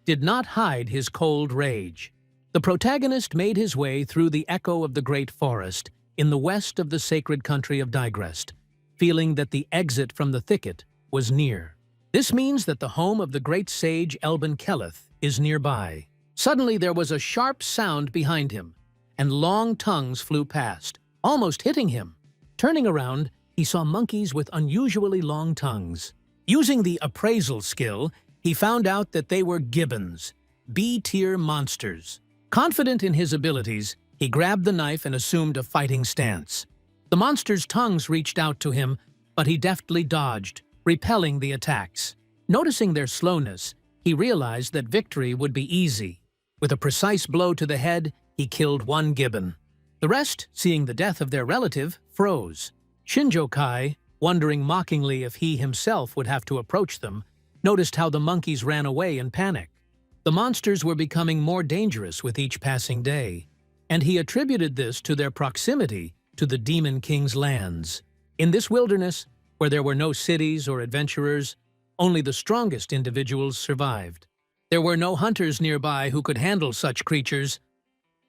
Speaker 1: did not hide his cold rage. The protagonist made his way through the echo of the great forest in the west of the sacred country of Digrest, feeling that the exit from the thicket was near. This means that the home of the great sage Elben Keleth is nearby. Suddenly there was a sharp sound behind him, and long tongues flew past, almost hitting him. Turning around, he saw monkeys with unusually long tongues. Using the appraisal skill, he found out that they were gibbons, B-tier monsters. Confident in his abilities, he grabbed the knife and assumed a fighting stance. The monsters' tongues reached out to him, but he deftly dodged, repelling the attacks. Noticing their slowness, he realized that victory would be easy. With a precise blow to the head, he killed one gibbon. The rest, seeing the death of their relative, froze. Shinjo Kai, wondering mockingly if he himself would have to approach them, noticed how the monkeys ran away in panic. The monsters were becoming more dangerous with each passing day, and he attributed this to their proximity to the Demon King's lands. In this wilderness, where there were no cities or adventurers, only the strongest individuals survived. There were no hunters nearby who could handle such creatures.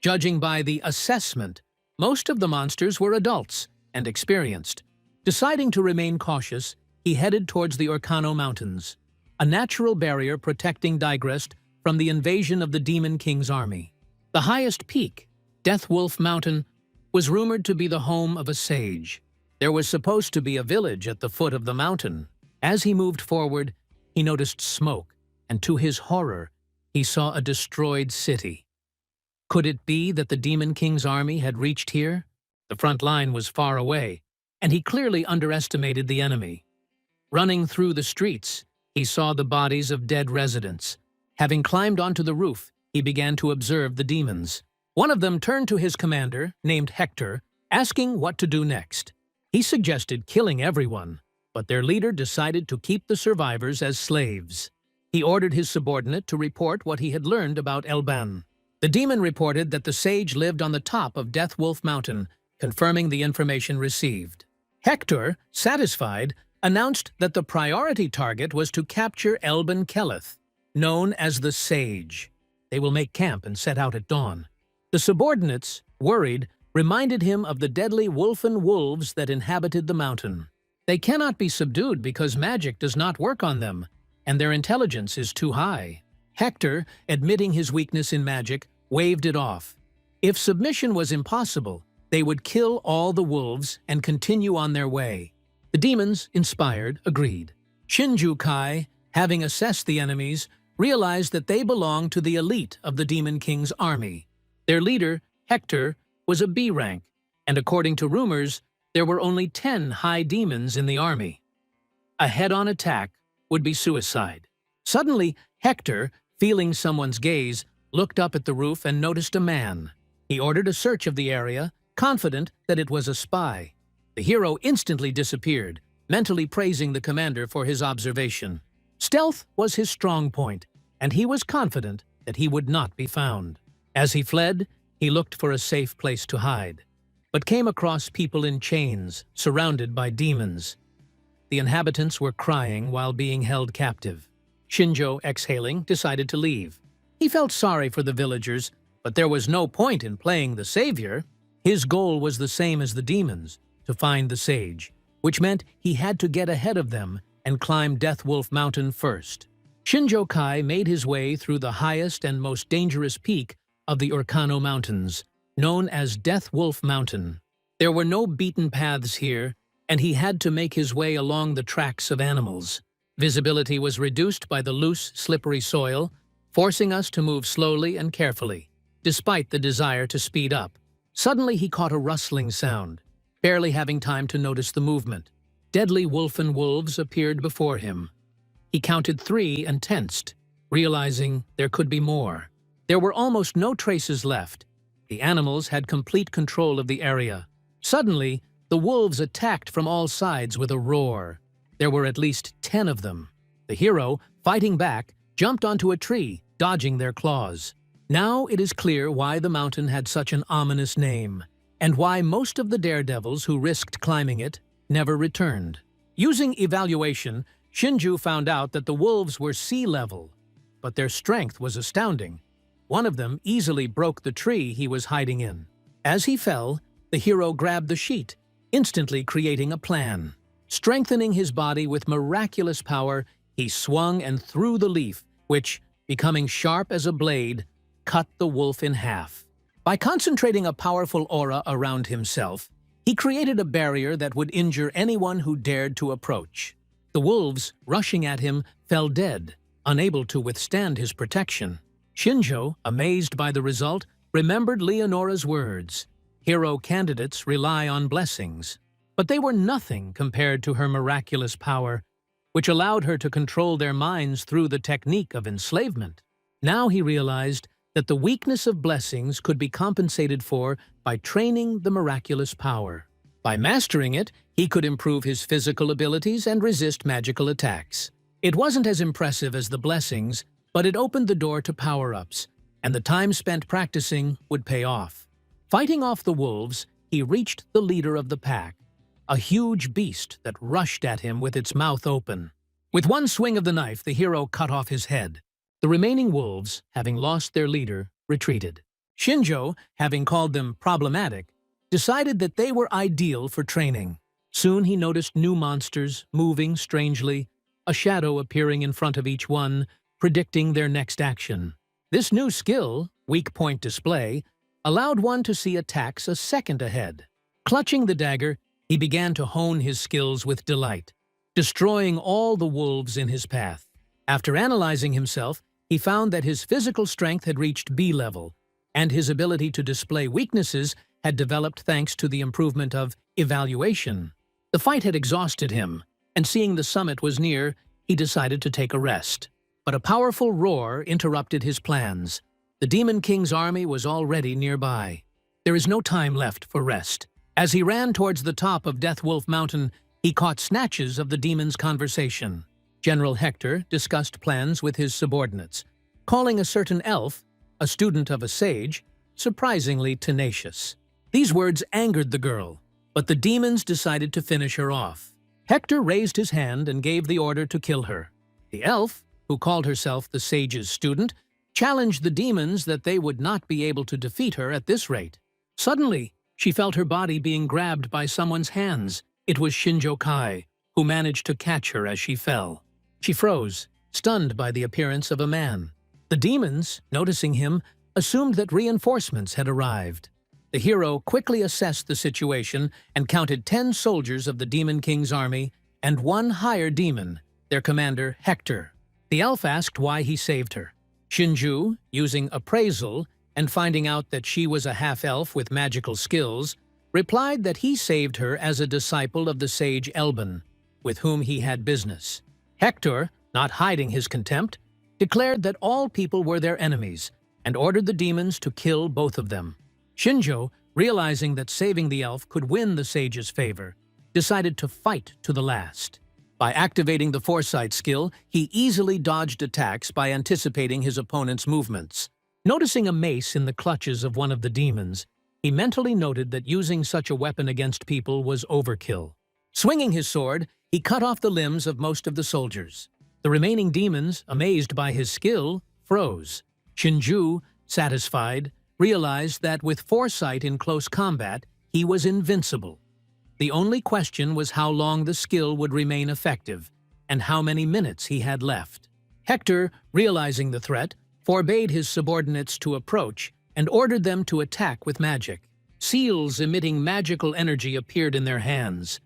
Speaker 1: Judging by the assessment, most of the monsters were adults and experienced. Deciding to remain cautious, he headed towards the Orcano Mountains, a natural barrier protecting Digrest from the invasion of the Demon King's army. The highest peak, Death Wolf Mountain, was rumored to be the home of a sage. There was supposed to be a village at the foot of the mountain. As he moved forward, he noticed smoke, and to his horror, he saw a destroyed city. Could it be that the Demon King's army had reached here? The front line was far away, and he clearly underestimated the enemy. Running through the streets, he saw the bodies of dead residents. Having climbed onto the roof, he began to observe the demons. One of them turned to his commander, named Hector, asking what to do next. He suggested killing everyone, but their leader decided to keep the survivors as slaves. He ordered his subordinate to report what he had learned about Elban. The demon reported that the sage lived on the top of Death Wolf Mountain, confirming the information received. Hector, satisfied, announced that the priority target was to capture Elban Keleth, known as the Sage. They will make camp and set out at dawn. The subordinates, worried, reminded him of the deadly wolfen wolves that inhabited the mountain. They cannot be subdued because magic does not work on them, and their intelligence is too high. Hector, admitting his weakness in magic, waved it off. If submission was impossible, they would kill all the wolves and continue on their way. The demons, inspired, agreed. Shinju Kai, having assessed the enemies, realized that they belonged to the elite of the Demon King's army. Their leader, Hector, was a B rank, and according to rumors, there were only 10 high demons in the army. A head-on attack would be suicide. Suddenly, Hector, feeling someone's gaze, looked up at the roof and noticed a man. He ordered a search of the area, confident that it was a spy. The hero instantly disappeared, mentally praising the commander for his observation. Stealth was his strong point, and he was confident that he would not be found. As he fled, he looked for a safe place to hide, but came across people in chains, surrounded by demons. The inhabitants were crying while being held captive. Shinjo, exhaling, decided to leave. He felt sorry for the villagers, but there was no point in playing the savior. His goal was the same as the demons, to find the sage, which meant he had to get ahead of them and climb Death Wolf Mountain first. Shinjo Kai made his way through the highest and most dangerous peak of the Orcano Mountains, known as Death Wolf Mountain. There were no beaten paths here, and he had to make his way along the tracks of animals. Visibility was reduced by the loose, slippery soil, forcing us to move slowly and carefully, despite the desire to speed up. Suddenly he caught a rustling sound, barely having time to notice the movement. Deadly wolfen wolves appeared before him. He counted 3 and tensed, realizing there could be more. There were almost no traces left. The animals had complete control of the area. Suddenly, the wolves attacked from all sides with a roar. There were at least 10 of them. The hero, fighting back, jumped onto a tree, dodging their claws. Now it is clear why the mountain had such an ominous name, and why most of the daredevils who risked climbing it never returned. Using evaluation, Shinju found out that the wolves were sea level, but their strength was astounding. One of them easily broke the tree he was hiding in. As he fell, the hero grabbed the sheet, instantly creating a plan. Strengthening his body with miraculous power, he swung and threw the leaf, which, becoming sharp as a blade, cut the wolf in half. By concentrating a powerful aura around himself, he created a barrier that would injure anyone who dared to approach. The wolves, rushing at him, fell dead, unable to withstand his protection. Shinjo, amazed by the result, remembered Leonora's words. Hero candidates rely on blessings, but they were nothing compared to her miraculous power, which allowed her to control their minds through the technique of enslavement. Now he realized that the weakness of blessings could be compensated for by training the miraculous power. By mastering it, he could improve his physical abilities and resist magical attacks. It wasn't as impressive as the blessings, but it opened the door to power-ups, and the time spent practicing would pay off. Fighting off the wolves, he reached the leader of the pack, a huge beast that rushed at him with its mouth open. With one swing of the knife, the hero cut off his head. The remaining wolves, having lost their leader, retreated. Shinjo, having called them problematic, decided that they were ideal for training. Soon he noticed new monsters moving strangely, a shadow appearing in front of each one, predicting their next action. This new skill, weak point display, allowed one to see attacks a second ahead. Clutching the dagger, he began to hone his skills with delight, destroying all the wolves in his path. After analyzing himself, he found that his physical strength had reached B level, and his ability to display weaknesses had developed thanks to the improvement of evaluation. The fight had exhausted him, and seeing the summit was near, he decided to take a rest. But a powerful roar interrupted his plans. The Demon King's army was already nearby. There is no time left for rest. As he ran towards the top of Death Wolf Mountain, he caught snatches of the demon's conversation. General Hector discussed plans with his subordinates, calling a certain elf, a student of a sage, surprisingly tenacious. These words angered the girl, but the demons decided to finish her off. Hector raised his hand and gave the order to kill her. The elf, who called herself the sage's student, challenged the demons that they would not be able to defeat her at this rate. Suddenly, she felt her body being grabbed by someone's hands. It was Shinjo Kai, who managed to catch her as she fell. She froze, stunned by the appearance of a man. The demons, noticing him, assumed that reinforcements had arrived. The hero quickly assessed the situation and counted 10 soldiers of the Demon King's army and one higher demon, their commander Hector. The elf asked why he saved her. Shinju, using appraisal and finding out that she was a half-elf with magical skills, replied that he saved her as a disciple of the sage Elben, with whom he had business. Hector, not hiding his contempt, declared that all people were their enemies and ordered the demons to kill both of them. Shinjo, realizing that saving the elf could win the sage's favor, decided to fight to the last. By activating the foresight skill, he easily dodged attacks by anticipating his opponent's movements. Noticing a mace in the clutches of one of the demons, he mentally noted that using such a weapon against people was overkill. Swinging his sword, he cut off the limbs of most of the soldiers. The remaining demons, amazed by his skill, froze. Shinju, satisfied, realized that with foresight in close combat, he was invincible. The only question was how long the skill would remain effective, and how many minutes he had left. Hector, realizing the threat, forbade his subordinates to approach and ordered them to attack with magic. Seals emitting magical energy appeared in their hands.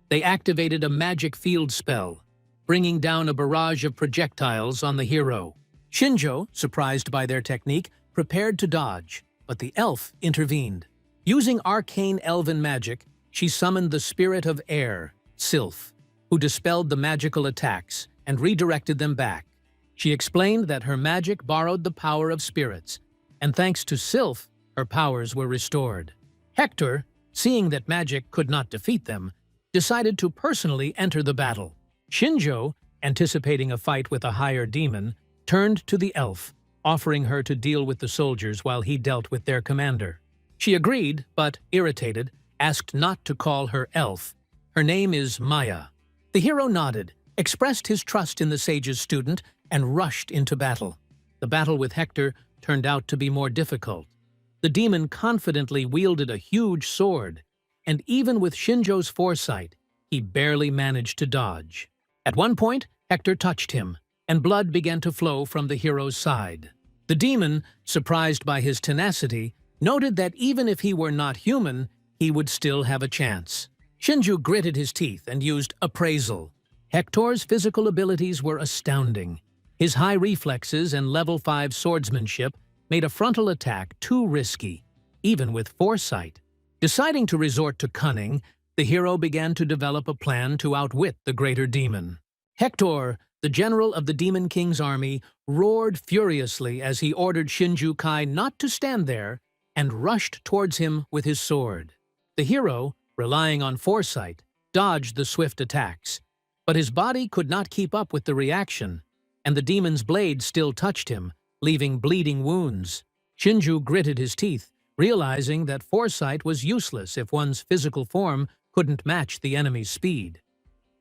Speaker 1: They activated a magic field spell, bringing down a barrage of projectiles on the hero. Shinjo, surprised by their technique, prepared to dodge, but the elf intervened. Using arcane elven magic, she summoned the spirit of air, Sylph, who dispelled the magical attacks and redirected them back. She explained that her magic borrowed the power of spirits, and thanks to Sylph, her powers were restored. Hector, seeing that magic could not defeat them, decided to personally enter the battle. Shinjo, anticipating a fight with a higher demon, turned to the elf, offering her to deal with the soldiers while he dealt with their commander. She agreed, but, irritated, asked not to call her elf. Her name is Maya. The hero nodded, expressed his trust in the sage's student, and rushed into battle. The battle with Hector turned out to be more difficult. The demon confidently wielded a huge sword, and even with Shinjo's foresight, he barely managed to dodge. At one point, Hector touched him, and blood began to flow from the hero's side. The demon, surprised by his tenacity, noted that even if he were not human, he would still have a chance. Shinju gritted his teeth and used appraisal. Hector's physical abilities were astounding. His high reflexes and level 5 swordsmanship made a frontal attack too risky, even with foresight. Deciding to resort to cunning, the hero began to develop a plan to outwit the greater demon. Hector, the general of the Demon King's army, roared furiously as he ordered Shinju Kai not to stand there and rushed towards him with his sword. The hero, relying on foresight, dodged the swift attacks, but his body could not keep up with the reaction, and the demon's blade still touched him, leaving bleeding wounds. Shinju gritted his teeth, realizing that foresight was useless if one's physical form couldn't match the enemy's speed.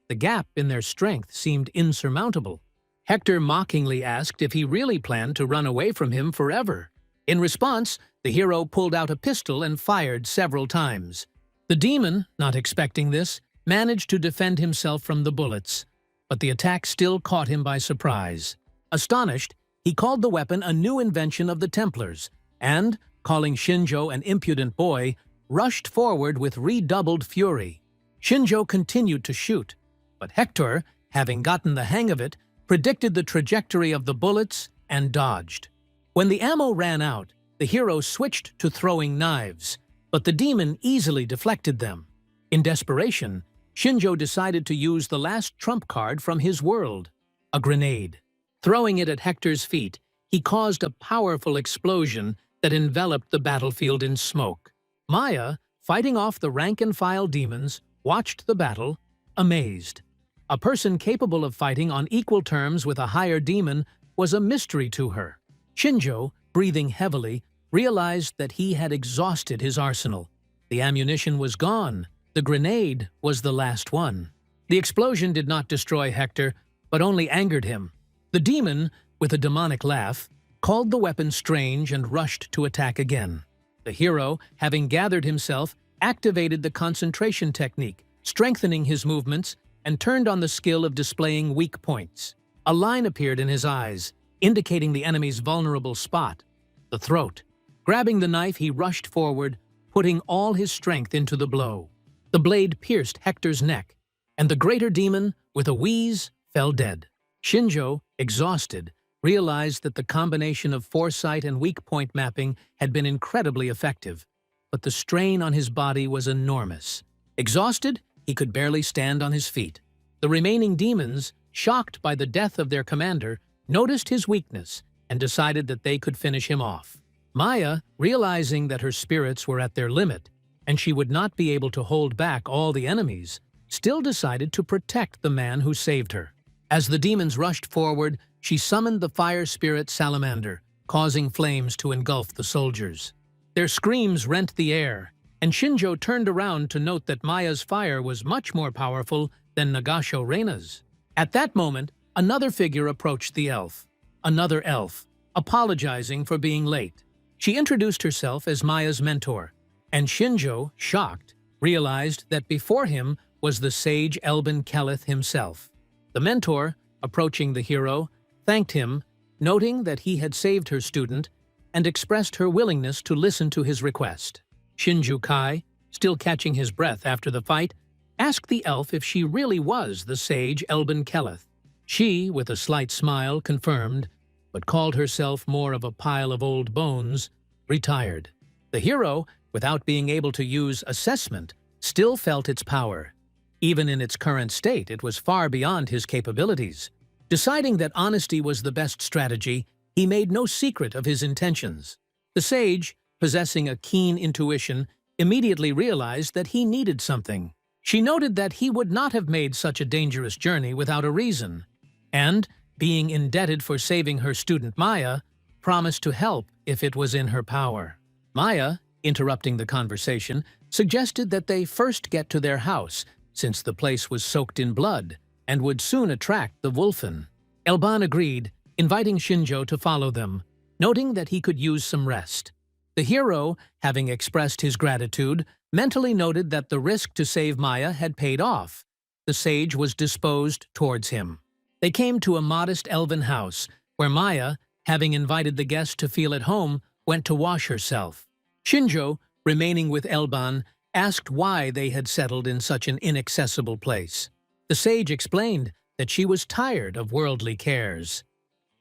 Speaker 1: The gap in their strength seemed insurmountable. Hector mockingly asked if he really planned to run away from him forever. In response, the hero pulled out a pistol and fired several times. The demon, not expecting this, managed to defend himself from the bullets, but the attack still caught him by surprise. Astonished, he called the weapon a new invention of the Templars, and, calling Shinjo an impudent boy, rushed forward with redoubled fury. Shinjo continued to shoot, but Hector, having gotten the hang of it, predicted the trajectory of the bullets and dodged. When the ammo ran out, the hero switched to throwing knives, but the demon easily deflected them. In desperation, Shinjo decided to use the last trump card from his world, a grenade. Throwing it at Hector's feet, he caused a powerful explosion that enveloped the battlefield in smoke. Maya, fighting off the rank-and-file demons, watched the battle, amazed. A person capable of fighting on equal terms with a higher demon was a mystery to her. Shinjo, breathing heavily, realized that he had exhausted his arsenal. The ammunition was gone. The grenade was the last one. The explosion did not destroy Hector, but only angered him. The demon, with a demonic laugh, called the weapon strange and rushed to attack again. The hero, having gathered himself, activated the concentration technique, strengthening his movements, and turned on the skill of displaying weak points. A line appeared in his eyes, indicating the enemy's vulnerable spot, the throat. Grabbing the knife, he rushed forward, putting all his strength into the blow. The blade pierced Hector's neck, and the greater demon, with a wheeze, fell dead. Shinjo, exhausted, realized that the combination of foresight and weak point mapping had been incredibly effective, but the strain on his body was enormous. Exhausted, he could barely stand on his feet. The remaining demons, shocked by the death of their commander, noticed his weakness and decided that they could finish him off. Maya, realizing that her spirits were at their limit and she would not be able to hold back all the enemies, still decided to protect the man who saved her. As the demons rushed forward, she summoned the fire spirit salamander, causing flames to engulf the soldiers. Their screams rent the air, and Shinjo turned around to note that Maya's fire was much more powerful than Nagasho Reina's. At that moment, another figure approached the elf. Another elf, apologizing for being late. She introduced herself as Maya's mentor, and Shinjo, shocked, realized that before him was the sage Elben Keleth himself. The mentor, approaching the hero, thanked him, noting that he had saved her student, and expressed her willingness to listen to his request. Shinju Kai, still catching his breath after the fight, asked the elf if she really was the sage Elben Keleth. She, with a slight smile, confirmed, but called herself more of a pile of old bones, retired. The hero, without being able to use assessment, still felt its power. Even in its current state, it was far beyond his capabilities. Deciding that honesty was the best strategy, he made no secret of his intentions. The sage, possessing a keen intuition, immediately realized that he needed something. She noted that he would not have made such a dangerous journey without a reason, and, being indebted for saving her student Maya, promised to help if it was in her power. Maya, interrupting the conversation, suggested that they first get to their house, since the place was soaked in blood and would soon attract the Wolfen. Elban agreed, inviting Shinjo to follow them, noting that he could use some rest. The hero, having expressed his gratitude, mentally noted that the risk to save Maya had paid off. The sage was disposed towards him. They came to a modest elven house, where Maya, having invited the guest to feel at home, went to wash herself. Shinjo, remaining with Elban, asked why they had settled in such an inaccessible place. The sage explained that she was tired of worldly cares.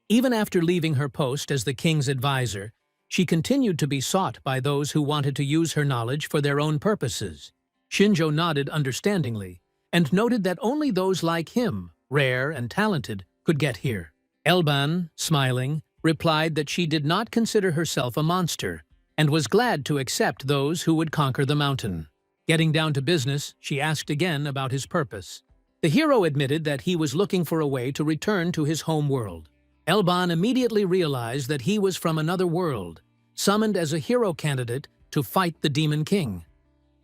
Speaker 1: Even after leaving her post as the king's advisor, she continued to be sought by those who wanted to use her knowledge for their own purposes. Shinjo nodded understandingly and noted that only those like him, rare and talented, could get here. Elban, smiling, replied that she did not consider herself a monster and was glad to accept those who would conquer the mountain. Getting down to business, she asked again about his purpose. The hero admitted that he was looking for a way to return to his home world. Elban immediately realized that he was from another world, summoned as a hero candidate to fight the Demon King.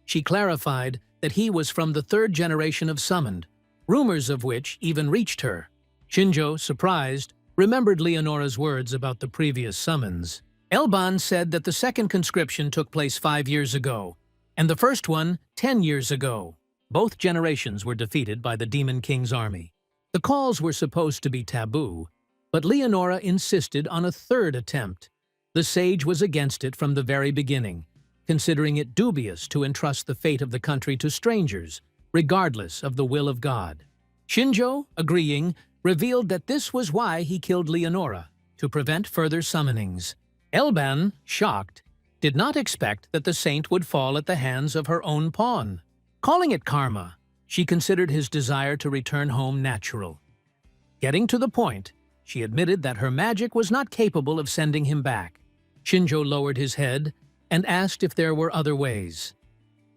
Speaker 1: She clarified that he was from the third generation of summoned, rumors of which even reached her. Shinjo, surprised, remembered Leonora's words about the previous summons. Elban said that the second conscription took place 5 years ago, and the first one 10 years ago. both generations were defeated by the Demon King's army. The calls were supposed to be taboo, but Leonora insisted on a third attempt. The sage was against it from the very beginning, considering it dubious to entrust the fate of the country to strangers, regardless of the will of God. Shinjo, agreeing, revealed that this was why he killed Leonora, to prevent further summonings. Elban, shocked, did not expect that the saint would fall at the hands of her own pawn. Calling it karma, she considered his desire to return home natural. Getting to the point, she admitted that her magic was not capable of sending him back. Shinjo lowered his head and asked if there were other ways.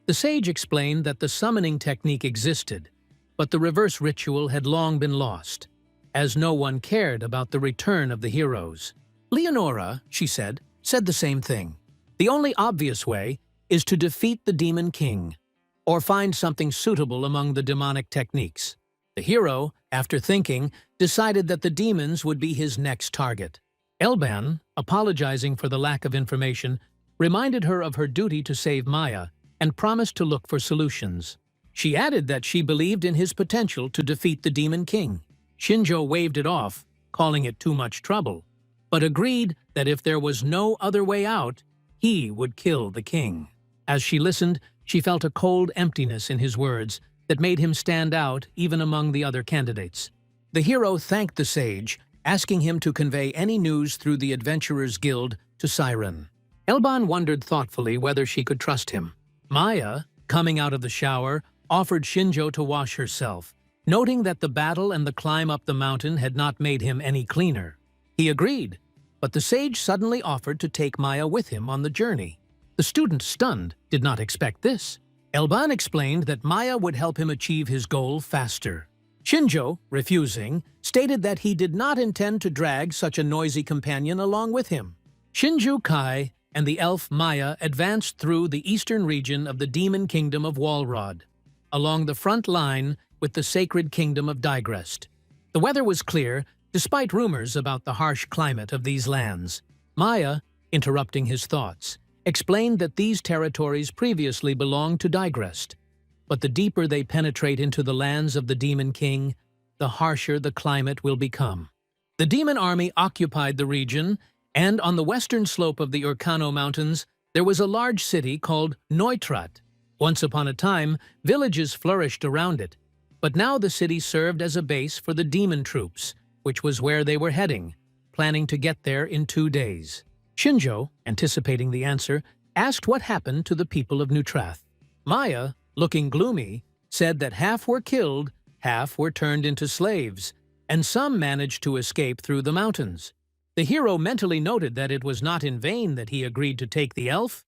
Speaker 1: The sage explained that the summoning technique existed, but the reverse ritual had long been lost, as no one cared about the return of the heroes. Leonora, she said the same thing. The only obvious way is to defeat the Demon King, or find something suitable among the demonic techniques. The hero, after thinking, decided that the demons would be his next target. Elban, apologizing for the lack of information, reminded her of her duty to save Maya and promised to look for solutions. She added that she believed in his potential to defeat the Demon King. Shinjo waved it off, calling it too much trouble, but agreed that if there was no other way out, he would kill the king. As she listened, she felt a cold emptiness in his words that made him stand out even among the other candidates. The hero thanked the sage, asking him to convey any news through the Adventurers Guild to Siren. Elban wondered thoughtfully whether she could trust him. Maya, coming out of the shower, offered Shinjo to wash herself, noting that the battle and the climb up the mountain had not made him any cleaner. He agreed, but the sage suddenly offered to take Maya with him on the journey. The student, stunned, did not expect this. Elban explained that Maya would help him achieve his goal faster. Shinjo, refusing, stated that he did not intend to drag such a noisy companion along with him. Shinju Kai and the elf Maya advanced through the eastern region of the Demon Kingdom of Walrod, along the front line with the sacred kingdom of Digrest. The weather was clear, despite rumors about the harsh climate of these lands. Maya, interrupting his thoughts, explained that these territories previously belonged to Digrest, but the deeper they penetrate into the lands of the Demon King, the harsher the climate will become. The demon army occupied the region, and on the western slope of the Urkano Mountains, there was a large city called Neutrat. Once upon a time, villages flourished around it, but now the city served as a base for the demon troops, which was where they were heading, planning to get there in 2 days. Shinjo, anticipating the answer, asked what happened to the people of Neutrath. Maya, looking gloomy, said that half were killed, half were turned into slaves, and some managed to escape through the mountains. The hero mentally noted that it was not in vain that he agreed to take the elf.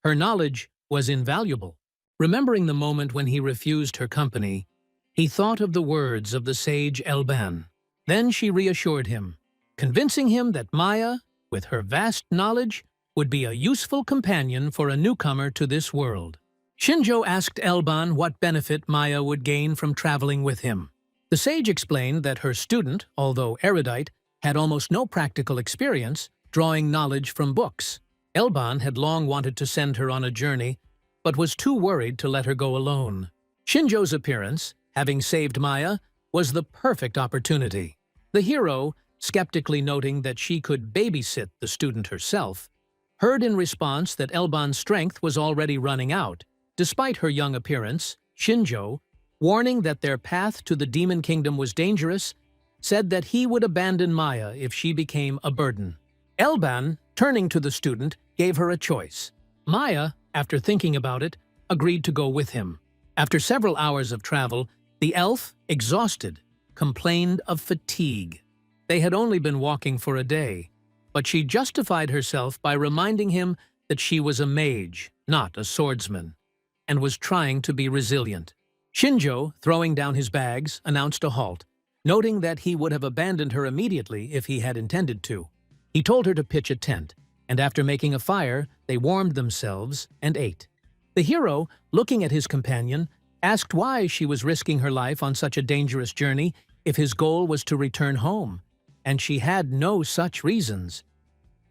Speaker 1: Her knowledge was invaluable. Remembering the moment when he refused her company, he thought of the words of the sage Elban. Then she reassured him, convincing him that Maya, with her vast knowledge, would be a useful companion for a newcomer to this world. Shinjo asked Elban what benefit Maya would gain from traveling with him. The sage explained that her student, although erudite, had almost no practical experience, drawing knowledge from books. Elban had long wanted to send her on a journey, but was too worried to let her go alone. Shinjo's appearance, having saved Maya, was the perfect opportunity. The hero, skeptically noting that she could babysit the student herself, heard in response that Elban's strength was already running out. Despite her young appearance, Shinjo, warning that their path to the Demon Kingdom was dangerous, said that he would abandon Maya if she became a burden. Elban, turning to the student, gave her a choice. Maya, after thinking about it, agreed to go with him. After several hours of travel, the elf, exhausted, complained of fatigue. They had only been walking for a day, but she justified herself by reminding him that she was a mage, not a swordsman, and was trying to be resilient. Shinjo, throwing down his bags, announced a halt, noting that he would have abandoned her immediately if he had intended to. He told her to pitch a tent, and after making a fire, they warmed themselves and ate. The hero, looking at his companion, asked why she was risking her life on such a dangerous journey if his goal was to return home, and she had no such reasons.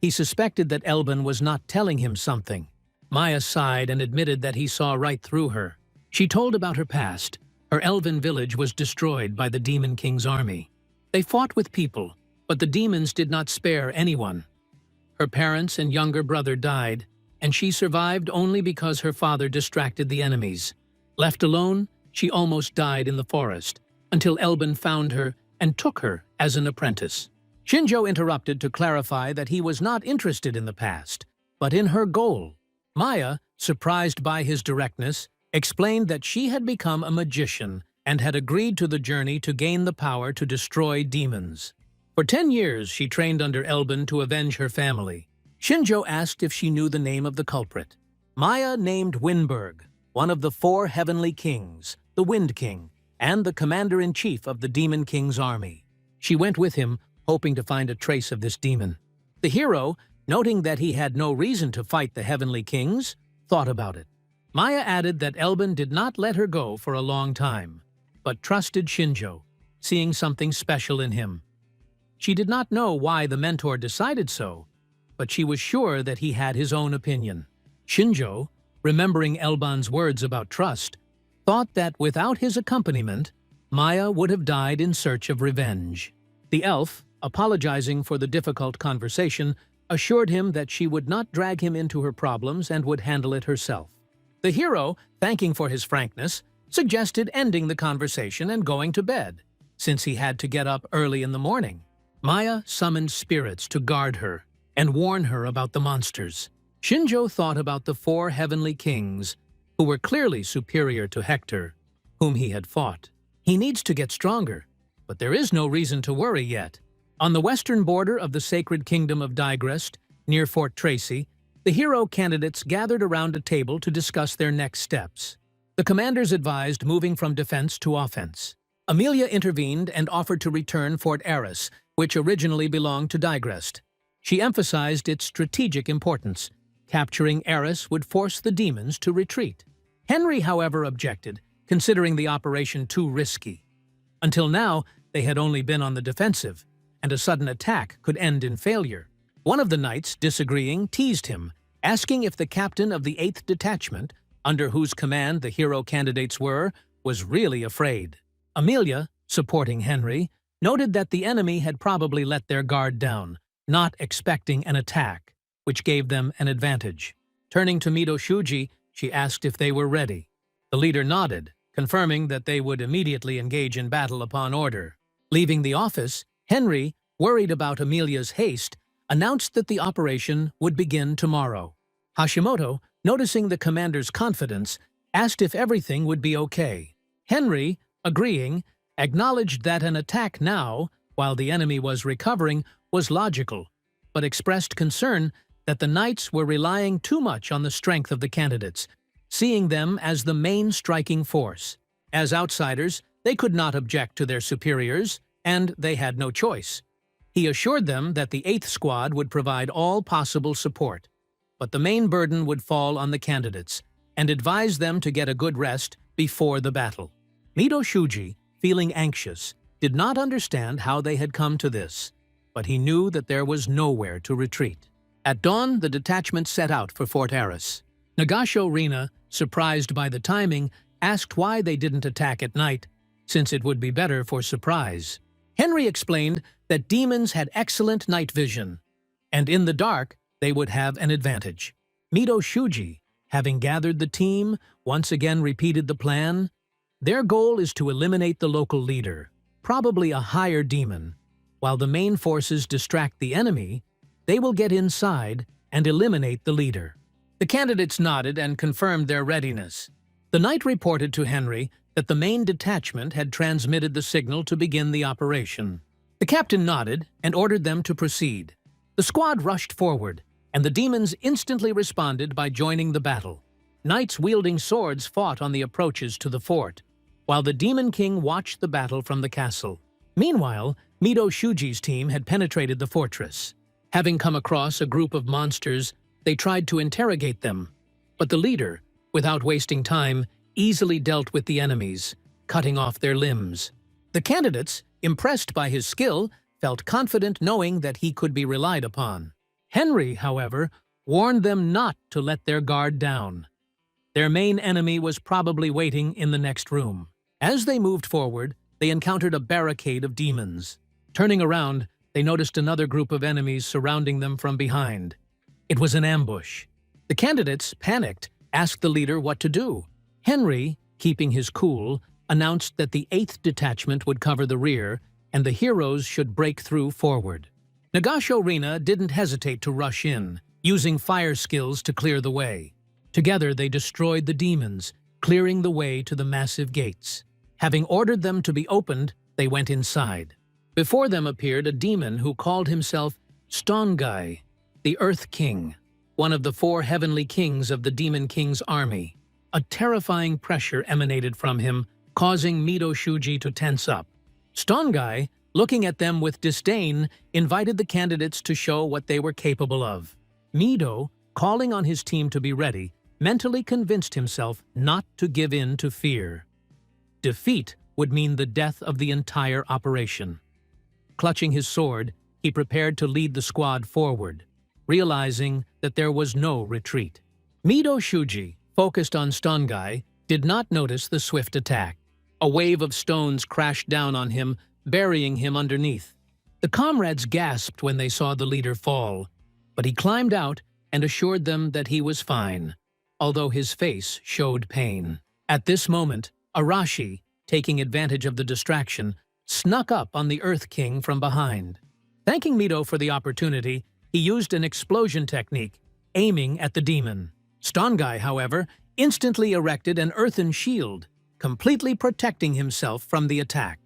Speaker 1: He suspected that Elban was not telling him something. Maya sighed and admitted that he saw right through her. She told about her past. Her elven village was destroyed by the Demon King's army. They fought with people, but the demons did not spare anyone. Her parents and younger brother died, and she survived only because her father distracted the enemies. Left alone, she almost died in the forest, until Elben found her and took her as an apprentice. Shinjo interrupted to clarify that he was not interested in the past, but in her goal. Maya, surprised by his directness, explained that she had become a magician and had agreed to the journey to gain the power to destroy demons. For 10 years, she trained under Elben to avenge her family. Shinjo asked if she knew the name of the culprit. Maya named Winberg, one of the 4 heavenly kings, the Wind King, and the commander-in-chief of the Demon King's army. She went with him, hoping to find a trace of this demon. The hero, noting that he had no reason to fight the heavenly kings, thought about it. Maya added that Elben did not let her go for a long time, but trusted Shinjo, seeing something special in him. She did not know why the mentor decided so, but she was sure that he had his own opinion. Shinjo, remembering Elben's words about trust, thought that without his accompaniment, Maya would have died in search of revenge. The elf, apologizing for the difficult conversation, assured him that she would not drag him into her problems and would handle it herself. The hero, thanking for his frankness, suggested ending the conversation and going to bed, since he had to get up early in the morning. Maya summoned spirits to guard her and warn her about the monsters. Shinjo thought about the 4 heavenly kings, who were clearly superior to Hector, whom he had fought. He needs to get stronger, but there is no reason to worry yet. On the western border of the sacred kingdom of Digrest, near Fort Tracy, the hero candidates gathered around a table to discuss their next steps. The commanders advised moving from defense to offense. Amelia intervened and offered to return Fort Eris, which originally belonged to Digrest. She emphasized its strategic importance. Capturing Eris would force the demons to retreat. Henry, however, objected, considering the operation too risky. Until now, they had only been on the defensive, and a sudden attack could end in failure. One of the knights, disagreeing, teased him, asking if the captain of the 8th detachment, under whose command the hero candidates were, was really afraid. Amelia, supporting Henry, noted that the enemy had probably let their guard down, not expecting an attack, which gave them an advantage. Turning to Mido Shuji, she asked if they were ready. The leader nodded, confirming that they would immediately engage in battle upon order. Leaving the office, Henry, worried about Amelia's haste, announced that the operation would begin tomorrow. Hashimoto, noticing the commander's confidence, asked if everything would be okay. Henry, agreeing, acknowledged that an attack now, while the enemy was recovering, was logical, but expressed concern that the knights were relying too much on the strength of the candidates, seeing them as the main striking force. As outsiders, they could not object to their superiors, and they had no choice. He assured them that the 8th squad would provide all possible support, but the main burden would fall on the candidates, and advised them to get a good rest before the battle. Mido Shuji, feeling anxious, did not understand how they had come to this, but he knew that there was nowhere to retreat. At dawn, the detachment set out for Fort Eris. Nagasho Rina, surprised by the timing, asked why they didn't attack at night, since it would be better for surprise. Henry explained that demons had excellent night vision, and in the dark, they would have an advantage. Mido Shuji, having gathered the team, once again repeated the plan. Their goal is to eliminate the local leader, probably a higher demon. While the main forces distract the enemy, they will get inside and eliminate the leader. The candidates nodded and confirmed their readiness. The knight reported to Henry that the main detachment had transmitted the signal to begin the operation. The captain nodded and ordered them to proceed. The squad rushed forward, and the demons instantly responded by joining the battle. Knights wielding swords fought on the approaches to the fort, while the Demon King watched the battle from the castle. Meanwhile, Mido Shuji's team had penetrated the fortress. Having come across a group of monsters, they tried to interrogate them, but the leader, without wasting time, easily dealt with the enemies, cutting off their limbs. The candidates, impressed by his skill, felt confident knowing that he could be relied upon. Henry, however, warned them not to let their guard down. Their main enemy was probably waiting in the next room. As they moved forward, they encountered a barricade of demons. Turning around, they noticed another group of enemies surrounding them from behind. It was an ambush. The candidates, panicked, asked the leader what to do. Henry, keeping his cool, announced that the 8th detachment would cover the rear and the heroes should break through forward. Nagasho Rina didn't hesitate to rush in, using fire skills to clear the way. Together they destroyed the demons, clearing the way to the massive gates. Having ordered them to be opened, they went inside. Before them appeared a demon who called himself Stongai, the Earth King, one of the 4 heavenly kings of the Demon King's army. A terrifying pressure emanated from him, causing Mido Shuji to tense up. Stongai, looking at them with disdain, invited the candidates to show what they were capable of. Mido, calling on his team to be ready, mentally convinced himself not to give in to fear. Defeat would mean the death of the entire operation. Clutching his sword, he prepared to lead the squad forward, realizing that there was no retreat. Mido Shuji, focused on Stongai, did not notice the swift attack. A wave of stones crashed down on him, burying him underneath. The comrades gasped when they saw the leader fall, but he climbed out and assured them that he was fine, although his face showed pain. At this moment, Arashi, taking advantage of the distraction, snuck up on the Earth King from behind. Thanking Mido for the opportunity, he used an explosion technique, aiming at the demon. Stongai, however, instantly erected an earthen shield, completely protecting himself from the attack.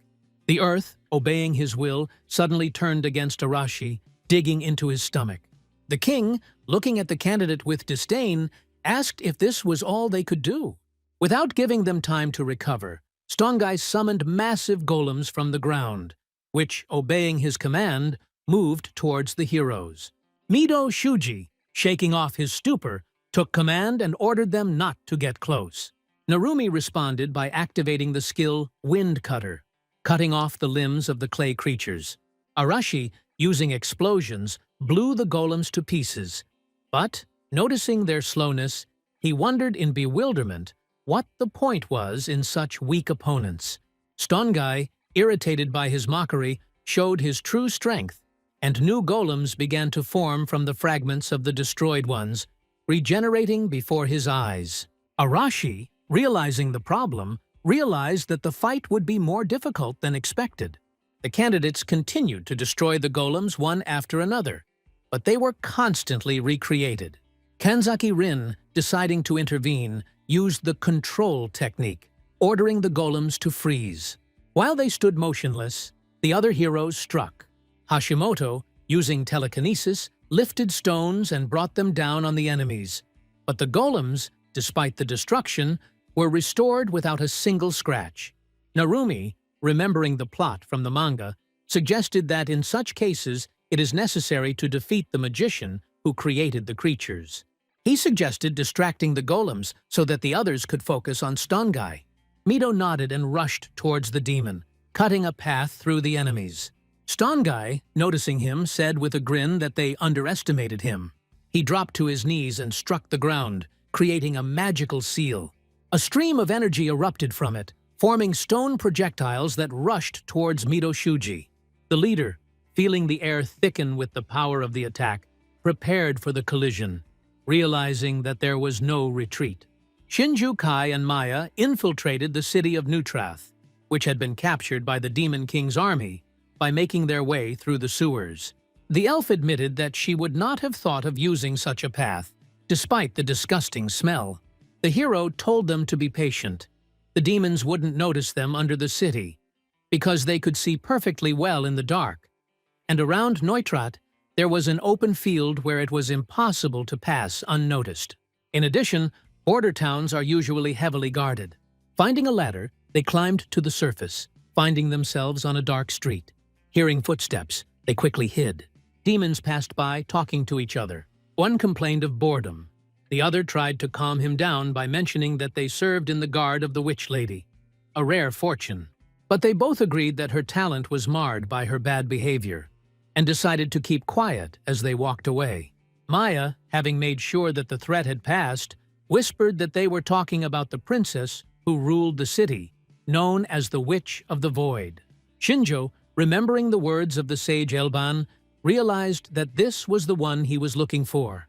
Speaker 1: The earth, obeying his will, suddenly turned against Arashi, digging into his stomach. The king, looking at the candidate with disdain, asked if this was all they could do. Without giving them time to recover, Stongai summoned massive golems from the ground, which, obeying his command, moved towards the heroes. Mido Shuji, shaking off his stupor, took command and ordered them not to get close. Narumi responded by activating the skill Wind Cutter, cutting off the limbs of the clay creatures. Arashi, using explosions, blew the golems to pieces. But, noticing their slowness, he wondered in bewilderment what the point was in such weak opponents. Stongai, irritated by his mockery, showed his true strength, and new golems began to form from the fragments of the destroyed ones, regenerating before his eyes. Arashi, realizing the problem, realized that the fight would be more difficult than expected. The candidates continued to destroy the golems one after another, but they were constantly recreated. Kanzaki Rin, deciding to intervene, used the control technique, ordering the golems to freeze. While they stood motionless, the other heroes struck. Hashimoto, using telekinesis, lifted stones and brought them down on the enemies. But the golems, despite the destruction, were restored without a single scratch. Narumi, remembering the plot from the manga, suggested that in such cases it is necessary to defeat the magician who created the creatures. He suggested distracting the golems so that the others could focus on Stongai. Mido nodded and rushed towards the demon, cutting a path through the enemies. Stongai, noticing him, said with a grin that they underestimated him. He dropped to his knees and struck the ground, creating a magical seal. A stream of energy erupted from it, forming stone projectiles that rushed towards Mido Shuji. The leader, feeling the air thicken with the power of the attack, prepared for the collision, realizing that there was no retreat. Shinju Kai and Maya infiltrated the city of Neutrath, which had been captured by the Demon King's army, by making their way through the sewers. The elf admitted that she would not have thought of using such a path, despite the disgusting smell. The hero told them to be patient. The demons wouldn't notice them under the city, because they could see perfectly well in the dark. And around Neutrat, there was an open field where it was impossible to pass unnoticed. In addition, border towns are usually heavily guarded. Finding a ladder, they climbed to the surface, finding themselves on a dark street. Hearing footsteps, they quickly hid. Demons passed by, talking to each other. One complained of boredom. The other tried to calm him down by mentioning that they served in the guard of the witch lady, a rare fortune. But they both agreed that her talent was marred by her bad behavior, and decided to keep quiet as they walked away. Maya, having made sure that the threat had passed, whispered that they were talking about the princess who ruled the city, known as the Witch of the Void. Shinjo, remembering the words of the sage Elban, realized that this was the one he was looking for.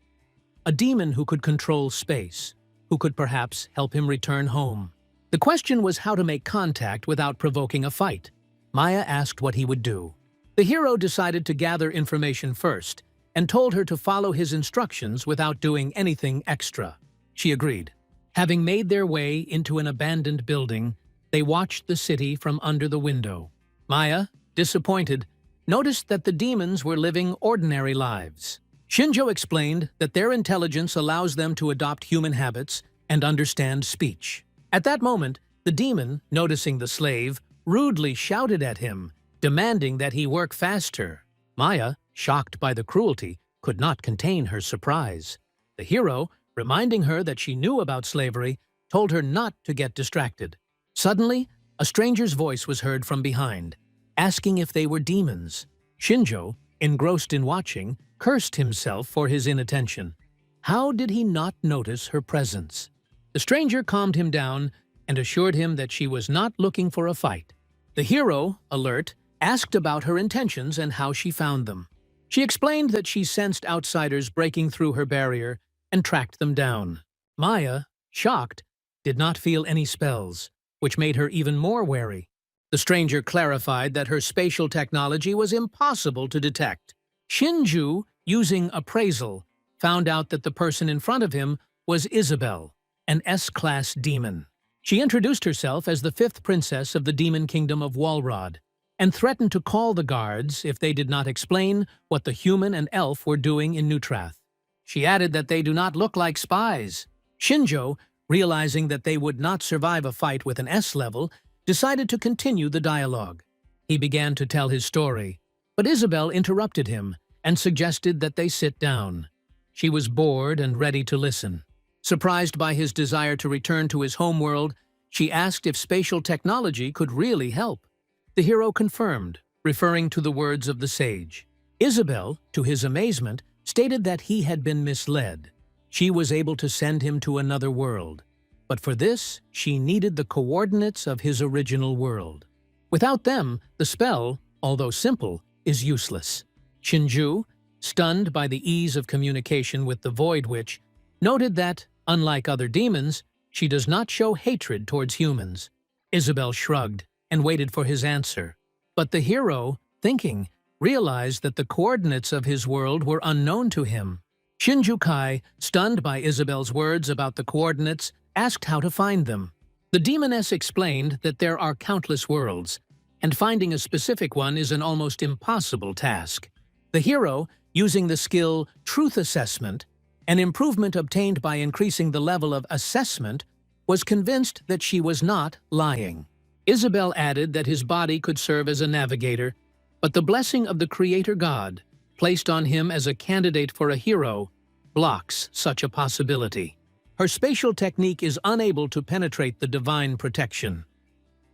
Speaker 1: A demon who could control space, who could perhaps help him return home. The question was how to make contact without provoking a fight. Maya asked what he would do. The hero decided to gather information first and told her to follow his instructions without doing anything extra. She agreed. Having made their way into an abandoned building, they watched the city from under the window. Maya, disappointed, noticed that the demons were living ordinary lives. Shinjo explained that their intelligence allows them to adopt human habits and understand speech. At that moment, the demon, noticing the slave, rudely shouted at him, demanding that he work faster. Maya, shocked by the cruelty, could not contain her surprise. The hero, reminding her that she knew about slavery, told her not to get distracted. Suddenly, a stranger's voice was heard from behind, asking if they were demons. Shinjo, engrossed in watching, cursed himself for his inattention. How did he not notice her presence? The stranger calmed him down and assured him that she was not looking for a fight. The hero, alert, asked about her intentions and how she found them. She explained that she sensed outsiders breaking through her barrier and tracked them down. Maya, shocked, did not feel any spells, which made her even more wary. The stranger clarified that her spatial technology was impossible to detect. Shinju, using appraisal, found out that the person in front of him was Isabel, an S-class demon. She introduced herself as the fifth princess of the demon kingdom of Walrod, and threatened to call the guards if they did not explain what the human and elf were doing in Neutrath. She added that they do not look like spies. Shinjo, realizing that they would not survive a fight with an S level, decided to continue the dialogue. He began to tell his story, but Isabel interrupted him and suggested that they sit down. She was bored and ready to listen. Surprised by his desire to return to his homeworld, she asked if spatial technology could really help. The hero confirmed, referring to the words of the sage. Isabel, to his amazement, stated that he had been misled. She was able to send him to another world, but for this, she needed the coordinates of his original world. Without them, the spell, although simple, is useless. Shinju, stunned by the ease of communication with the Void Witch, noted that, unlike other demons, she does not show hatred towards humans. Isabel shrugged and waited for his answer. But the hero, thinking, realized that the coordinates of his world were unknown to him. Shinju Kai, stunned by Isabel's words about the coordinates, asked how to find them. The demoness explained that there are countless worlds, and finding a specific one is an almost impossible task. The hero, using the skill Truth Assessment, an improvement obtained by increasing the level of assessment, was convinced that she was not lying. Isabel added that his body could serve as a navigator, but the blessing of the Creator God, placed on him as a candidate for a hero, blocks such a possibility. Her spatial technique is unable to penetrate the divine protection.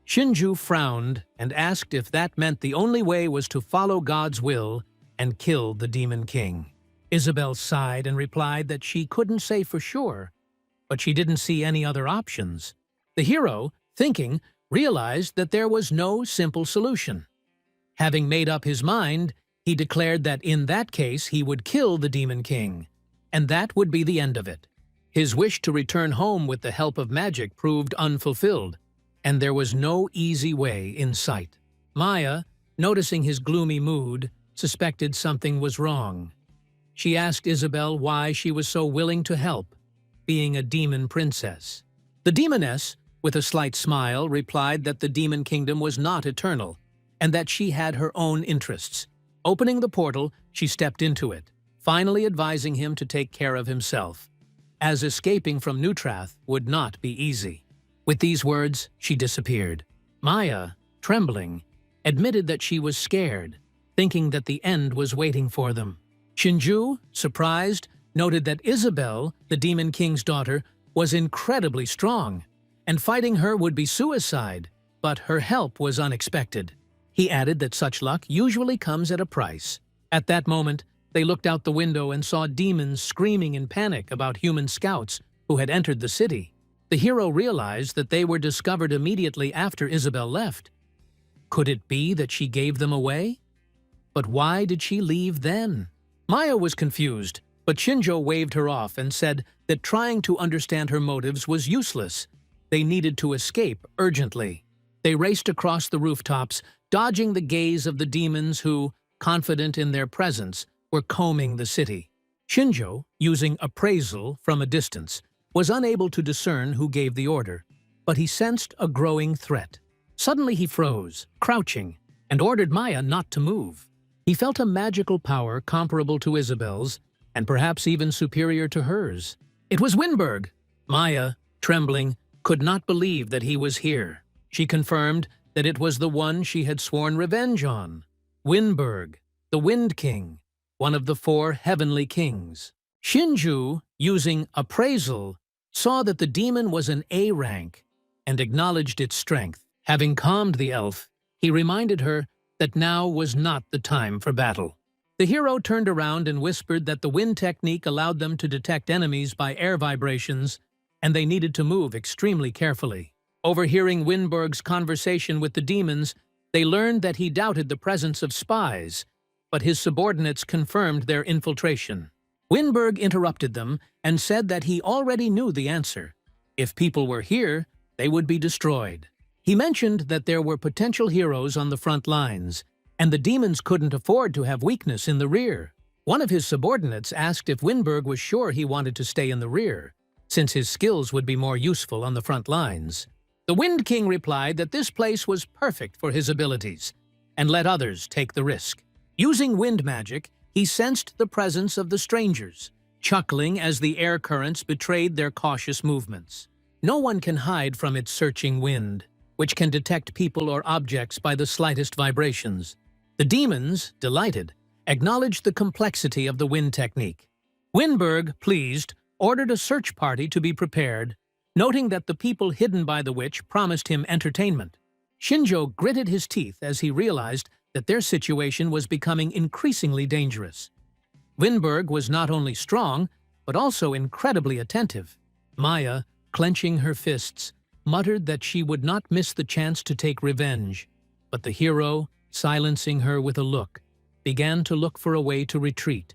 Speaker 1: Shinju frowned and asked if that meant the only way was to follow God's will and kill the Demon King. Isabel sighed and replied that she couldn't say for sure, but she didn't see any other options. The hero, thinking, realized that there was no simple solution. Having made up his mind, he declared that in that case he would kill the Demon King, and that would be the end of it. His wish to return home with the help of magic proved unfulfilled, and there was no easy way in sight. Maya, noticing his gloomy mood, suspected something was wrong. She asked Isabel why she was so willing to help, being a demon princess. The demoness, with a slight smile, replied that the demon kingdom was not eternal, and that she had her own interests. Opening the portal, she stepped into it, finally advising him to take care of himself, as escaping from Neutrath would not be easy. With these words, she disappeared. Maya, trembling, admitted that she was scared, thinking that the end was waiting for them. Shinju, surprised, noted that Isabel, the Demon King's daughter, was incredibly strong, and fighting her would be suicide, but her help was unexpected. He added that such luck usually comes at a price. At that moment, they looked out the window and saw demons screaming in panic about human scouts who had entered the city. The hero realized that they were discovered immediately after Isabel left. Could it be that she gave them away? But why did she leave then? Maya was confused, but Shinjo waved her off and said that trying to understand her motives was useless. They needed to escape urgently. They raced across the rooftops, dodging the gaze of the demons who, confident in their presence, were combing the city. Shinjo, using appraisal from a distance, was unable to discern who gave the order, but he sensed a growing threat. Suddenly he froze, crouching, and ordered Maya not to move. He felt a magical power comparable to Isabel's, and perhaps even superior to hers. It was Winberg. Maya, trembling, could not believe that he was here. She confirmed that it was the one she had sworn revenge on. Winberg, the Wind King, one of the 4 heavenly kings. Shinju, using appraisal, saw that the demon was an A rank and acknowledged its strength. Having calmed the elf, he reminded her that now was not the time for battle. The hero turned around and whispered that the wind technique allowed them to detect enemies by air vibrations, and they needed to move extremely carefully. Overhearing Winberg's conversation with the demons, they learned that he doubted the presence of spies, but his subordinates confirmed their infiltration. Winberg interrupted them and said that he already knew the answer. If people were here, they would be destroyed. He mentioned that there were potential heroes on the front lines, and the demons couldn't afford to have weakness in the rear. One of his subordinates asked if Winberg was sure he wanted to stay in the rear, since his skills would be more useful on the front lines. The Wind King replied that this place was perfect for his abilities, and let others take the risk. Using wind magic, he sensed the presence of the strangers, chuckling as the air currents betrayed their cautious movements. No one can hide from its searching wind, which can detect people or objects by the slightest vibrations. The demons, delighted, acknowledged the complexity of the wind technique. Winberg, pleased, ordered a search party to be prepared, noting that the people hidden by the witch promised him entertainment. Shinjo gritted his teeth as he realized that their situation was becoming increasingly dangerous. Winberg was not only strong, but also incredibly attentive. Maya, clenching her fists, muttered that she would not miss the chance to take revenge, but the hero, silencing her with a look, began to look for a way to retreat,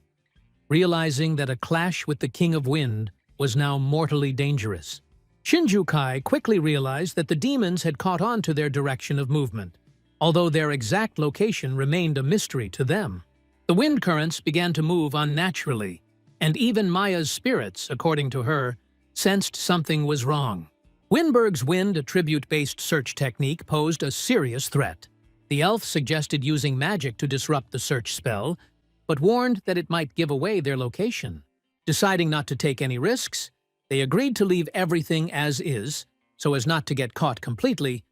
Speaker 1: realizing that a clash with the King of Wind was now mortally dangerous. Shinju Kai quickly realized that the demons had caught on to their direction of movement, although their exact location remained a mystery to them. The wind currents began to move unnaturally, and even Maya's spirits, according to her, sensed something was wrong. Winberg's wind attribute-based search technique posed a serious threat. The elf suggested using magic to disrupt the search spell, but warned that it might give away their location. Deciding not to take any risks, they agreed to leave everything as is, so as not to get caught completely.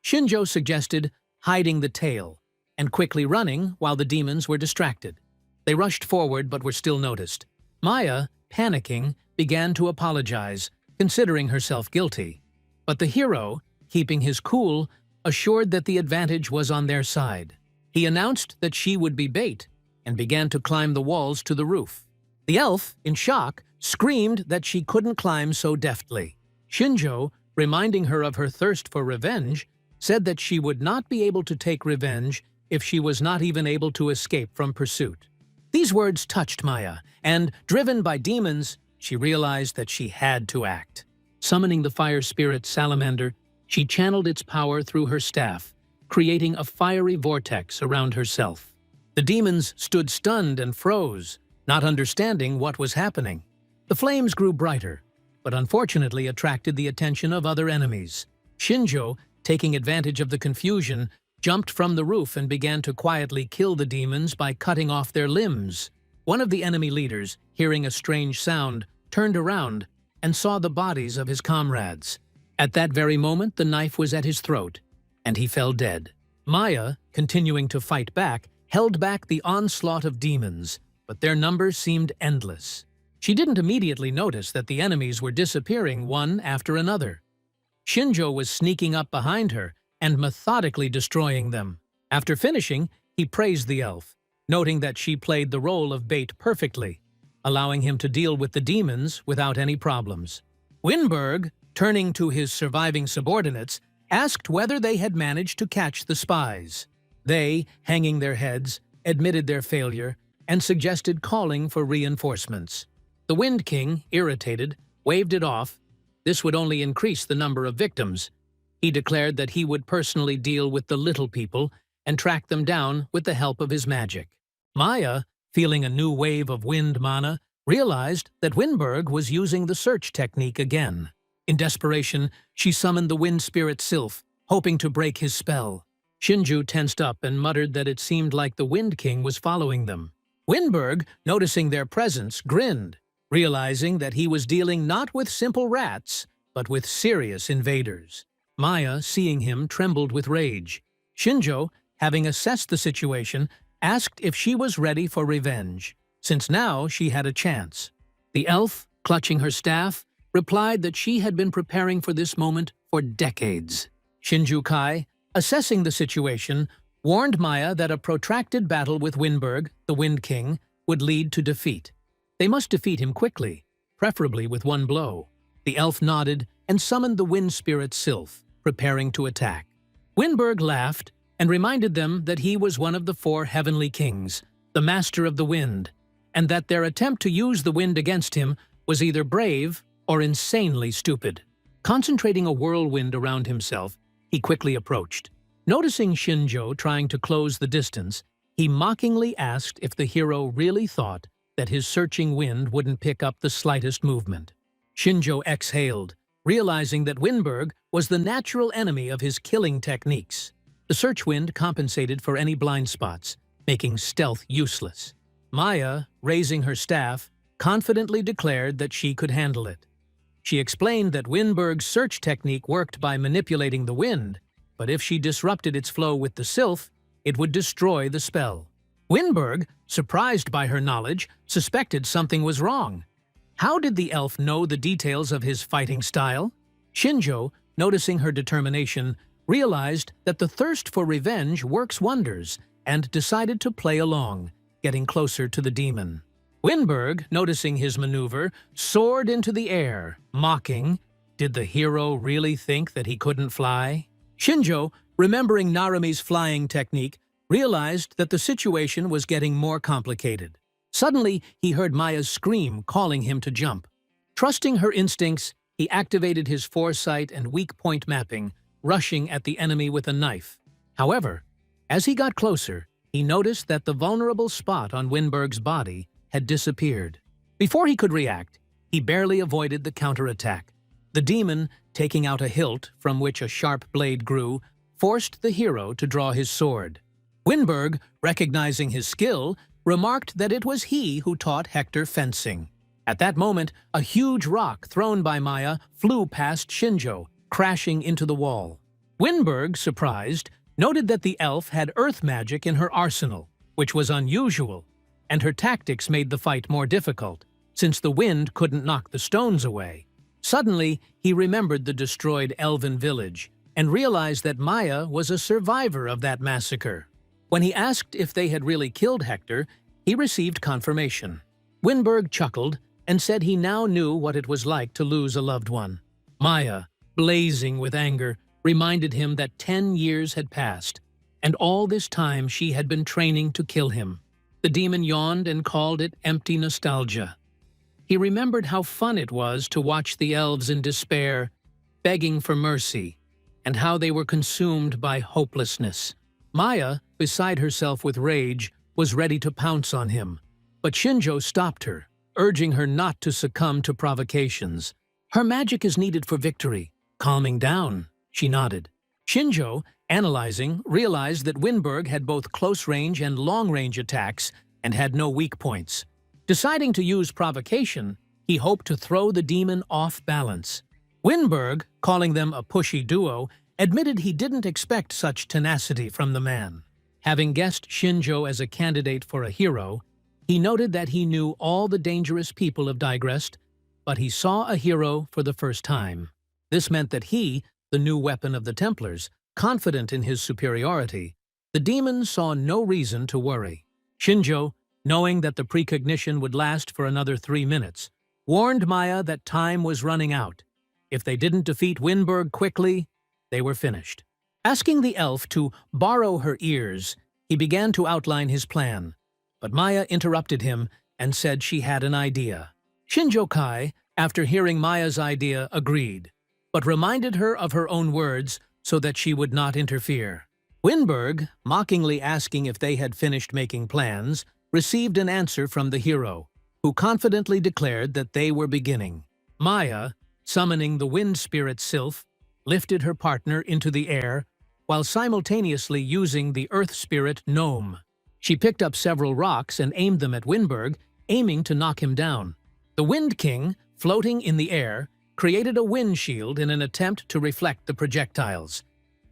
Speaker 1: Shinjo suggested hiding the tail and quickly running while the demons were distracted. They rushed forward but were still noticed. Maya, panicking, began to apologize, considering herself guilty. But the hero, keeping his cool, assured that the advantage was on their side. He announced that she would be bait and began to climb the walls to the roof. The elf, in shock, screamed that she couldn't climb so deftly. Shinjo, reminding her of her thirst for revenge, said that she would not be able to take revenge if she was not even able to escape from pursuit. These words touched Maya, and, driven by demons, she realized that she had to act. Summoning the fire spirit salamander, she channeled its power through her staff, creating a fiery vortex around herself. The demons stood stunned and froze, not understanding what was happening. The flames grew brighter, but unfortunately attracted the attention of other enemies. Shinjo, taking advantage of the confusion, jumped from the roof and began to quietly kill the demons by cutting off their limbs. One of the enemy leaders, hearing a strange sound, turned around and saw the bodies of his comrades. At that very moment, the knife was at his throat, and he fell dead. Maya, continuing to fight back, held back the onslaught of demons, but their numbers seemed endless. She didn't immediately notice that the enemies were disappearing one after another. Shinjo was sneaking up behind her and methodically destroying them. After finishing, he praised the elf, noting that she played the role of bait perfectly, allowing him to deal with the demons without any problems. Winberg, turning to his surviving subordinates, asked whether they had managed to catch the spies. They, hanging their heads, admitted their failure and suggested calling for reinforcements. The Wind King, irritated, waved it off. This would only increase the number of victims. He declared that he would personally deal with the little people and track them down with the help of his magic. Maya, feeling a new wave of wind mana, realized that Winberg was using the search technique again. In desperation, she summoned the wind spirit Sylph, hoping to break his spell. Shinju tensed up and muttered that it seemed like the Wind King was following them. Winberg, noticing their presence, grinned, realizing that he was dealing not with simple rats, but with serious invaders. Maya, seeing him, trembled with rage. Shinjo, having assessed the situation, asked if she was ready for revenge, since now she had a chance. The elf, clutching her staff, replied that she had been preparing for this moment for decades. Shinju Kai, assessing the situation, warned Maya that a protracted battle with Winberg, the Wind King, would lead to defeat. They must defeat him quickly, preferably with one blow. The elf nodded and summoned the wind spirit Sylph, preparing to attack. Winberg laughed and reminded them that he was one of the 4 heavenly kings, the master of the wind, and that their attempt to use the wind against him was either brave or insanely stupid. Concentrating a whirlwind around himself, he quickly approached. Noticing Shinjo trying to close the distance, he mockingly asked if the hero really thought that his searching wind wouldn't pick up the slightest movement. Shinjo exhaled, realizing that Winberg was the natural enemy of his killing techniques. The search wind compensated for any blind spots, making stealth useless. Maya, raising her staff, confidently declared that she could handle it. She explained that Winberg's search technique worked by manipulating the wind, but if she disrupted its flow with the Sylph, it would destroy the spell. Winberg, surprised by her knowledge, suspected something was wrong. How did the elf know the details of his fighting style? Shinjo, noticing her determination, realized that the thirst for revenge works wonders and decided to play along, getting closer to the demon. Winberg, noticing his maneuver, soared into the air, mocking, "Did the hero really think that he couldn't fly?" Shinjo, remembering Narumi's flying technique, realized that the situation was getting more complicated. Suddenly, he heard Maya's scream calling him to jump. Trusting her instincts, he activated his foresight and weak point mapping, rushing at the enemy with a knife. However, as he got closer, he noticed that the vulnerable spot on Winberg's body had disappeared. Before he could react, he barely avoided the counterattack. The demon, taking out a hilt from which a sharp blade grew, forced the hero to draw his sword. Winberg, recognizing his skill, remarked that it was he who taught Hector fencing. At that moment, a huge rock thrown by Maya flew past Shinjo, crashing into the wall. Winberg, surprised, noted that the elf had earth magic in her arsenal, which was unusual, and her tactics made the fight more difficult, since the wind couldn't knock the stones away. Suddenly, he remembered the destroyed elven village and realized that Maya was a survivor of that massacre. When he asked if they had really killed Hector, he received confirmation. Winberg chuckled and said he now knew what it was like to lose a loved one. Maya, blazing with anger, reminded him that 10 years had passed, and all this time she had been training to kill him. The demon yawned and called it empty nostalgia. He remembered how fun it was to watch the elves in despair, begging for mercy, and how they were consumed by hopelessness. Maya, beside herself with rage, was ready to pounce on him, but Shinjo stopped her, urging her not to succumb to provocations. "Her magic is needed for victory. Calming down," she nodded. Shinjo, analyzing, realized that Winberg had both close-range and long-range attacks and had no weak points. Deciding to use provocation, he hoped to throw the demon off balance. Winberg, calling them a pushy duo, admitted he didn't expect such tenacity from the man. Having guessed Shinjo as a candidate for a hero, he noted that he knew all the dangerous people of Digrest, but he saw a hero for the first time. This meant that he, the new weapon of the Templars, confident in his superiority, the demon saw no reason to worry. Shinjo, knowing that the precognition would last for another 3 minutes, warned Maya that time was running out If they didn't defeat Winberg quickly, they were finished. Asking the elf to borrow her ears, he began to outline his plan. But Maya interrupted him and said she had an idea. Shinjo Kai, after hearing Maya's idea, agreed, but reminded her of her own words so that she would not interfere. Winberg, mockingly asking if they had finished making plans, received an answer from the hero, who confidently declared that they were beginning. Maya, summoning the wind spirit Sylph, lifted her partner into the air while simultaneously using the earth spirit Gnome. She picked up several rocks and aimed them at Winberg, aiming to knock him down. The Wind King, floating in the air, created a wind shield in an attempt to reflect the projectiles.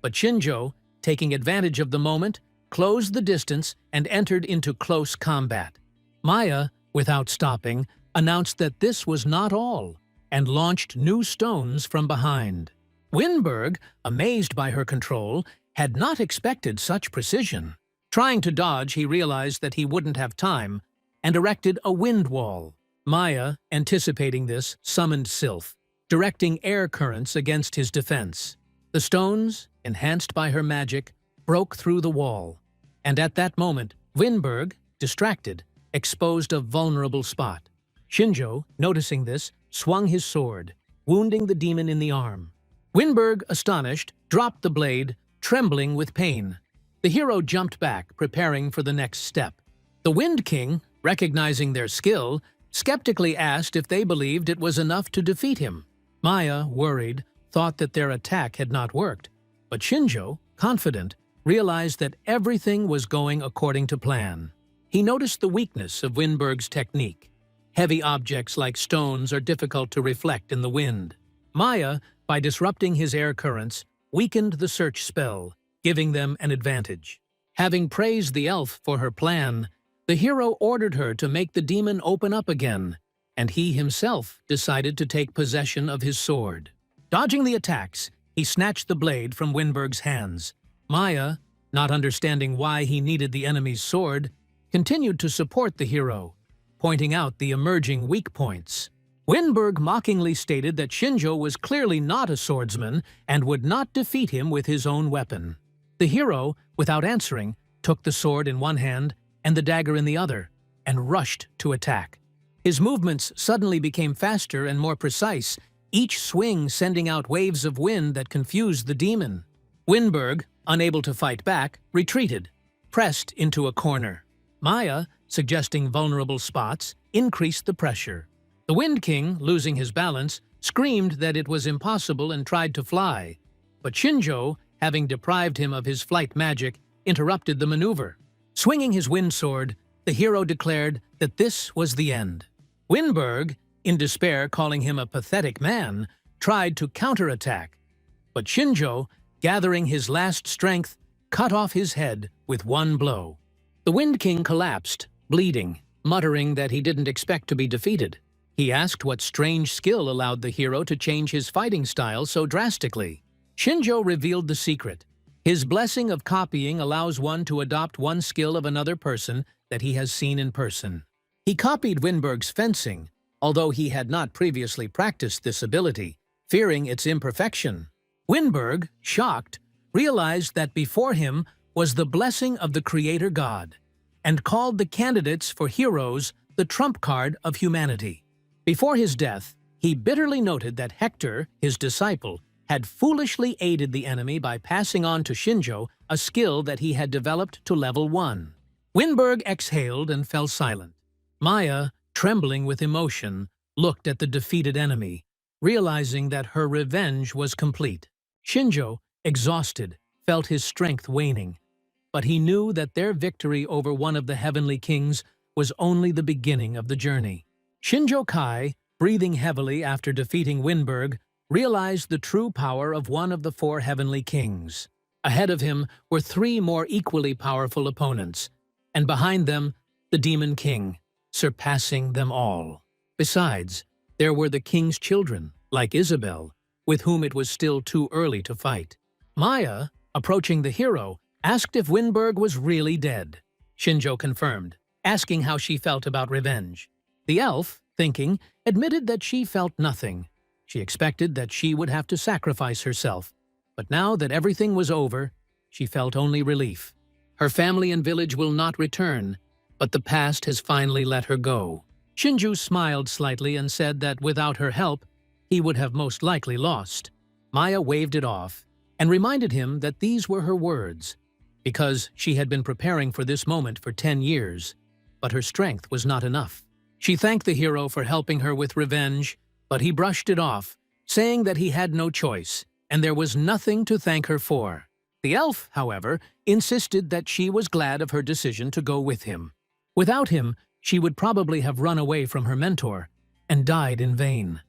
Speaker 1: But Shinjo, taking advantage of the moment, closed the distance and entered into close combat. Maya, without stopping, announced that this was not all, and launched new stones from behind. Winberg, amazed by her control, had not expected such precision. Trying to dodge, he realized that he wouldn't have time, and erected a wind wall. Maya, anticipating this, summoned Sylph, directing air currents against his defense. The stones, enhanced by her magic, broke through the wall, and at that moment, Winberg, distracted, exposed a vulnerable spot. Shinjo, noticing this, swung his sword, wounding the demon in the arm. Winberg, astonished, dropped the blade, trembling with pain. The hero jumped back, preparing for the next step. The Wind King, recognizing their skill, skeptically asked if they believed it was enough to defeat him. Maya, worried, thought that their attack had not worked, but Shinjo, confident, realized that everything was going according to plan. He noticed the weakness of Winberg's technique. Heavy objects like stones are difficult to reflect in the wind. Maya, by disrupting his air currents, weakened the search spell, giving them an advantage. Having praised the elf for her plan, the hero ordered her to make the demon open up again, and he himself decided to take possession of his sword. Dodging the attacks, he snatched the blade from Winberg's hands. Maya, not understanding why he needed the enemy's sword, continued to support the hero, pointing out the emerging weak points. Winberg mockingly stated that Shinjo was clearly not a swordsman and would not defeat him with his own weapon. The hero, without answering, took the sword in one hand and the dagger in the other, and rushed to attack. His movements suddenly became faster and more precise, each swing sending out waves of wind that confused the demon. Winberg, unable to fight back, retreated, pressed into a corner. Maya, suggesting vulnerable spots, increased the pressure. The Wind King, losing his balance, screamed that it was impossible and tried to fly. But Shinjo, having deprived him of his flight magic, interrupted the maneuver. Swinging his wind sword, the hero declared that this was the end. Winberg, in despair calling him a pathetic man, tried to counterattack. But Shinjo, gathering his last strength, cut off his head with one blow. The Wind King collapsed, bleeding, muttering that he didn't expect to be defeated. He asked what strange skill allowed the hero to change his fighting style so drastically. Shinjo revealed the secret. His blessing of copying allows one to adopt one skill of another person that he has seen in person. He copied Winberg's fencing, although he had not previously practiced this ability, fearing its imperfection. Winberg, shocked, realized that before him was the blessing of the Creator God, and called the candidates for heroes the trump card of humanity. Before his death, he bitterly noted that Hector, his disciple, had foolishly aided the enemy by passing on to Shinjo a skill that he had developed to level 1. Winberg exhaled and fell silent. Maya, trembling with emotion, looked at the defeated enemy, realizing that her revenge was complete. Shinjo, exhausted, felt his strength waning, but he knew that their victory over one of the heavenly kings was only the beginning of the journey. Shinjo Kai, breathing heavily after defeating Winberg, realized the true power of one of the 4 heavenly kings. Ahead of him were 3 more equally powerful opponents, and behind them, the Demon King, surpassing them all. Besides, there were the king's children, like Isabel, with whom it was still too early to fight. Maya, approaching the hero, asked if Winberg was really dead. Shinjo confirmed, asking how she felt about revenge. The elf, thinking, admitted that she felt nothing. She expected that she would have to sacrifice herself, but now that everything was over, she felt only relief. Her family and village will not return, but the past has finally let her go. Shinju smiled slightly and said that without her help, he would have most likely lost. Maya waved it off and reminded him that these were her words, because she had been preparing for this moment for 10 years, but her strength was not enough. She thanked the hero for helping her with revenge, but he brushed it off, saying that he had no choice, and there was nothing to thank her for. The elf, however, insisted that she was glad of her decision to go with him. Without him, she would probably have run away from her mentor and died in vain.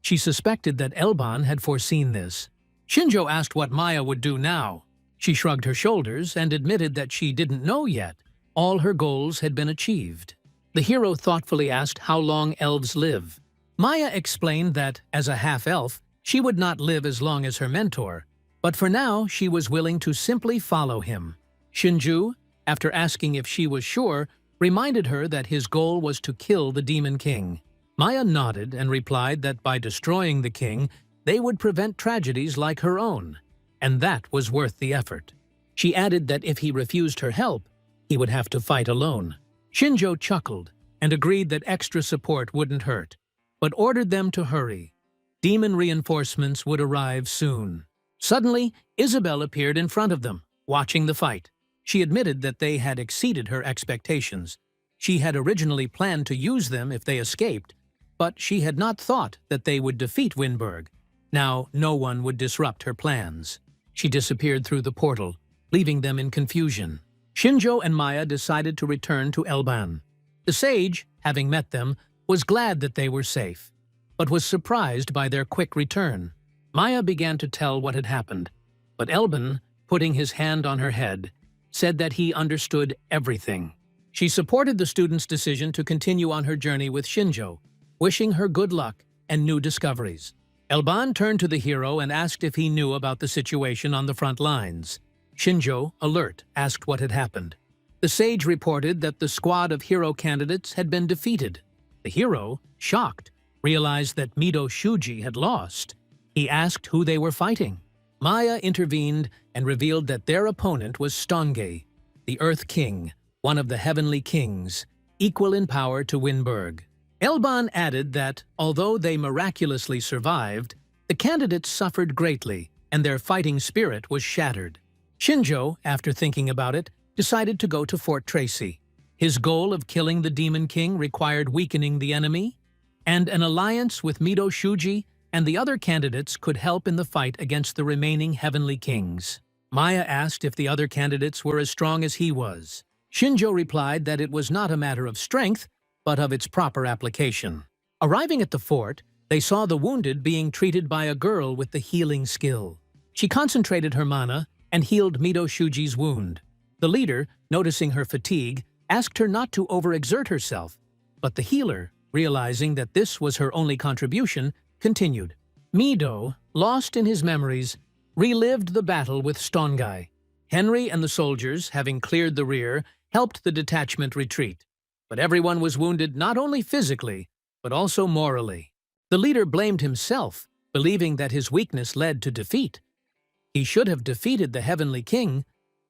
Speaker 1: She suspected that Elban had foreseen this. Shinjo asked what Maya would do now. She shrugged her shoulders and admitted that she didn't know yet. All her goals had been achieved. The hero thoughtfully asked how long elves live. Maya explained that, as a half-elf, she would not live as long as her mentor, but for now she was willing to simply follow him. Shinju, after asking if she was sure, reminded her that his goal was to kill the Demon King. Maya nodded and replied that by destroying the king, they would prevent tragedies like her own, and that was worth the effort. She added that if he refused her help, he would have to fight alone. Shinjo chuckled and agreed that extra support wouldn't hurt, but ordered them to hurry. Demon reinforcements would arrive soon. Suddenly, Isabel appeared in front of them, watching the fight. She admitted that they had exceeded her expectations. She had originally planned to use them if they escaped, but she had not thought that they would defeat Winberg. Now, no one would disrupt her plans. She disappeared through the portal, leaving them in confusion. Shinjo and Maya decided to return to Elban. The sage, having met them, was glad that they were safe, but was surprised by their quick return. Maya began to tell what had happened, but Elban, putting his hand on her head, said that he understood everything. She supported the student's decision to continue on her journey with Shinjo, wishing her good luck and new discoveries. Elban turned to the hero and asked if he knew about the situation on the front lines. Shinjo, alert, asked what had happened. The sage reported that the squad of hero candidates had been defeated. The hero, shocked, realized that Mido Shuji had lost. He asked who they were fighting. Maya intervened and revealed that their opponent was Stonge, the Earth King, one of the Heavenly Kings, equal in power to Winberg. Elban added that, although they miraculously survived, the candidates suffered greatly and their fighting spirit was shattered. Shinjo, after thinking about it, decided to go to Fort Tracy. His goal of killing the Demon King required weakening the enemy, and an alliance with Mido Shuji and the other candidates could help in the fight against the remaining Heavenly Kings. Maya asked if the other candidates were as strong as he was. Shinjo replied that it was not a matter of strength, but of its proper application. Arriving at the fort, they saw the wounded being treated by a girl with the healing skill. She concentrated her mana and healed Mido Shuji's wound. The leader, noticing her fatigue, asked her not to overexert herself, but the healer, realizing that this was her only contribution, continued. Mido, lost in his memories, relived the battle with Stongai. Henry and the soldiers, having cleared the rear, helped the detachment retreat. But everyone was wounded not only physically, but also morally. The leader blamed himself, believing that his weakness led to defeat. He should have defeated the Heavenly King,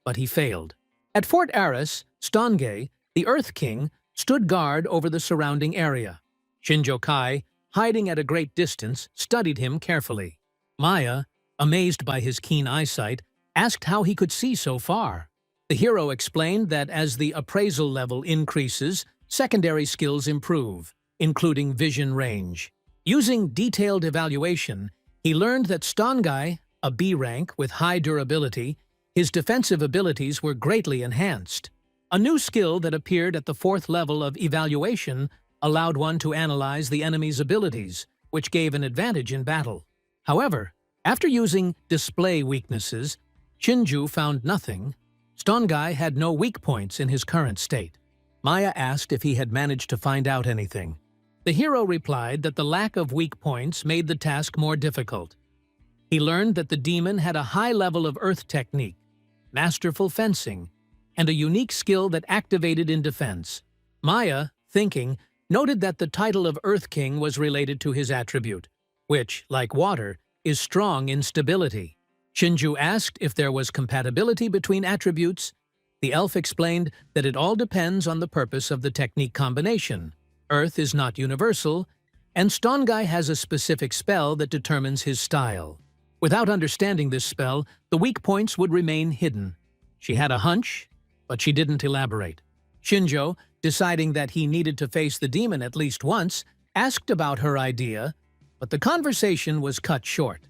Speaker 1: but he failed. At Fort Aris, Stonge, the Earth King, stood guard over the surrounding area. Shinjo Kai, hiding at a great distance, studied him carefully. Maya, amazed by his keen eyesight, asked how he could see so far. The hero explained that as the appraisal level increases, secondary skills improve, including vision range. Using detailed evaluation, he learned that Stongai, a B rank with high durability, his defensive abilities were greatly enhanced. A new skill that appeared at the 4th level of evaluation allowed one to analyze the enemy's abilities, which gave an advantage in battle. However, after using display weaknesses, Shinju found nothing. Stongai had no weak points in his current state. Maya asked if he had managed to find out anything. The hero replied that the lack of weak points made the task more difficult. He learned that the demon had a high level of earth technique, masterful fencing, and a unique skill that activated in defense. Maya, thinking, noted that the title of Earth King was related to his attribute, which, like water, is strong in stability. Shinju asked if there was compatibility between attributes. The elf explained that it all depends on the purpose of the technique combination. Earth is not universal, and Stongai has a specific spell that determines his style. Without understanding this spell, the weak points would remain hidden. She had a hunch, but she didn't elaborate. Shinjo, deciding that he needed to face the demon at least once, asked about her idea, but the conversation was cut short.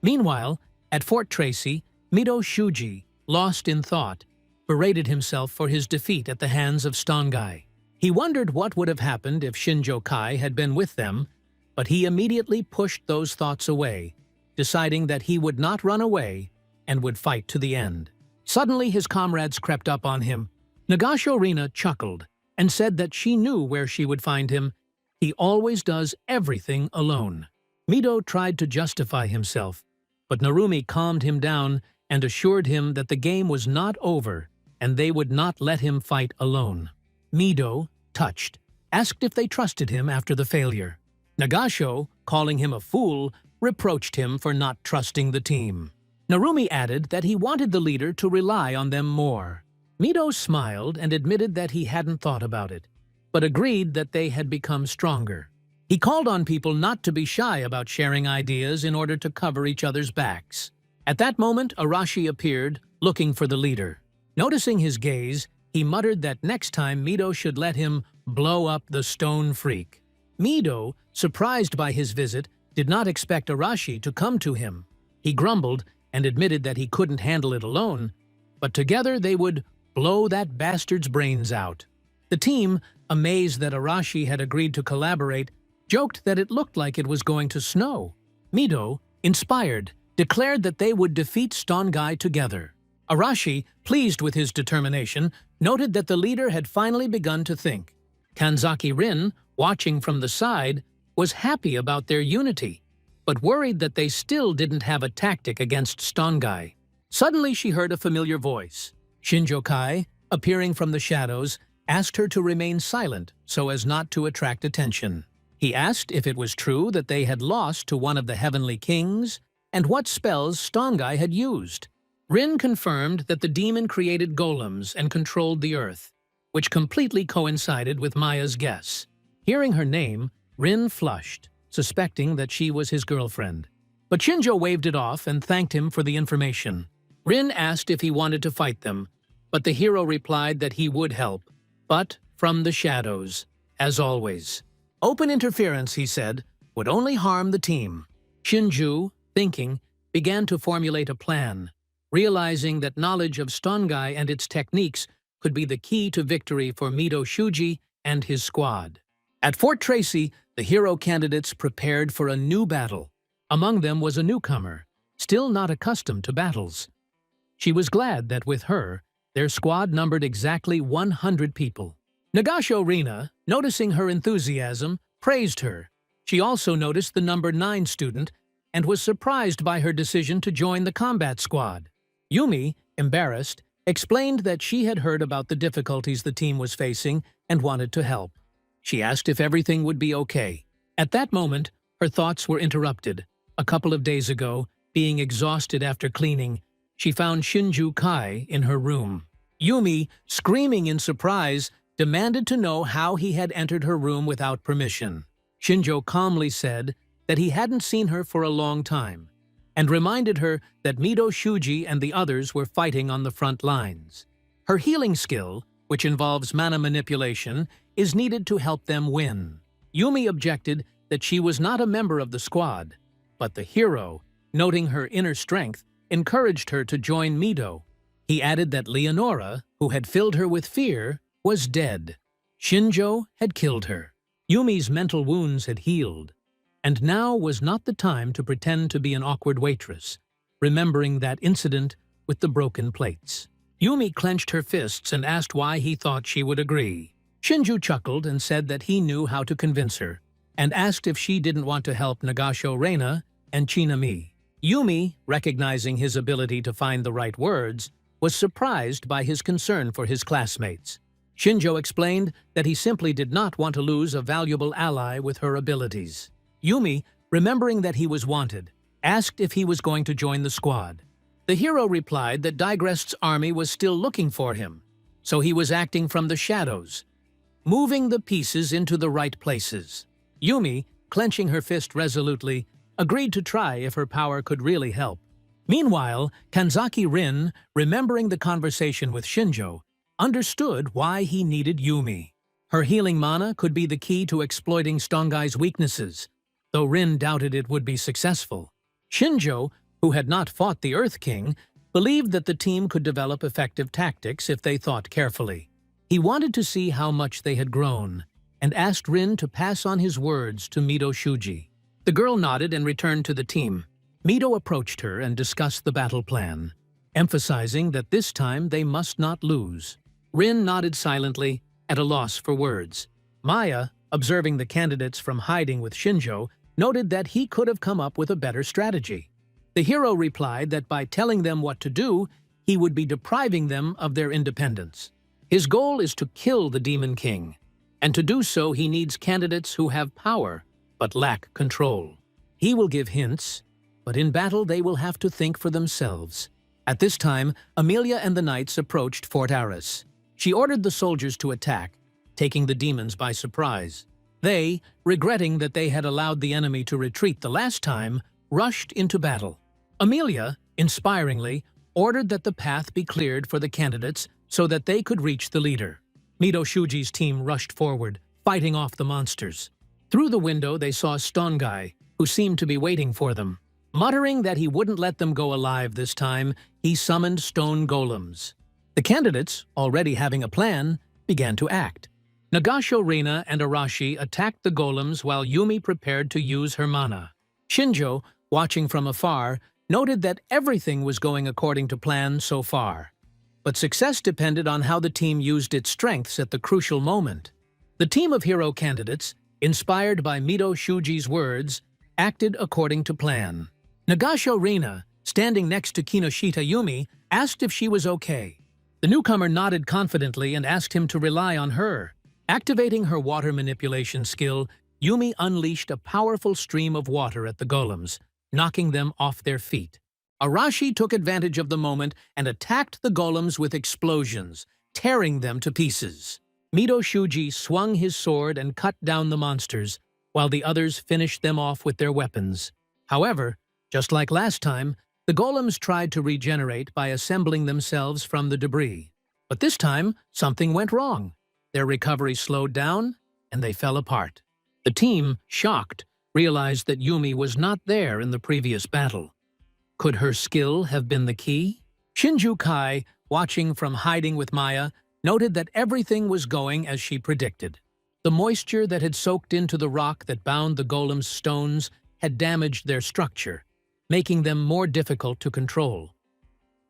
Speaker 1: Meanwhile, at Fort Tracy, Mido Shuji, lost in thought, berated himself for his defeat at the hands of Stongai. He wondered what would have happened if Shinjo Kai had been with them, but he immediately pushed those thoughts away, deciding that he would not run away and would fight to the end. Suddenly his comrades crept up on him. Nagasho Rina chuckled and said that she knew where she would find him. He always does everything alone. Mido tried to justify himself, but Narumi calmed him down and assured him that the game was not over and they would not let him fight alone. Mido, touched, asked if they trusted him after the failure. Nagasho, calling him a fool, reproached him for not trusting the team. Narumi added that he wanted the leader to rely on them more. Mido smiled and admitted that he hadn't thought about it, but agreed that they had become stronger. He called on people not to be shy about sharing ideas in order to cover each other's backs. At that moment, Arashi appeared, looking for the leader. Noticing his gaze, he muttered that next time Mido should let him blow up the stone freak. Mido, surprised by his visit, did not expect Arashi to come to him. He grumbled and admitted that he couldn't handle it alone, but together they would blow that bastard's brains out. The team, amazed that Arashi had agreed to collaborate, joked that it looked like it was going to snow. Mido, inspired, declared that they would defeat Stongai together. Arashi, pleased with his determination, noted that the leader had finally begun to think. Kanzaki Rin, watching from the side, was happy about their unity, but worried that they still didn't have a tactic against Stongai. Suddenly she heard a familiar voice. Shinjo Kai, appearing from the shadows, asked her to remain silent so as not to attract attention. He asked if it was true that they had lost to one of the heavenly kings and what spells Stongai had used. Rin confirmed that the demon created golems and controlled the earth, which completely coincided with Maya's guess. Hearing her name, Rin flushed, suspecting that she was his girlfriend. But Shinjo waved it off and thanked him for the information. Rin asked if he wanted to fight them, but the hero replied that he would help, but from the shadows, as always. Open interference, he said, would only harm the team. Shinju, thinking, began to formulate a plan, realizing that knowledge of Stongai and its techniques could be the key to victory for Mido Shuji and his squad. At Fort Tracy, the hero candidates prepared for a new battle. Among them was a newcomer, still not accustomed to battles. She was glad that with her, their squad numbered exactly 100 people. Nagasho Rina, noticing her enthusiasm, praised her. She also noticed the number 9 student and was surprised by her decision to join the combat squad. Yumi, embarrassed, explained that she had heard about the difficulties the team was facing and wanted to help. She asked if everything would be okay. At that moment, her thoughts were interrupted. A couple of days ago, being exhausted after cleaning, she found Shinju Kai in her room. Yumi, screaming in surprise, demanded to know how he had entered her room without permission. Shinjo calmly said that he hadn't seen her for a long time, and reminded her that Mido Shuji and the others were fighting on the front lines. Her healing skill, which involves mana manipulation, is needed to help them win. Yumi objected that she was not a member of the squad, but the hero, noting her inner strength, encouraged her to join Mido. He added that Leonora, who had filled her with fear, was dead. Shinjo had killed her. Yumi's mental wounds had healed, and now was not the time to pretend to be an awkward waitress, remembering that incident with the broken plates. Yumi clenched her fists and asked why he thought she would agree. Shinju chuckled and said that he knew how to convince her, and asked if she didn't want to help Nagasho Reina and Chinami. Yumi, recognizing his ability to find the right words, was surprised by his concern for his classmates. Shinjo explained that he simply did not want to lose a valuable ally with her abilities. Yumi, remembering that he was wanted, asked if he was going to join the squad. The hero replied that Digrest's army was still looking for him, so he was acting from the shadows, moving the pieces into the right places. Yumi, clenching her fist resolutely, agreed to try if her power could really help. Meanwhile, Kanzaki Rin, remembering the conversation with Shinjo, understood why he needed Yumi. Her healing mana could be the key to exploiting Stongai's weaknesses, though Rin doubted it would be successful. Shinjo, who had not fought the Earth King, believed that the team could develop effective tactics if they thought carefully. He wanted to see how much they had grown, and asked Rin to pass on his words to Mito Shuji. The girl nodded and returned to the team. Mito approached her and discussed the battle plan, emphasizing that this time they must not lose. Rin nodded silently, at a loss for words. Maya, observing the candidates from hiding with Shinjo, noted that he could have come up with a better strategy. The hero replied that by telling them what to do, he would be depriving them of their independence. His goal is to kill the Demon King, and to do so he needs candidates who have power but lack control. He will give hints, but in battle they will have to think for themselves. At this time, Amelia and the knights approached Fort Aris. She ordered the soldiers to attack, taking the demons by surprise. They, regretting that they had allowed the enemy to retreat the last time, rushed into battle. Amelia, inspiringly, ordered that the path be cleared for the candidates so that they could reach the leader. Mito Shuji's team rushed forward, fighting off the monsters. Through the window they saw Stongai, who seemed to be waiting for them. Muttering that he wouldn't let them go alive this time, he summoned stone golems. The candidates, already having a plan, began to act. Nagasho Rina and Arashi attacked the golems while Yumi prepared to use her mana. Shinjo, watching from afar, noted that everything was going according to plan so far. But success depended on how the team used its strengths at the crucial moment. The team of hero candidates, inspired by Mito Shuji's words, acted according to plan. Nagasho Rina, standing next to Kinoshita Yumi, asked if she was okay. The newcomer nodded confidently and asked him to rely on her. Activating her water manipulation skill, Yumi unleashed a powerful stream of water at the golems, knocking them off their feet. Arashi took advantage of the moment and attacked the golems with explosions, tearing them to pieces. Mito Shuji swung his sword and cut down the monsters, while the others finished them off with their weapons. However, just like last time, the golems tried to regenerate by assembling themselves from the debris. But this time, something went wrong. Their recovery slowed down, and they fell apart. The team, shocked, realized that Yumi was not there in the previous battle. Could her skill have been the key? Shinju Kai, watching from hiding with Maya, noted that everything was going as she predicted. The moisture that had soaked into the rock that bound the golem's stones had damaged their structure, making them more difficult to control.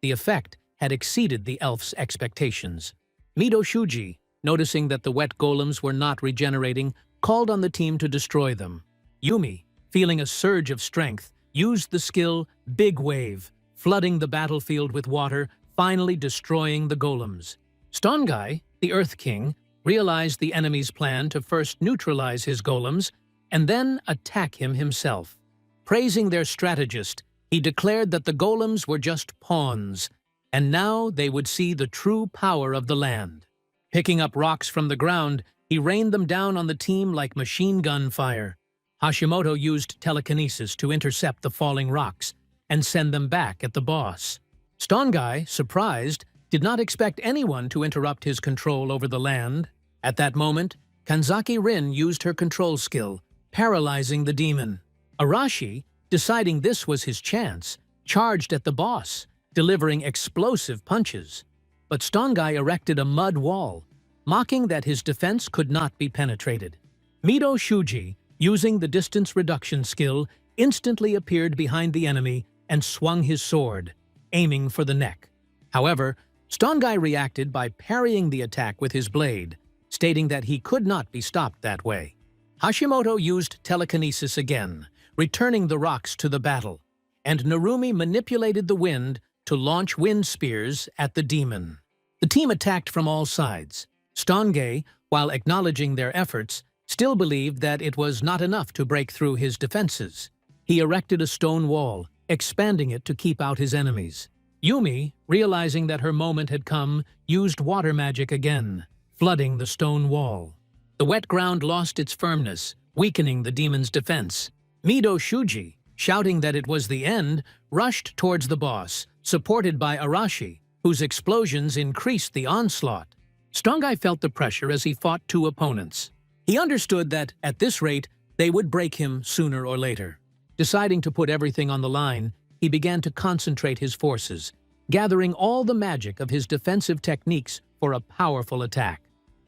Speaker 1: The effect had exceeded the elf's expectations. Mito Shuji, noticing that the wet golems were not regenerating, called on the team to destroy them. Yumi, feeling a surge of strength, used the skill Big Wave, flooding the battlefield with water, finally destroying the golems. Stongai, the Earth King, realized the enemy's plan to first neutralize his golems and then attack him himself. Praising their strategist, he declared that the golems were just pawns, and now they would see the true power of the land. Picking up rocks from the ground, he rained them down on the team like machine gun fire. Hashimoto used telekinesis to intercept the falling rocks and send them back at the boss. Stongai, surprised, did not expect anyone to interrupt his control over the land. At that moment, Kanzaki Rin used her control skill, paralyzing the demon. Arashi, deciding this was his chance, charged at the boss, delivering explosive punches. But Stongai erected a mud wall, mocking that his defense could not be penetrated. Mito Shuji, using the distance reduction skill, instantly appeared behind the enemy and swung his sword, aiming for the neck. However, Stongai reacted by parrying the attack with his blade, stating that he could not be stopped that way. Hashimoto used telekinesis again, returning the rocks to the battle, and Narumi manipulated the wind to launch wind spears at the demon. The team attacked from all sides. Stongai, while acknowledging their efforts, still believed that it was not enough to break through his defenses. he erected a stone wall, expanding it to keep out his enemies. Yumi, realizing that her moment had come, used water magic again, flooding the stone wall. The wet ground lost its firmness, weakening the demon's defense. Mido Shuji, shouting that it was the end, rushed towards the boss, supported by Arashi, whose explosions increased the onslaught. Stongai felt the pressure as he fought two opponents. He understood that, at this rate, they would break him sooner or later. Deciding to put everything on the line, he began to concentrate his forces, gathering all the magic of his defensive techniques for a powerful attack.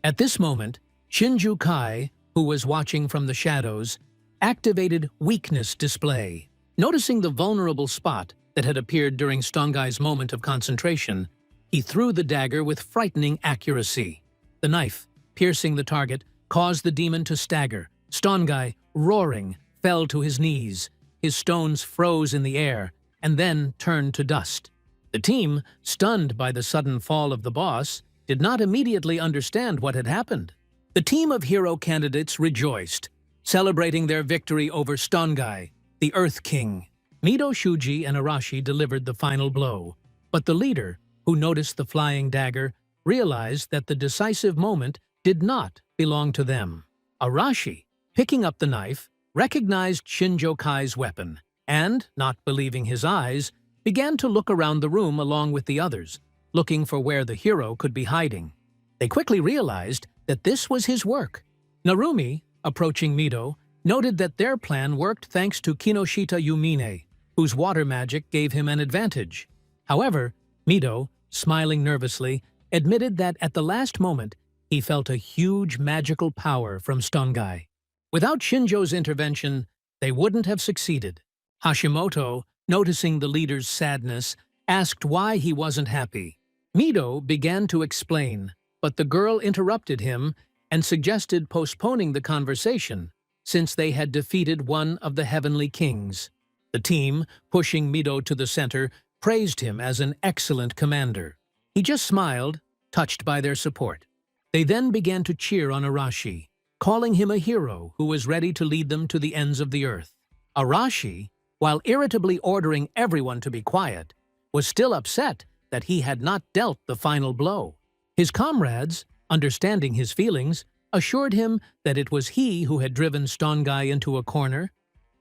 Speaker 1: At this moment, Shinju Kai, who was watching from the shadows, activated Weakness Display. Noticing the vulnerable spot that had appeared during Stongai's moment of concentration, he threw the dagger with frightening accuracy. The knife, piercing the target, caused the demon to stagger. Stongai, roaring, fell to his knees. His stones froze in the air and then turned to dust. The team, stunned by the sudden fall of the boss, did not immediately understand what had happened. The team of hero candidates rejoiced, celebrating their victory over Stongai, the Earth King. Mido Shuji and Arashi delivered the final blow, but the leader, who noticed the flying dagger, realized that the decisive moment did not belong to them. Arashi, picking up the knife, recognized Shinjo Kai's weapon and, not believing his eyes, began to look around the room along with the others, looking for where the hero could be hiding. They quickly realized that this was his work. Narumi, approaching Mido, noted that their plan worked thanks to Kinoshita Yumine, whose water magic gave him an advantage. However, Mido, smiling nervously, admitted that at the last moment he felt a huge magical power from Stongai. Without Shinjo's intervention, they wouldn't have succeeded. Hashimoto, noticing the leader's sadness, asked why he wasn't happy. Mido began to explain, but the girl interrupted him and suggested postponing the conversation since they had defeated one of the Heavenly Kings. The team, pushing Mido to the center, praised him as an excellent commander. He just smiled, touched by their support. They then began to cheer on Arashi, calling him a hero who was ready to lead them to the ends of the earth. Arashi, while irritably ordering everyone to be quiet, was still upset that he had not dealt the final blow. His comrades, understanding his feelings, assured him that it was he who had driven Stongai into a corner,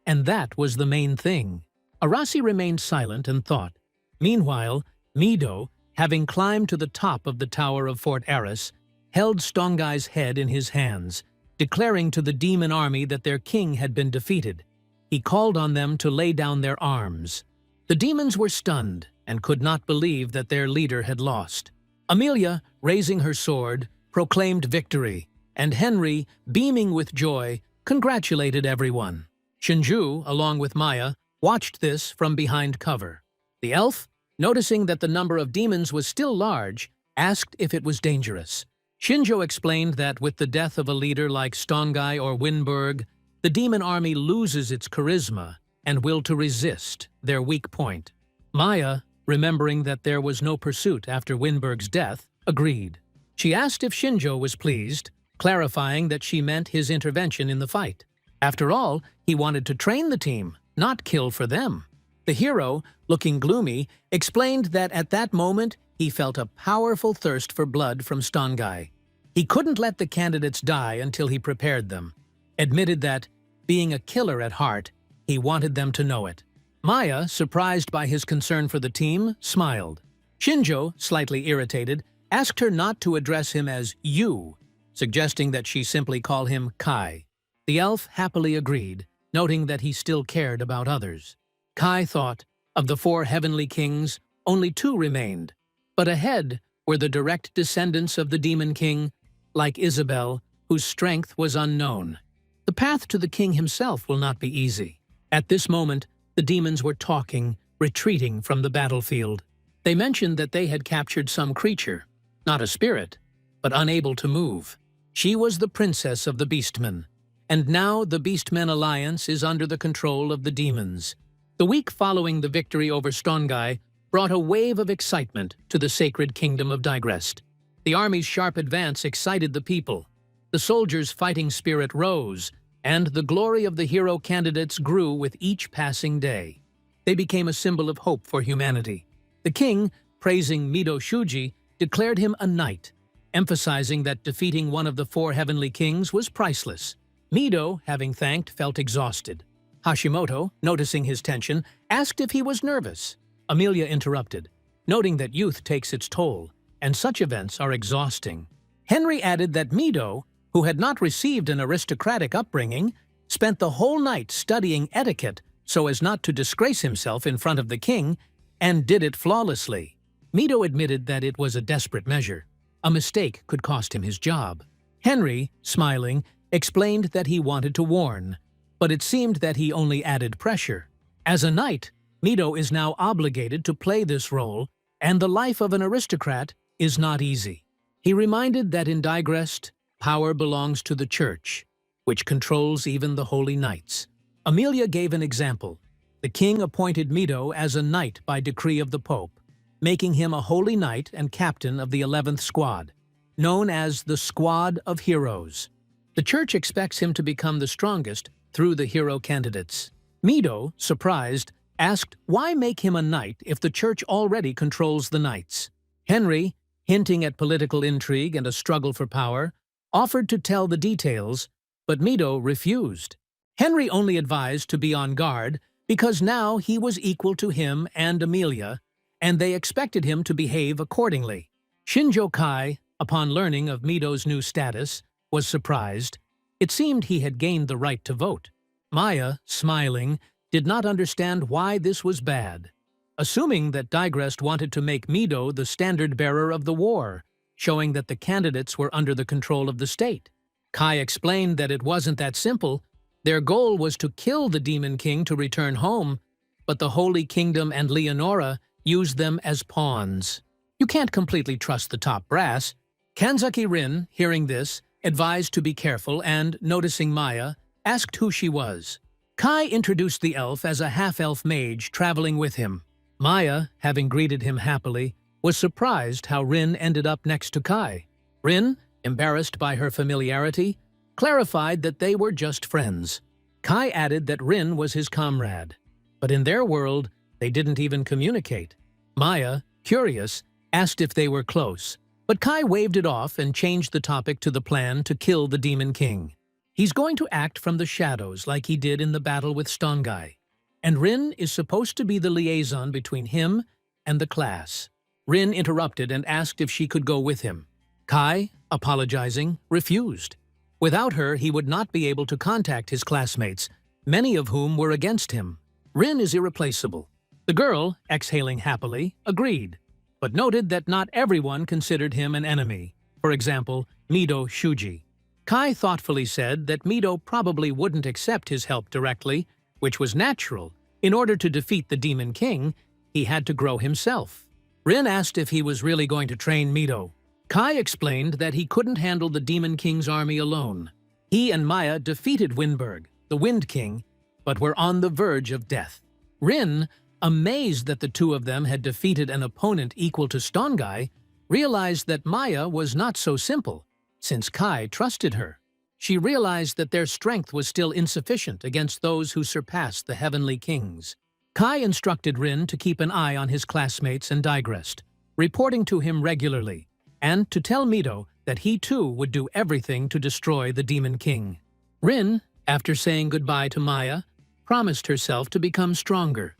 Speaker 1: and that was the main thing. Arashi remained silent and thought. Meanwhile, Mido, having climbed to the top of the tower of Fort Aris, held Stongai's head in his hands, declaring to the demon army that their king had been defeated. He called on them to lay down their arms. The demons were stunned and could not believe that their leader had lost. Amelia, raising her sword, proclaimed victory, and Henry, beaming with joy, congratulated everyone. Shinju, along with Maya, watched this from behind cover. The elf, noticing that the number of demons was still large, asked if it was dangerous. Shinjo explained that with the death of a leader like Stongai or Winberg, the demon army loses its charisma and will to resist, their weak point. Maya, remembering that there was no pursuit after Winberg's death, agreed. She asked if Shinjo was pleased, clarifying that she meant his intervention in the fight. After all, he wanted to train the team, not kill for them. The hero, looking gloomy, explained that at that moment he felt a powerful thirst for blood from Stongai. He couldn't let the candidates die until he prepared them, admitted that, being a killer at heart, he wanted them to know it. Maya, surprised by his concern for the team, smiled. Shinjo, slightly irritated, asked her not to address him as you, suggesting that she simply call him Kai. The elf happily agreed, noting that he still cared about others. Kai thought, of the 4 heavenly kings, only 2 remained, but ahead were the direct descendants of the Demon King, like Isabel, whose strength was unknown. The path to the king himself will not be easy. At this moment, the demons were talking, retreating from the battlefield. They mentioned that they had captured some creature, not a spirit, but unable to move. She was the princess of the Beastmen, and now the Beastmen alliance is under the control of the demons. The week following the victory over Stongai brought a wave of excitement to the sacred kingdom of Digrest. The army's sharp advance excited the people. The soldiers' fighting spirit rose, and the glory of the hero candidates grew with each passing day. They became a symbol of hope for humanity. The king, praising Mido Shuji, declared him a knight, emphasizing that defeating one of the four heavenly kings was priceless. Mido, having thanked, felt exhausted. Hashimoto, noticing his tension, asked if he was nervous. Amelia interrupted, noting that youth takes its toll, and such events are exhausting. Henry added that Mido, who had not received an aristocratic upbringing, spent the whole night studying etiquette so as not to disgrace himself in front of the king, and did it flawlessly. Mido admitted that it was a desperate measure. A mistake could cost him his job. Henry, smiling, explained that he wanted to warn, but it seemed that he only added pressure. As a knight, Mido is now obligated to play this role, and the life of an aristocrat is not easy. He reminded that in Digrest, power belongs to the church, which controls even the holy knights. Amelia gave an example. The king appointed Mido as a knight by decree of the Pope, making him a holy knight and captain of the 11th Squad, known as the Squad of Heroes. The church expects him to become the strongest through the hero candidates. Mido, surprised, asked why make him a knight if the church already controls the knights. Henry, hinting at political intrigue and a struggle for power, offered to tell the details, but Mido refused. Henry only advised to be on guard because now he was equal to him and Amelia, and they expected him to behave accordingly. Shinjo Kai, upon learning of Mido's new status, was surprised. It seemed he had gained the right to vote. Maya, smiling, did not understand why this was bad, assuming that Digrest wanted to make Mido the standard-bearer of the war, showing that the candidates were under the control of the state. Kai explained that it wasn't that simple. Their goal was to kill the Demon King to return home, but the Holy Kingdom and Leonora used them as pawns. You can't completely trust the top brass. Kanzaki Rin, hearing this, advised to be careful and, noticing Maya, asked who she was. Kai introduced the elf as a half-elf mage traveling with him. Maya, having greeted him happily, was surprised how Rin ended up next to Kai. Rin, embarrassed by her familiarity, clarified that they were just friends. Kai added that Rin was his comrade, but in their world, they didn't even communicate. Maya, curious, asked if they were close, but Kai waved it off and changed the topic to the plan to kill the Demon King. He's going to act from the shadows like he did in the battle with Stongai, and Rin is supposed to be the liaison between him and the class. Rin interrupted and asked if she could go with him. Kai, apologizing, refused. Without her, he would not be able to contact his classmates, many of whom were against him. Rin is irreplaceable. The girl, exhaling happily, agreed, but noted that not everyone considered him an enemy. For example, Mido Shuji. Kai thoughtfully said that Mido probably wouldn't accept his help directly, which was natural. In order to defeat the Demon King, he had to grow himself. Rin asked if he was really going to train Mido. Kai explained that he couldn't handle the Demon King's army alone. He and Maya defeated Windberg, the Wind King, but were on the verge of death. Rin, amazed that the two of them had defeated an opponent equal to Stongai, realized that Maya was not so simple, since Kai trusted her. She realized that their strength was still insufficient against those who surpassed the heavenly kings. Kai instructed Rin to keep an eye on his classmates and Digrest, reporting to him regularly, and to tell Mido that he too would do everything to destroy the Demon King. Rin, after saying goodbye to Maya, promised herself to become stronger,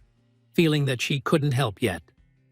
Speaker 1: feeling that she couldn't help yet.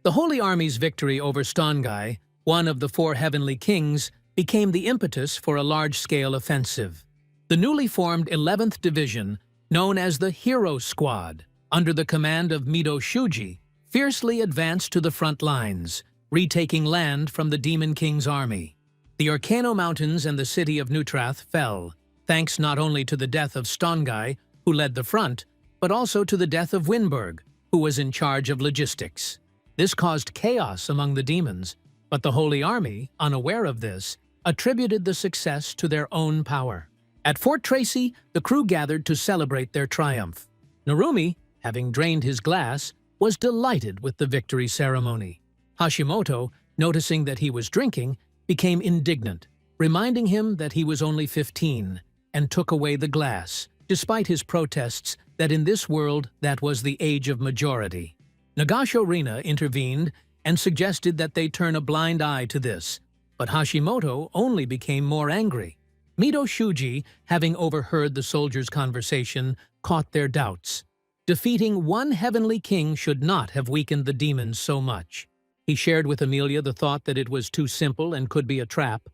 Speaker 1: The Holy Army's victory over Stongai, one of the four heavenly kings, became the impetus for a large-scale offensive. The newly formed 11th Division, known as the Hero Squad, under the command of Mido Shuji, fiercely advanced to the front lines, retaking land from the Demon King's army. The Arcano Mountains and the city of Nutrath fell, thanks not only to the death of Stongai, who led the front, but also to the death of Windberg, who was in charge of logistics. This caused chaos among the demons, but the Holy Army, unaware of this, attributed the success to their own power. At Fort Tracy, the crew gathered to celebrate their triumph. Narumi, having drained his glass, was delighted with the victory ceremony. Hashimoto, noticing that he was drinking, became indignant, reminding him that he was only 15. and took away the glass, despite his protests that in this world that was the age of majority. Nagasho Rina intervened and suggested that they turn a blind eye to this, but Hashimoto only became more angry. Mido Shuji, having overheard the soldiers' conversation, caught their doubts. Defeating one heavenly king should not have weakened the demons so much. He shared with Amelia the thought that it was too simple and could be a trap,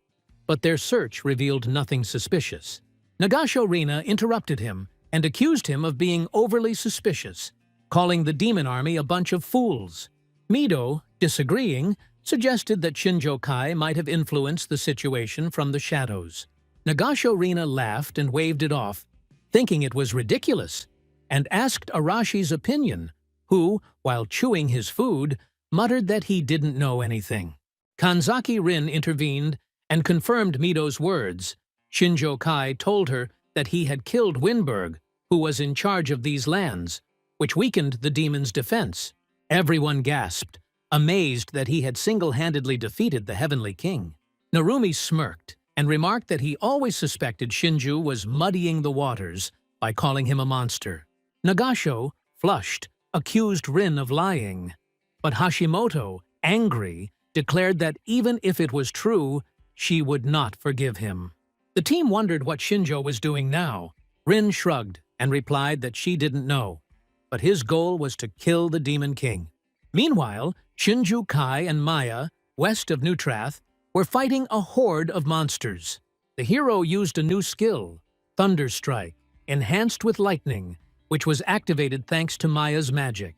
Speaker 1: but their search revealed nothing suspicious. Nagasho Rina interrupted him and accused him of being overly suspicious, calling the demon army a bunch of fools. Mido, disagreeing, suggested that Shinjo Kai might have influenced the situation from the shadows. Nagasho Rina laughed and waved it off, thinking it was ridiculous, and asked Arashi's opinion, who, while chewing his food, muttered that he didn't know anything. Kanzaki Rin intervened and confirmed Mido's words. Shinjo Kai told her that he had killed Winberg, who was in charge of these lands, which weakened the demon's defense. Everyone gasped, amazed that he had single-handedly defeated the Heavenly King. Narumi smirked and remarked that he always suspected Shinju was muddying the waters by calling him a monster. Nagasho, flushed, accused Rin of lying. But Hashimoto, angry, declared that even if it was true, she would not forgive him. The team wondered what Shinjo was doing now. Rin shrugged and replied that she didn't know, but his goal was to kill the Demon King. Meanwhile, Shinju Kai and Maya, west of Neutrath, were fighting a horde of monsters. The hero used a new skill, Thunder Strike, enhanced with lightning, which was activated thanks to Maya's magic.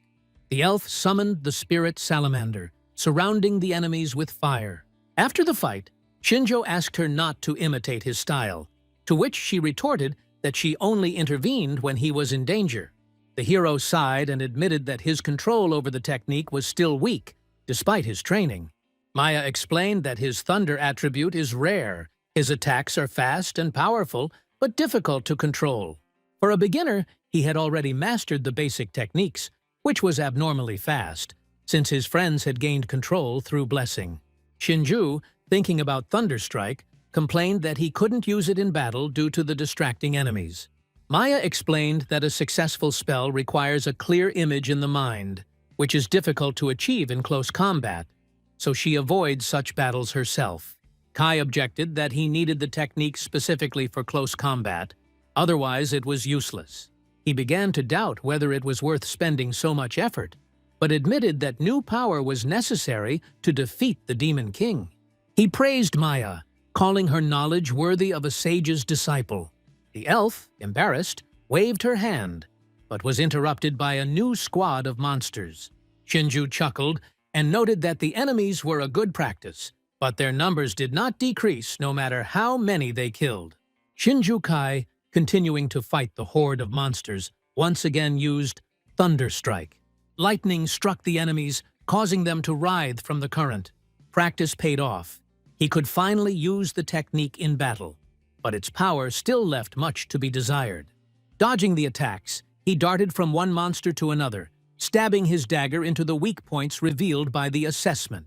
Speaker 1: The elf summoned the spirit salamander, surrounding the enemies with fire. After the fight, Shinjo asked her not to imitate his style, to which she retorted that she only intervened when he was in danger. The hero sighed and admitted that his control over the technique was still weak, despite his training. Maya explained that his thunder attribute is rare. His attacks are fast and powerful, but difficult to control. For a beginner, he had already mastered the basic techniques, which was abnormally fast, since his friends had gained control through blessing. Shinju, thinking about Thunder Strike, complained that he couldn't use it in battle due to the distracting enemies. Maya explained that a successful spell requires a clear image in the mind, which is difficult to achieve in close combat, so she avoids such battles herself. Kai objected that he needed the technique specifically for close combat, otherwise it was useless. He began to doubt whether it was worth spending so much effort, but admitted that new power was necessary to defeat the Demon King. He praised Maya, calling her knowledge worthy of a sage's disciple. The elf, embarrassed, waved her hand, but was interrupted by a new squad of monsters. Shinju chuckled and noted that the enemies were a good practice, but their numbers did not decrease no matter how many they killed. Shinju Kai, continuing to fight the horde of monsters, once again used Thunder Strike. Lightning struck the enemies, causing them to writhe from the current. Practice paid off. He could finally use the technique in battle, but its power still left much to be desired. Dodging the attacks, he darted from one monster to another, stabbing his dagger into the weak points revealed by the assessment.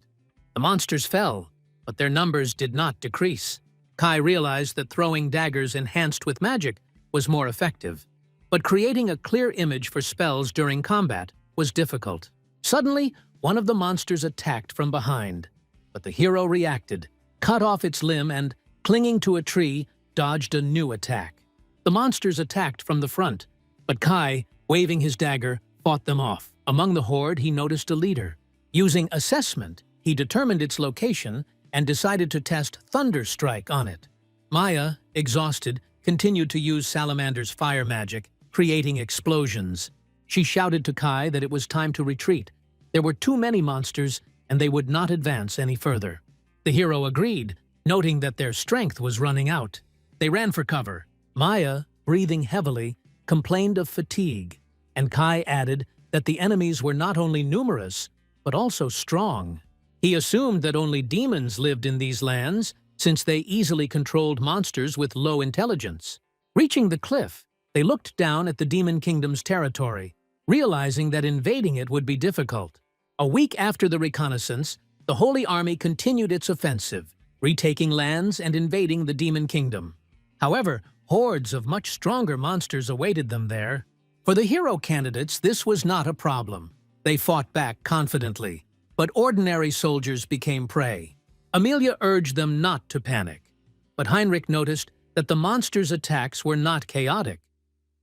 Speaker 1: The monsters fell, but their numbers did not decrease. Kai realized that throwing daggers enhanced with magic was more effective, but creating a clear image for spells during combat was difficult. Suddenly, one of the monsters attacked from behind, but the hero reacted, cut off its limb and, clinging to a tree, dodged a new attack. The monsters attacked from the front, but Kai, waving his dagger, fought them off. Among the horde, he noticed a leader. Using assessment, he determined its location and decided to test Thunder Strike on it. Maya, exhausted, continued to use Salamander's fire magic, creating explosions. She shouted to Kai that it was time to retreat. There were too many monsters, and they would not advance any further. The hero agreed, noting that their strength was running out. They ran for cover. Maya, breathing heavily, complained of fatigue, and Kai added that the enemies were not only numerous, but also strong. He assumed that only demons lived in these lands, since they easily controlled monsters with low intelligence. Reaching the cliff, they looked down at the Demon Kingdom's territory, realizing that invading it would be difficult. A week after the reconnaissance, the Holy Army continued its offensive, retaking lands and invading the Demon Kingdom. However, Hordes of much stronger monsters awaited them there. For the hero candidates, this was not a problem. They fought back confidently, but ordinary soldiers became prey. Amelia urged them not to panic, but Heinrich noticed that the monsters' attacks were not chaotic.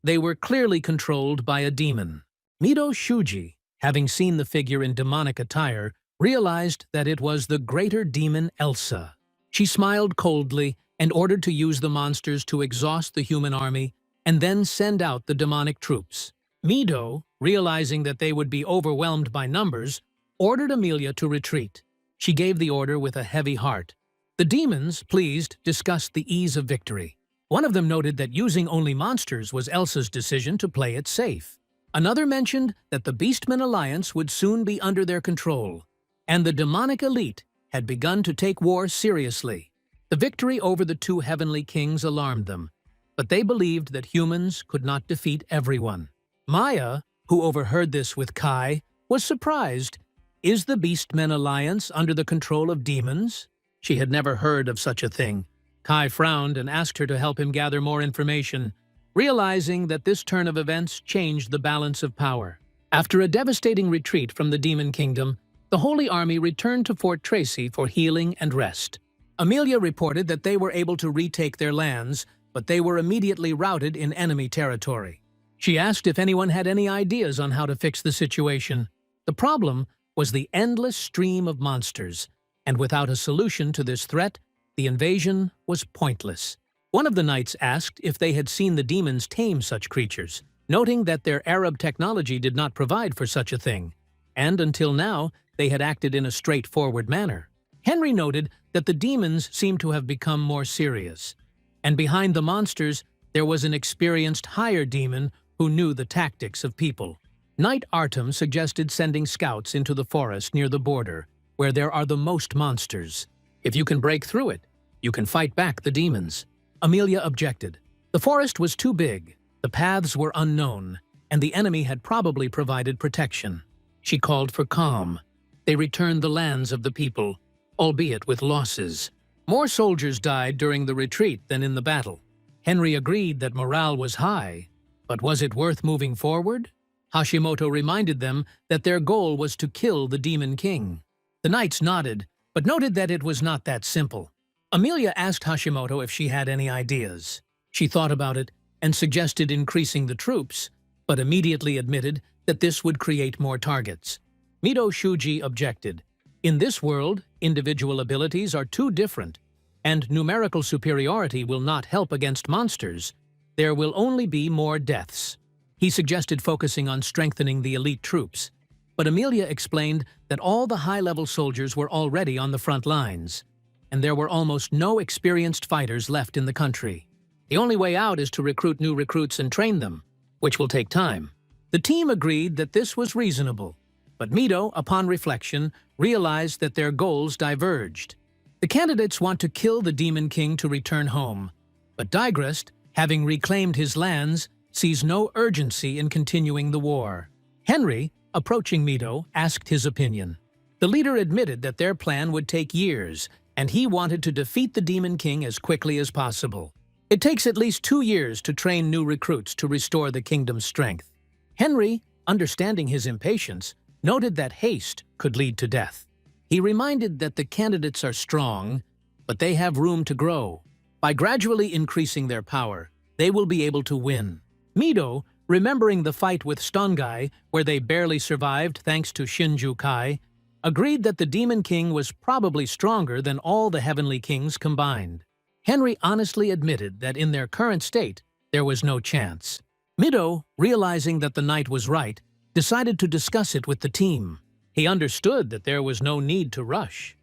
Speaker 1: They were clearly controlled by a demon. Mido Shuji, having seen the figure in demonic attire, realized that it was the greater demon Elsa. She smiled coldly and ordered to use the monsters to exhaust the human army and then send out the demonic troops. Mido, realizing that they would be overwhelmed by numbers, ordered Amelia to retreat. She gave the order with a heavy heart. The demons, pleased, discussed the ease of victory. One of them noted that using only monsters was Elsa's decision to play it safe. Another mentioned that the Beastmen Alliance would soon be under their control, and the demonic elite had begun to take war seriously. The victory over the two heavenly kings alarmed them, but they believed that humans could not defeat everyone. Maya, who overheard this with Kai, was surprised. Is the Beastmen Alliance under the control of demons? She had never heard of such a thing. Kai frowned and asked her to help him gather more information, realizing that this turn of events changed the balance of power. After a devastating retreat from the Demon Kingdom, the Holy Army returned to Fort Tracy for healing and rest. Amelia reported that they were able to retake their lands, but they were immediately routed in enemy territory. She asked if anyone had any ideas on how to fix the situation. The problem was the endless stream of monsters, and without a solution to this threat, the invasion was pointless. One of the knights asked if they had seen the demons tame such creatures, noting that their Arab technology did not provide for such a thing, and until now, they had acted in a straightforward manner. Henry noted that the demons seemed to have become more serious, and behind the monsters, there was an experienced higher demon who knew the tactics of people. Knight Artem suggested sending scouts into the forest near the border, where there are the most monsters. If you can break through it, you can fight back the demons. Amelia objected. The forest was too big, the paths were unknown, and the enemy had probably provided protection. She called for calm. They returned the lands of the people, albeit with losses. More soldiers died during the retreat than in the battle. Henry agreed that morale was high, but was it worth moving forward? Hashimoto reminded them that their goal was to kill the Demon King. The knights nodded, but noted that it was not that simple. Amelia asked Hashimoto if she had any ideas. She thought about it and suggested increasing the troops, but immediately admitted that this would create more targets. Mido Shuji objected. In this world, individual abilities are too different, and numerical superiority will not help against monsters. There will only be more deaths. He suggested focusing on strengthening the elite troops, but Amelia explained that all the high-level soldiers were already on the front lines, and there were almost no experienced fighters left in the country. The only way out is to recruit new recruits and train them, which will take time. The team agreed that this was reasonable, but Mido, upon reflection, realized that their goals diverged. The candidates want to kill the Demon King to return home, but Digrest, having reclaimed his lands, sees no urgency in continuing the war. Henry, approaching Mido, asked his opinion. The leader admitted that their plan would take years, and he wanted to defeat the Demon King as quickly as possible. It takes at least 2 years to train new recruits to restore the kingdom's strength. Henry, understanding his impatience, noted that haste could lead to death. He reminded that the candidates are strong, but they have room to grow. By gradually increasing their power, they will be able to win. Mido, remembering the fight with Stongai, where they barely survived thanks to Shinju Kai, agreed that the Demon King was probably stronger than all the heavenly kings combined. Henry honestly admitted that in their current state, there was no chance. Mido, realizing that the knight was right, decided to discuss it with the team. He understood that there was no need to rush.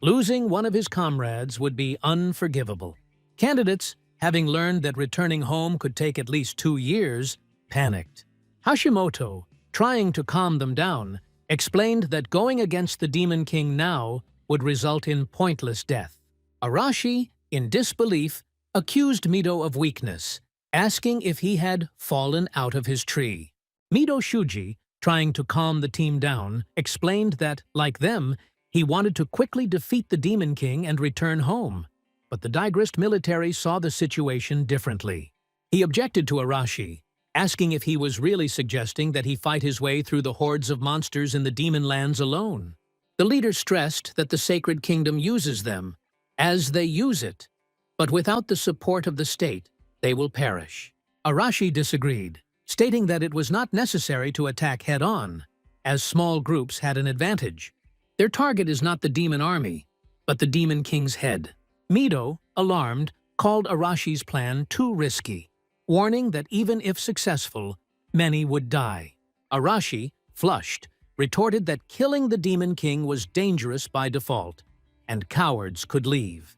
Speaker 1: Losing one of his comrades would be unforgivable. Candidates, having learned that returning home could take at least 2 years, panicked. Hashimoto, trying to calm them down, explained that going against the Demon King now would result in pointless death. Arashi, in disbelief, accused Mido of weakness, asking if he had fallen out of his tree. Mido Shuji, trying to calm the team down, explained that, like them, he wanted to quickly defeat the Demon King and return home. But the Daigrist military saw the situation differently. He objected to Arashi, asking if he was really suggesting that he fight his way through the hordes of monsters in the demon lands alone. The leader stressed that the sacred kingdom uses them, as they use it, but without the support of the state, they will perish. Arashi disagreed, stating that it was not necessary to attack head-on, as small groups had an advantage. Their target is not the demon army, but the demon king's head. Mido, alarmed, called Arashi's plan too risky, warning that even if successful, many would die. Arashi, flushed, retorted that killing the demon king was dangerous by default, and cowards could leave.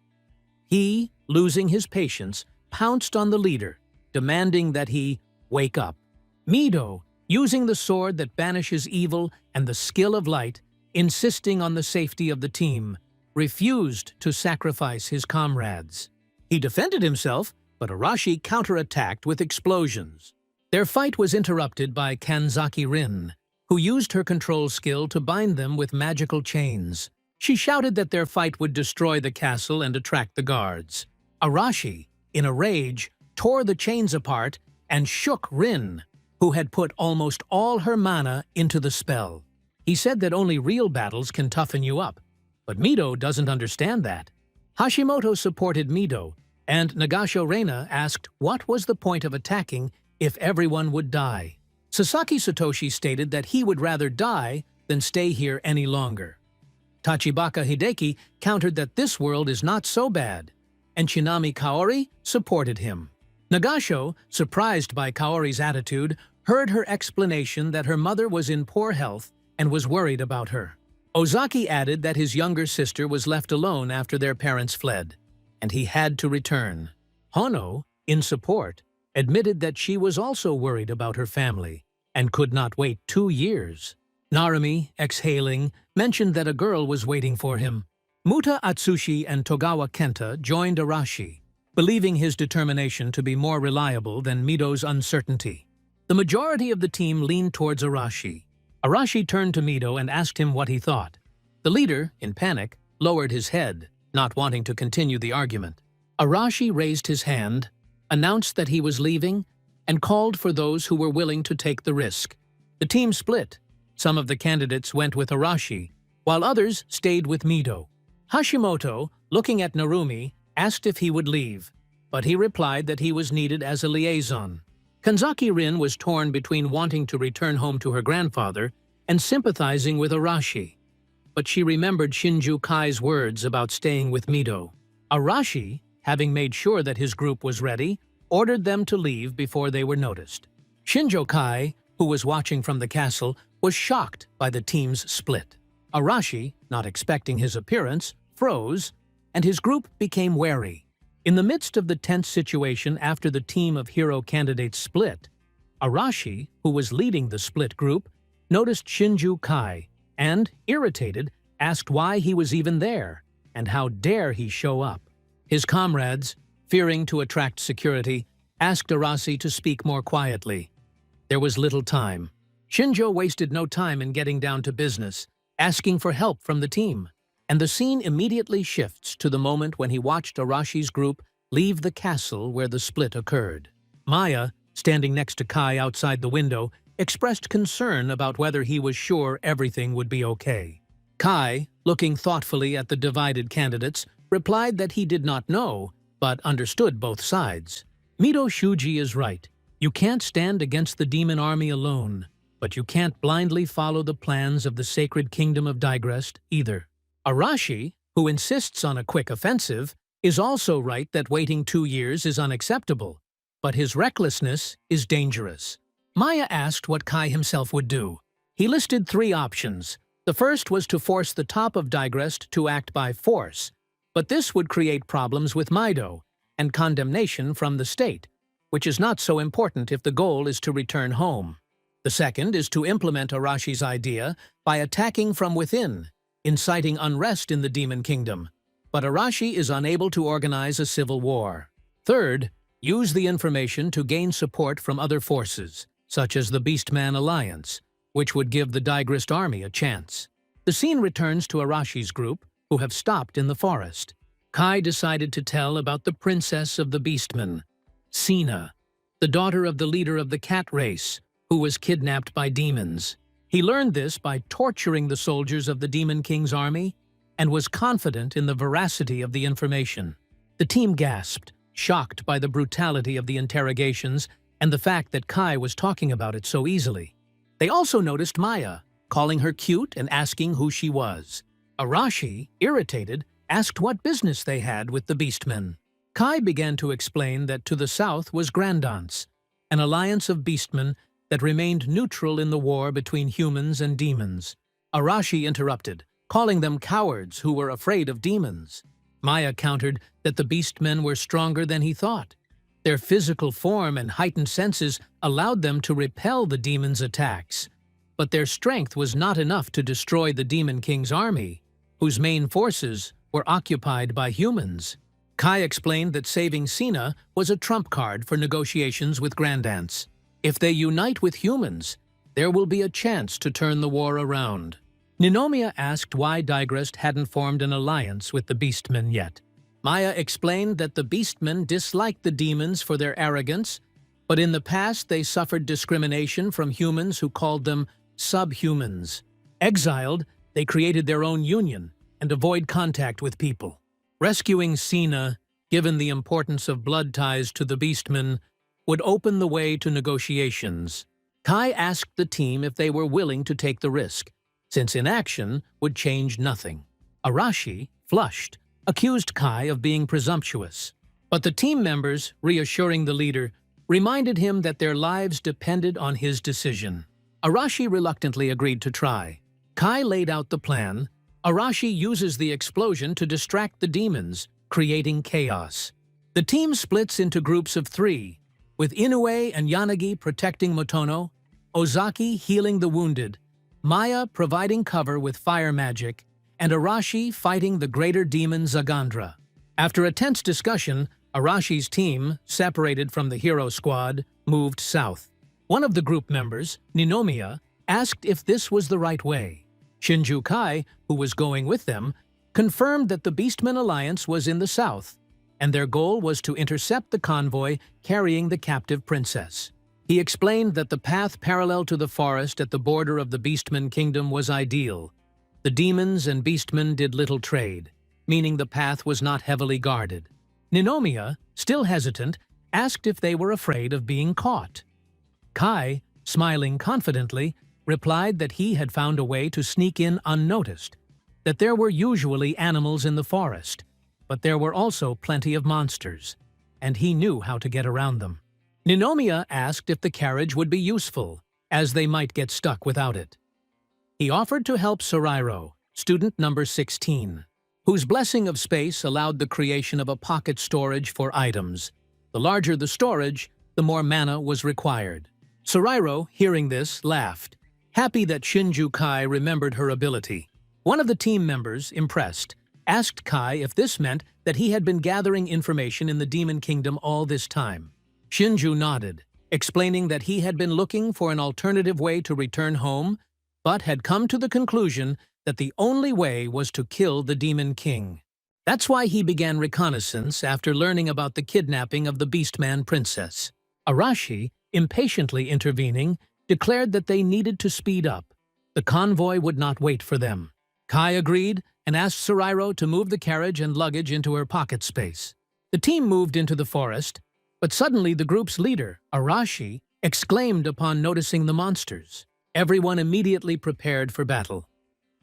Speaker 1: He, losing his patience, pounced on the leader, demanding that he wake up. Mido, using the sword that banishes evil and the skill of light, insisting on the safety of the team, refused to sacrifice his comrades. He defended himself, but Arashi counterattacked with explosions. Their fight was interrupted by Kanzaki Rin, who used her control skill to bind them with magical chains. She shouted that their fight would destroy the castle and attract the guards. Arashi, in a rage, tore the chains apart and shook Rin, who had put almost all her mana into the spell. He said that only real battles can toughen you up, but Mido doesn't understand that. Hashimoto supported Mido, and Nagasho Reina asked what was the point of attacking if everyone would die. Sasaki Satoshi stated that he would rather die than stay here any longer. Tachibaka Hideki countered that this world is not so bad, and Shinami Kaori supported him. Nagasho, surprised by Kaori's attitude, heard her explanation that her mother was in poor health and was worried about her. Ozaki added that his younger sister was left alone after their parents fled, and he had to return. Hono, in support, admitted that she was also worried about her family and could not wait 2 years. Narumi, exhaling, mentioned that a girl was waiting for him. Muta Atsushi and Togawa Kenta joined Arashi, believing his determination to be more reliable than Mido's uncertainty. The majority of the team leaned towards Arashi. Arashi turned to Mido and asked him what he thought. The leader, in panic, lowered his head, not wanting to continue the argument. Arashi raised his hand, announced that he was leaving, and called for those who were willing to take the risk. The team split. Some of the candidates went with Arashi, while others stayed with Mido. Hashimoto, looking at Narumi, asked if he would leave, but he replied that he was needed as a liaison. Kanzaki Rin was torn between wanting to return home to her grandfather and sympathizing with Arashi, but she remembered Shinju Kai's words about staying with Mido. Arashi, having made sure that his group was ready, ordered them to leave before they were noticed. Shinjo Kai, who was watching from the castle, was shocked by the team's split. Arashi, not expecting his appearance, froze, and his group became wary. In the midst of the tense situation after the team of hero candidates split, Arashi, who was leading the split group, noticed Shinju Kai and, irritated, asked why he was even there and how dare he show up. His comrades, fearing to attract security, asked Arashi to speak more quietly. There was little time. Shinjo wasted no time in getting down to business, asking for help from the team, and the scene immediately shifts to the moment when he watched Arashi's group leave the castle where the split occurred. Maya, standing next to Kai outside the window, expressed concern about whether he was sure everything would be okay. Kai, looking thoughtfully at the divided candidates, replied that he did not know, but understood both sides. Mido Shuji is right. You can't stand against the demon army alone, but you can't blindly follow the plans of the sacred kingdom of Daigrist either. Arashi, who insists on a quick offensive, is also right that waiting 2 years is unacceptable, but his recklessness is dangerous. Maya asked what Kai himself would do. He listed 3 options. The first was to force the top of Daigrist to act by force, but this would create problems with Mido and condemnation from the state, which is not so important if the goal is to return home. The second is to implement Arashi's idea by attacking from within, inciting unrest in the Demon Kingdom, but Arashi is unable to organize a civil war. Third, use the information to gain support from other forces, such as the Beastman Alliance, which would give the Daigrist army a chance. The scene returns to Arashi's group, who have stopped in the forest. Kai decided to tell about the princess of the Beastmen, Sina, the daughter of the leader of the cat race, who was kidnapped by demons. He learned this by torturing the soldiers of the Demon King's army and was confident in the veracity of the information. The team gasped, shocked by the brutality of the interrogations and the fact that Kai was talking about it so easily. They also noticed Maya, calling her cute and asking who she was. Arashi, irritated, asked what business they had with the Beastmen. Kai began to explain that to the south was Grandance, an alliance of beastmen that remained neutral in the war between humans and demons. Arashi interrupted, calling them cowards who were afraid of demons. Maya countered that the beastmen were stronger than he thought. Their physical form and heightened senses allowed them to repel the demons' attacks. But their strength was not enough to destroy the Demon King's army, whose main forces were occupied by humans. Kai explained that saving Sina was a trump card for negotiations with Grandance. If they unite with humans, there will be a chance to turn the war around. Ninomiya asked why Digrest hadn't formed an alliance with the Beastmen yet. Maya explained that the Beastmen disliked the demons for their arrogance, but in the past they suffered discrimination from humans who called them subhumans. Exiled, they created their own union and avoid contact with people. Rescuing Sina, given the importance of blood ties to the Beastmen, would open the way to negotiations. Kai asked the team if they were willing to take the risk, since inaction would change nothing. Arashi, flushed, accused Kai of being presumptuous. But the team members, reassuring the leader, reminded him that their lives depended on his decision. Arashi reluctantly agreed to try. Kai laid out the plan. Arashi uses the explosion to distract the demons, creating chaos. The team splits into groups of 3, with Inoue and Yanagi protecting Motono, Ozaki healing the wounded, Maya providing cover with fire magic, and Arashi fighting the greater demon Zagandra. After a tense discussion, Arashi's team, separated from the hero squad, moved south. One of the group members, Ninomiya, asked if this was the right way. Shinju Kai, who was going with them, confirmed that the Beastmen Alliance was in the south, and their goal was to intercept the convoy carrying the captive princess. He explained that the path parallel to the forest at the border of the Beastmen Kingdom was ideal. The demons and beastmen did little trade, meaning the path was not heavily guarded. Ninomiya, still hesitant, asked if they were afraid of being caught. Kai, smiling confidently, replied that he had found a way to sneak in unnoticed, that there were usually animals in the forest, but there were also plenty of monsters, and he knew how to get around them. Ninomiya asked if the carriage would be useful, as they might get stuck without it. He offered to help Sorairo, student number 16, whose blessing of space allowed the creation of a pocket storage for items. The larger the storage, the more mana was required. Sorairo, hearing this, laughed, happy that Shinju Kai remembered her ability. One of the team members, impressed, asked Kai if this meant that he had been gathering information in the Demon Kingdom all this time. Shinju nodded, explaining that he had been looking for an alternative way to return home, but had come to the conclusion that the only way was to kill the Demon King. That's why he began reconnaissance after learning about the kidnapping of the Beastman princess. Arashi, impatiently intervening, declared that they needed to speed up. The convoy would not wait for them. Kai agreed and asked Sorairo to move the carriage and luggage into her pocket space. The team moved into the forest, but suddenly the group's leader, Arashi, exclaimed upon noticing the monsters. Everyone immediately prepared for battle.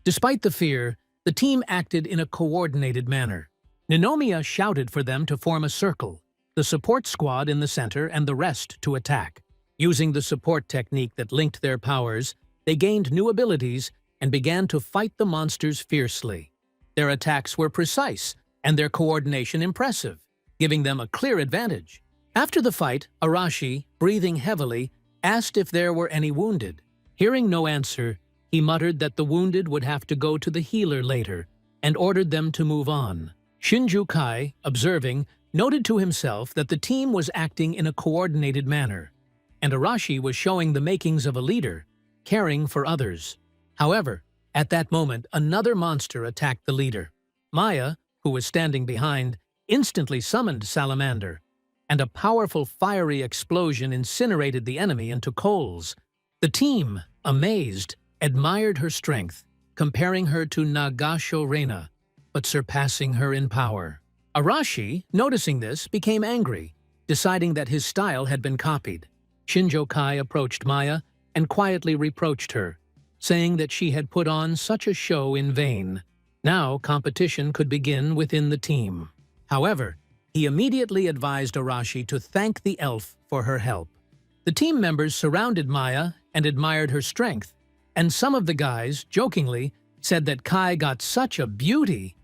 Speaker 1: Despite the fear, the team acted in a coordinated manner. Ninomiya shouted for them to form a circle, the support squad in the center and the rest to attack. Using the support technique that linked their powers, they gained new abilities and began to fight the monsters fiercely. Their attacks were precise and their coordination impressive, giving them a clear advantage. After the fight, Arashi, breathing heavily, asked if there were any wounded. Hearing no answer, he muttered that the wounded would have to go to the healer later and ordered them to move on. Shinju Kai, observing, noted to himself that the team was acting in a coordinated manner, and Arashi was showing the makings of a leader, caring for others. However, at that moment, another monster attacked the leader. Maya, who who was standing behind, instantly summoned Salamander, and a powerful fiery explosion incinerated the enemy into coals. The team, amazed, admired her strength, comparing her to Nagasho Reina, but surpassing her in power. Arashi, noticing this, became angry, deciding that his style had been copied. Shinjo Kai approached Maya and quietly reproached her, saying that she had put on such a show in vain. Now competition could begin within the team. However, he immediately advised Arashi to thank the elf for her help. The team members surrounded Maya and admired her strength, and some of the guys, jokingly, said that Kai got such a beauty,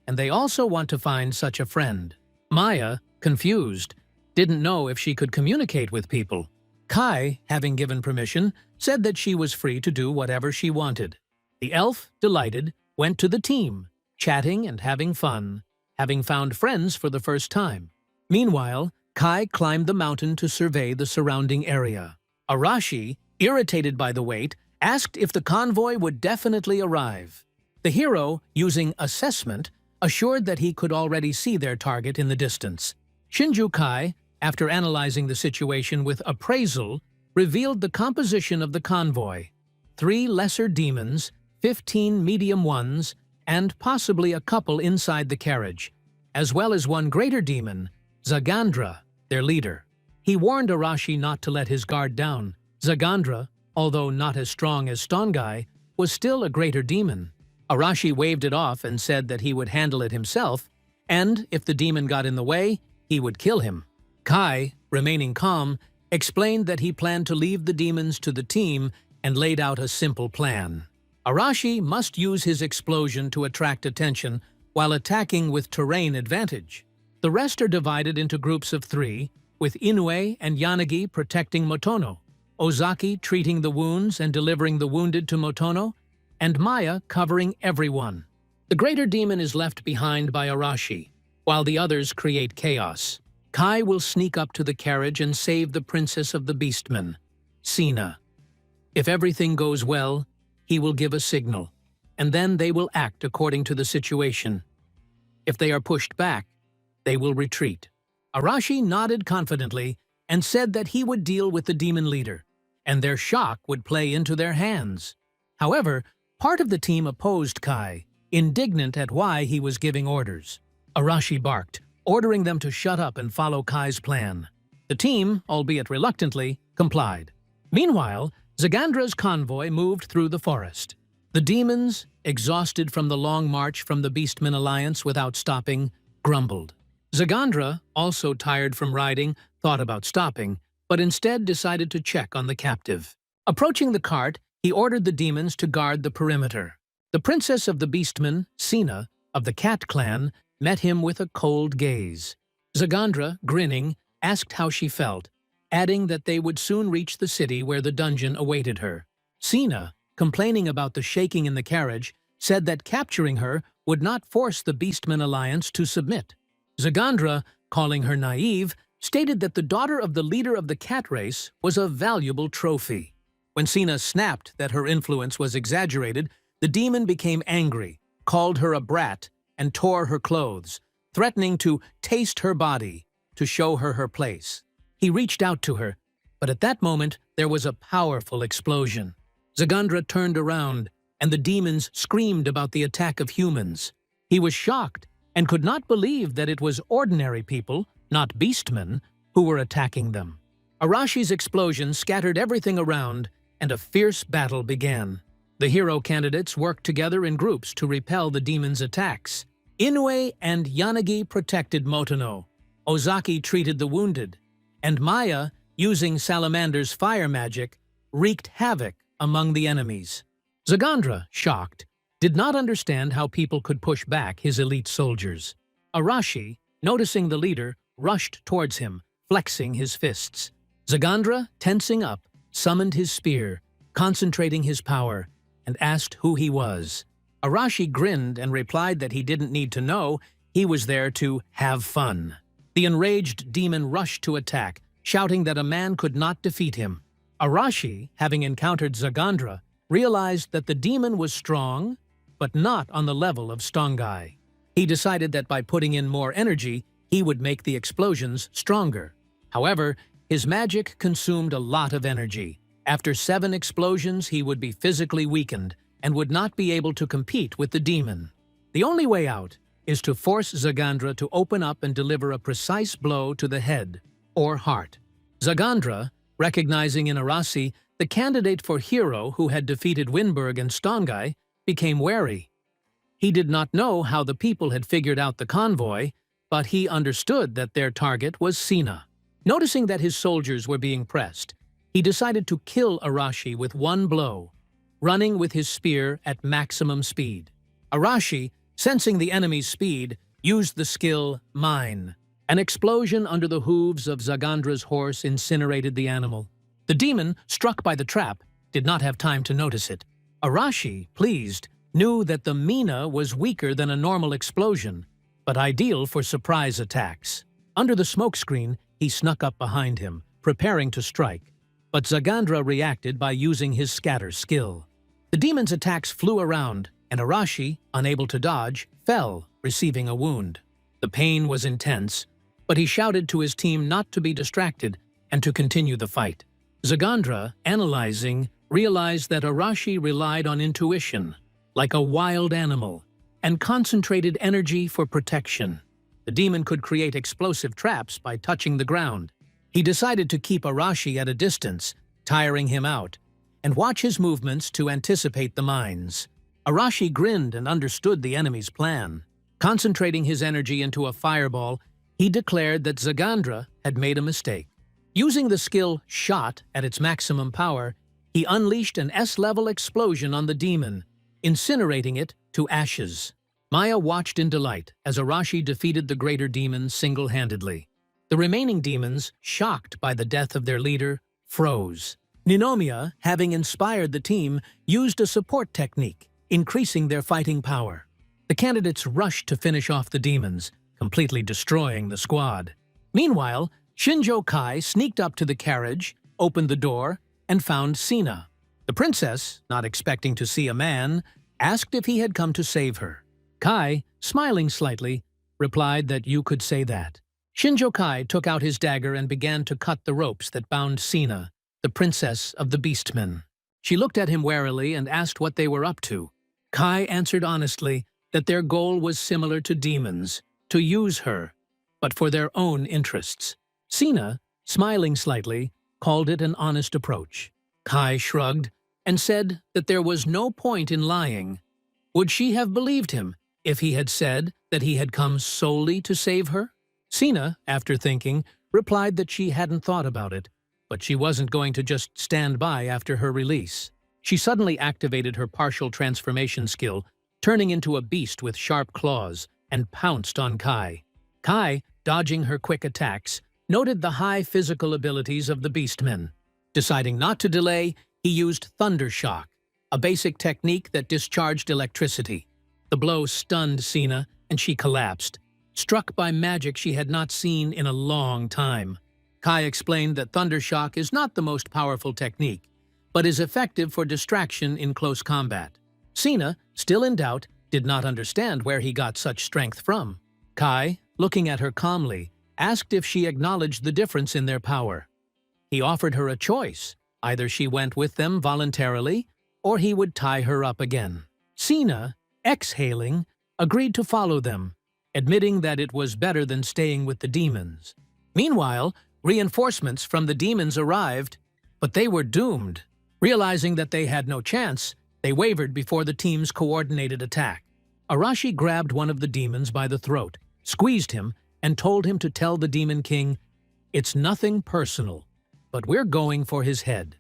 Speaker 1: and they also want to find such a friend. Maya, confused, didn't know if she could communicate with people. Kai, having given permission, said that she was free to do whatever she wanted. The elf, delighted, went to the team, chatting and having fun, having found friends for the first time. Meanwhile, Kai climbed the mountain to survey the surrounding area. Arashi, irritated by the wait, asked if the convoy would definitely arrive. The hero, using assessment, assured that he could already see their target in the distance. Shinju Kai, after analyzing the situation with appraisal, revealed the composition of the convoy: 3 lesser demons, 15 medium ones, and possibly a couple inside the carriage, as well as 1 greater demon, Zagandra, their leader. He warned Arashi not to let his guard down. Zagandra, although not as strong as Stongai, was still a greater demon. Arashi waved it off and said that he would handle it himself, and if the demon got in the way, he would kill him. Kai, remaining calm, explained that he planned to leave the demons to the team and laid out a simple plan. Arashi must use his explosion to attract attention while attacking with terrain advantage. The rest are divided into groups of 3, with Inoue and Yanagi protecting Motono, Ozaki treating the wounds and delivering the wounded to Motono, and Maya covering everyone. The greater demon is left behind by Arashi, while the others create chaos. Kai will sneak up to the carriage and save the princess of the beastmen, Sina. If everything goes well, he will give a signal, and then they will act according to the situation. If they are pushed back, they will retreat. Arashi nodded confidently and said that he would deal with the demon leader, and their shock would play into their hands. However, part of the team opposed Kai, indignant at why he was giving orders. Arashi barked, ordering them to shut up and follow Kai's plan. The team, albeit reluctantly, complied. Meanwhile, Zagandra's convoy moved through the forest. The demons, exhausted from the long march from the Beastmen Alliance without stopping, grumbled. Zagandra, also tired from riding, thought about stopping, but instead decided to check on the captive. Approaching the cart, he ordered the demons to guard the perimeter. The princess of the Beastmen, Sina, of the Cat clan, met him with a cold gaze. Zagandra, grinning, asked how she felt, adding that they would soon reach the city where the dungeon awaited her. Sina, complaining about the shaking in the carriage, said that capturing her would not force the Beastmen Alliance to submit. Zagandra, calling her naive, stated that the daughter of the leader of the cat race was a valuable trophy. When Sina snapped that her influence was exaggerated, the demon became angry, called her a brat, and tore her clothes, threatening to taste her body to show her her place. He reached out to her, but at that moment there was a powerful explosion. Zagandra turned around, and the demons screamed about the attack of humans. He was shocked and could not believe that it was ordinary people, not beastmen, who were attacking them. Arashi's explosion scattered everything around, and a fierce battle began. The hero candidates worked together in groups to repel the demons' attacks. Inoue and Yanagi protected Motono, Ozaki treated the wounded, and Maya, using Salamander's fire magic, wreaked havoc among the enemies. Zagandra, shocked, did not understand how people could push back his elite soldiers. Arashi, noticing the leader, rushed towards him, flexing his fists. Zagandra, tensing up, summoned his spear, concentrating his power, and asked who he was. Arashi grinned and replied that he didn't need to know, he was there to have fun. The enraged demon rushed to attack, shouting that a man could not defeat him. Arashi, having encountered Zagandra, realized that the demon was strong, but not on the level of Stongai. He decided that by putting in more energy, he would make the explosions stronger. However, his magic consumed a lot of energy. After 7 explosions, he would be physically weakened and would not be able to compete with the demon. The only way out is to force Zagandra to open up and deliver a precise blow to the head or heart. Zagandra, recognizing in Arashi the candidate for hero who had defeated Winberg and Stongai, became wary. He did not know how the people had figured out the convoy, but he understood that their target was Sina. Noticing that his soldiers were being pressed, he decided to kill Arashi with one blow, running with his spear at maximum speed. Arashi, sensing the enemy's speed, used the skill Mine. An explosion under the hooves of Zagandra's horse incinerated the animal. The demon, struck by the trap, did not have time to notice it. Arashi, pleased, knew that the Mina was weaker than a normal explosion, but ideal for surprise attacks. Under the smokescreen, he snuck up behind him, preparing to strike, but Zagandra reacted by using his scatter skill. The demon's attacks flew around, and Arashi, unable to dodge, fell, receiving a wound. The pain was intense, but he shouted to his team not to be distracted and to continue the fight. Zagandra, analyzing, realized that Arashi relied on intuition, like a wild animal, and concentrated energy for protection. The demon could create explosive traps by touching the ground. He decided to keep Arashi at a distance, tiring him out, and watch his movements to anticipate the mines. Arashi grinned and understood the enemy's plan. Concentrating his energy into a fireball, he declared that Zagandra had made a mistake. Using the skill Shot at its maximum power, he unleashed an S-level explosion on the demon, incinerating it to ashes. Maya watched in delight as Arashi defeated the greater demon single-handedly. The remaining demons, shocked by the death of their leader, froze. Ninomiya, having inspired the team, used a support technique, increasing their fighting power. The candidates rushed to finish off the demons, completely destroying the squad. Meanwhile, Shinjo Kai sneaked up to the carriage, opened the door, and found Sina. The princess, not expecting to see a man, asked if he had come to save her. Kai, smiling slightly, replied that you could say that. Shinjo Kai took out his dagger and began to cut the ropes that bound Sina, the princess of the Beastmen. She looked at him warily and asked what they were up to. Kai answered honestly that their goal was similar to demons, to use her, but for their own interests. Sina, smiling slightly, called it an honest approach. Kai shrugged and said that there was no point in lying. Would she have believed him if he had said that he had come solely to save her? Sina, after thinking, replied that she hadn't thought about it, but she wasn't going to just stand by after her release. She suddenly activated her partial transformation skill, turning into a beast with sharp claws, and pounced on Kai. Kai, dodging her quick attacks, noted the high physical abilities of the Beastmen. Deciding not to delay, he used Thunder Shock, a basic technique that discharged electricity. The blow stunned Sina, and she collapsed, struck by magic she had not seen in a long time. Kai explained that Thunder Shock is not the most powerful technique, but is effective for distraction in close combat. Sina, still in doubt, did not understand where he got such strength from. Kai, looking at her calmly, asked if she acknowledged the difference in their power. He offered her a choice. Either she went with them voluntarily, or he would tie her up again. Sina, exhaling, agreed to follow them, admitting that it was better than staying with the demons. Meanwhile, reinforcements from the demons arrived, but they were doomed. Realizing that they had no chance, they wavered before the team's coordinated attack. Arashi grabbed one of the demons by the throat, squeezed him, and told him to tell the Demon King, "It's nothing personal, but we're going for his head.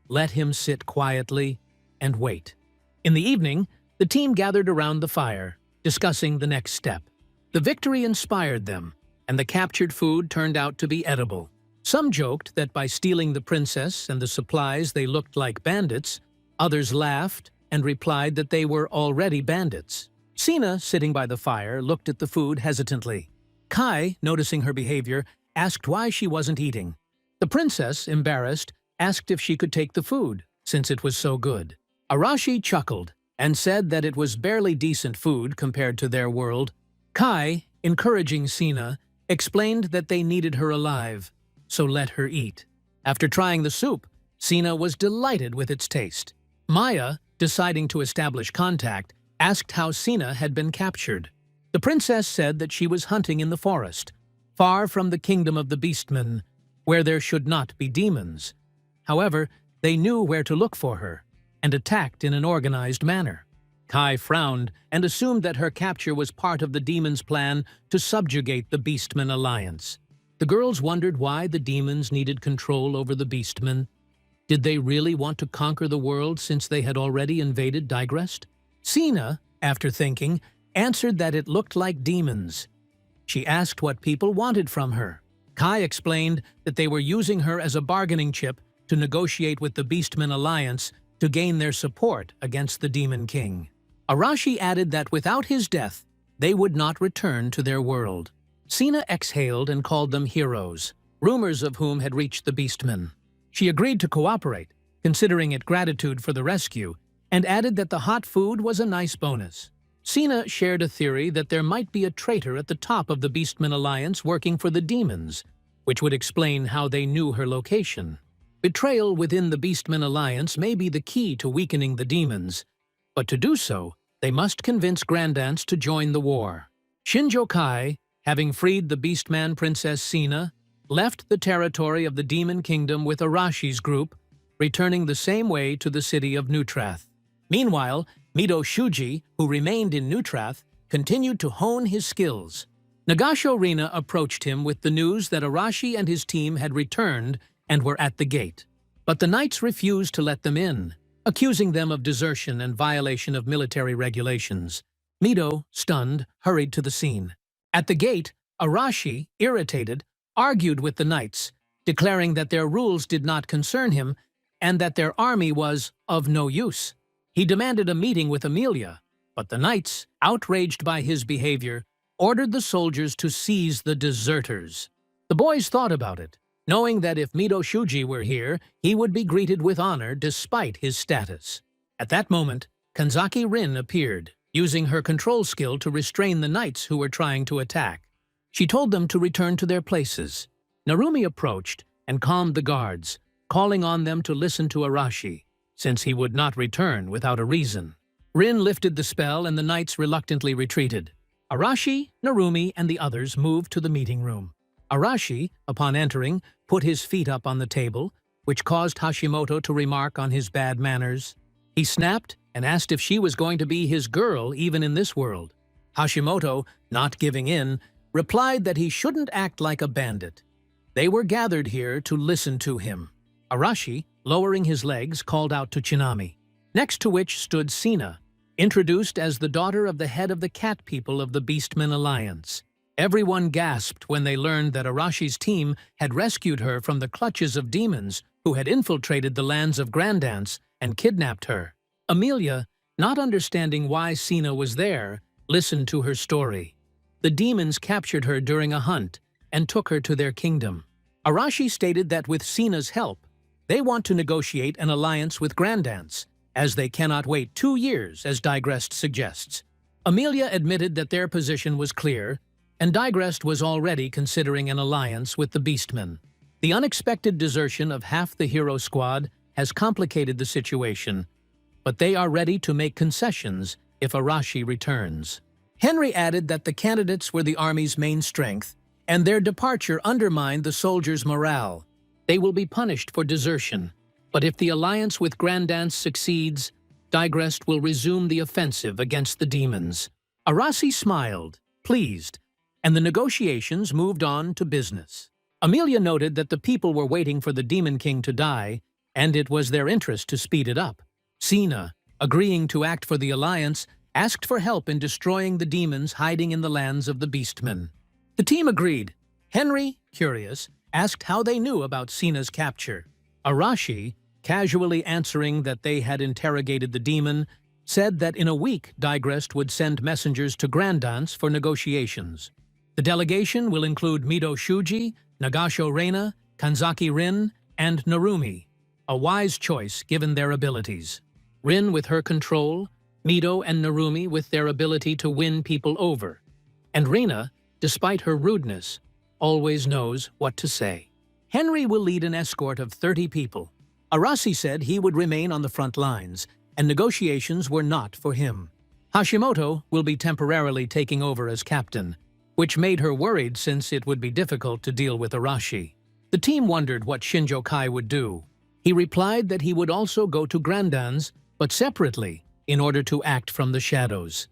Speaker 1: Let him sit quietly and wait." In the evening, the team gathered around the fire, discussing the next step. The victory inspired them, and the captured food turned out to be edible. Some joked that by stealing the princess and the supplies they looked like bandits. Others laughed and replied that they were already bandits. Sina, sitting by the fire, looked at the food hesitantly. Kai, noticing her behavior, asked why she wasn't eating. The princess, embarrassed, asked if she could take the food, since it was so good. Arashi chuckled and said that it was barely decent food compared to their world. Kai, encouraging Sina, explained that they needed her alive, so let her eat. After trying the soup, Sina was delighted with its taste. Maya, deciding to establish contact, asked how Sina had been captured. The princess said that she was hunting in the forest, far from the kingdom of the beastmen, where there should not be demons. However, they knew where to look for her, and attacked in an organized manner. Kai frowned and assumed that her capture was part of the demons' plan to subjugate the Beastmen alliance. The girls wondered why the demons needed control over the Beastmen. Did they really want to conquer the world since they had already invaded Digrest? Sina, after thinking, answered that it looked like demons. She asked what people wanted from her. Kai explained that they were using her as a bargaining chip to negotiate with the Beastmen alliance to gain their support against the Demon King. Arashi added that without his death, they would not return to their world. Sina exhaled and called them heroes, rumors of whom had reached the Beastmen. She agreed to cooperate, considering it gratitude for the rescue, and added that the hot food was a nice bonus. Sina shared a theory that there might be a traitor at the top of the Beastmen alliance working for the demons, which would explain how they knew her location. Betrayal within the Beastmen alliance may be the key to weakening the demons, but to do so, they must convince Grandance to join the war. Shinjo Kai, having freed the Beastman Princess Sina, left the territory of the Demon Kingdom with Arashi's group, returning the same way to the city of Neutrath. Meanwhile, Mido Shuji, who remained in Neutrath, continued to hone his skills. Nagasho Rina approached him with the news that Arashi and his team had returned and were at the gate. But the knights refused to let them in, accusing them of desertion and violation of military regulations. Mido, stunned, hurried to the scene. At the gate, Arashi, irritated, argued with the knights, declaring that their rules did not concern him and that their army was of no use. He demanded a meeting with Amelia, but the knights, outraged by his behavior, ordered the soldiers to seize the deserters. The boys thought about it, knowing that if Mido Shuji were here, he would be greeted with honor despite his status. At that moment, Kanzaki Rin appeared, using her control skill to restrain the knights who were trying to attack. She told them to return to their places. Narumi approached and calmed the guards, calling on them to listen to Arashi, since he would not return without a reason. Rin lifted the spell and the knights reluctantly retreated. Arashi, Narumi, and the others moved to the meeting room. Arashi, upon entering, put his feet up on the table, which caused Hashimoto to remark on his bad manners. He snapped and asked if she was going to be his girl even in this world. Hashimoto, not giving in, replied that he shouldn't act like a bandit. They were gathered here to listen to him. Arashi, lowering his legs, called out to Chinami, next to which stood Sina, introduced as the daughter of the head of the cat people of the Beastmen Alliance. Everyone gasped when they learned that Arashi's team had rescued her from the clutches of demons who had infiltrated the lands of Grandance and kidnapped her. Amelia, not understanding why Sina was there, listened to her story. The demons captured her during a hunt and took her to their kingdom. Arashi stated that with Sina's help, they want to negotiate an alliance with Grandance, as they cannot wait 2 years, as Digrest suggests. Amelia admitted that their position was clear, and Digrest was already considering an alliance with the Beastmen. The unexpected desertion of half the hero squad has complicated the situation, but they are ready to make concessions if Arashi returns. Henry added that the candidates were the army's main strength, and their departure undermined the soldiers' morale. They will be punished for desertion, but if the alliance with Grandance succeeds, Digrest will resume the offensive against the demons. Arasi smiled, pleased, and the negotiations moved on to business. Amelia noted that the people were waiting for the Demon King to die, and it was their interest to speed it up. Sina, agreeing to act for the alliance, asked for help in destroying the demons hiding in the lands of the Beastmen. The team agreed. Henry, curious, asked how they knew about Sina's capture. Arashi, casually answering that they had interrogated the demon, said that in a week Digrest would send messengers to Grandance for negotiations. The delegation will include Mido Shuji, Nagasho Reina, Kanzaki Rin, and Narumi, a wise choice given their abilities. Rin with her control, Mito and Narumi with their ability to win people over, and Rina, despite her rudeness, always knows what to say. Henry will lead an escort of 30 people. Arasi said he would remain on the front lines, and negotiations were not for him. Hashimoto will be temporarily taking over as captain, which made her worried since it would be difficult to deal with Arashi. The team wondered what Shinjo Kai would do. He replied that he would also go to Grandans, but separately, in order to act from the shadows.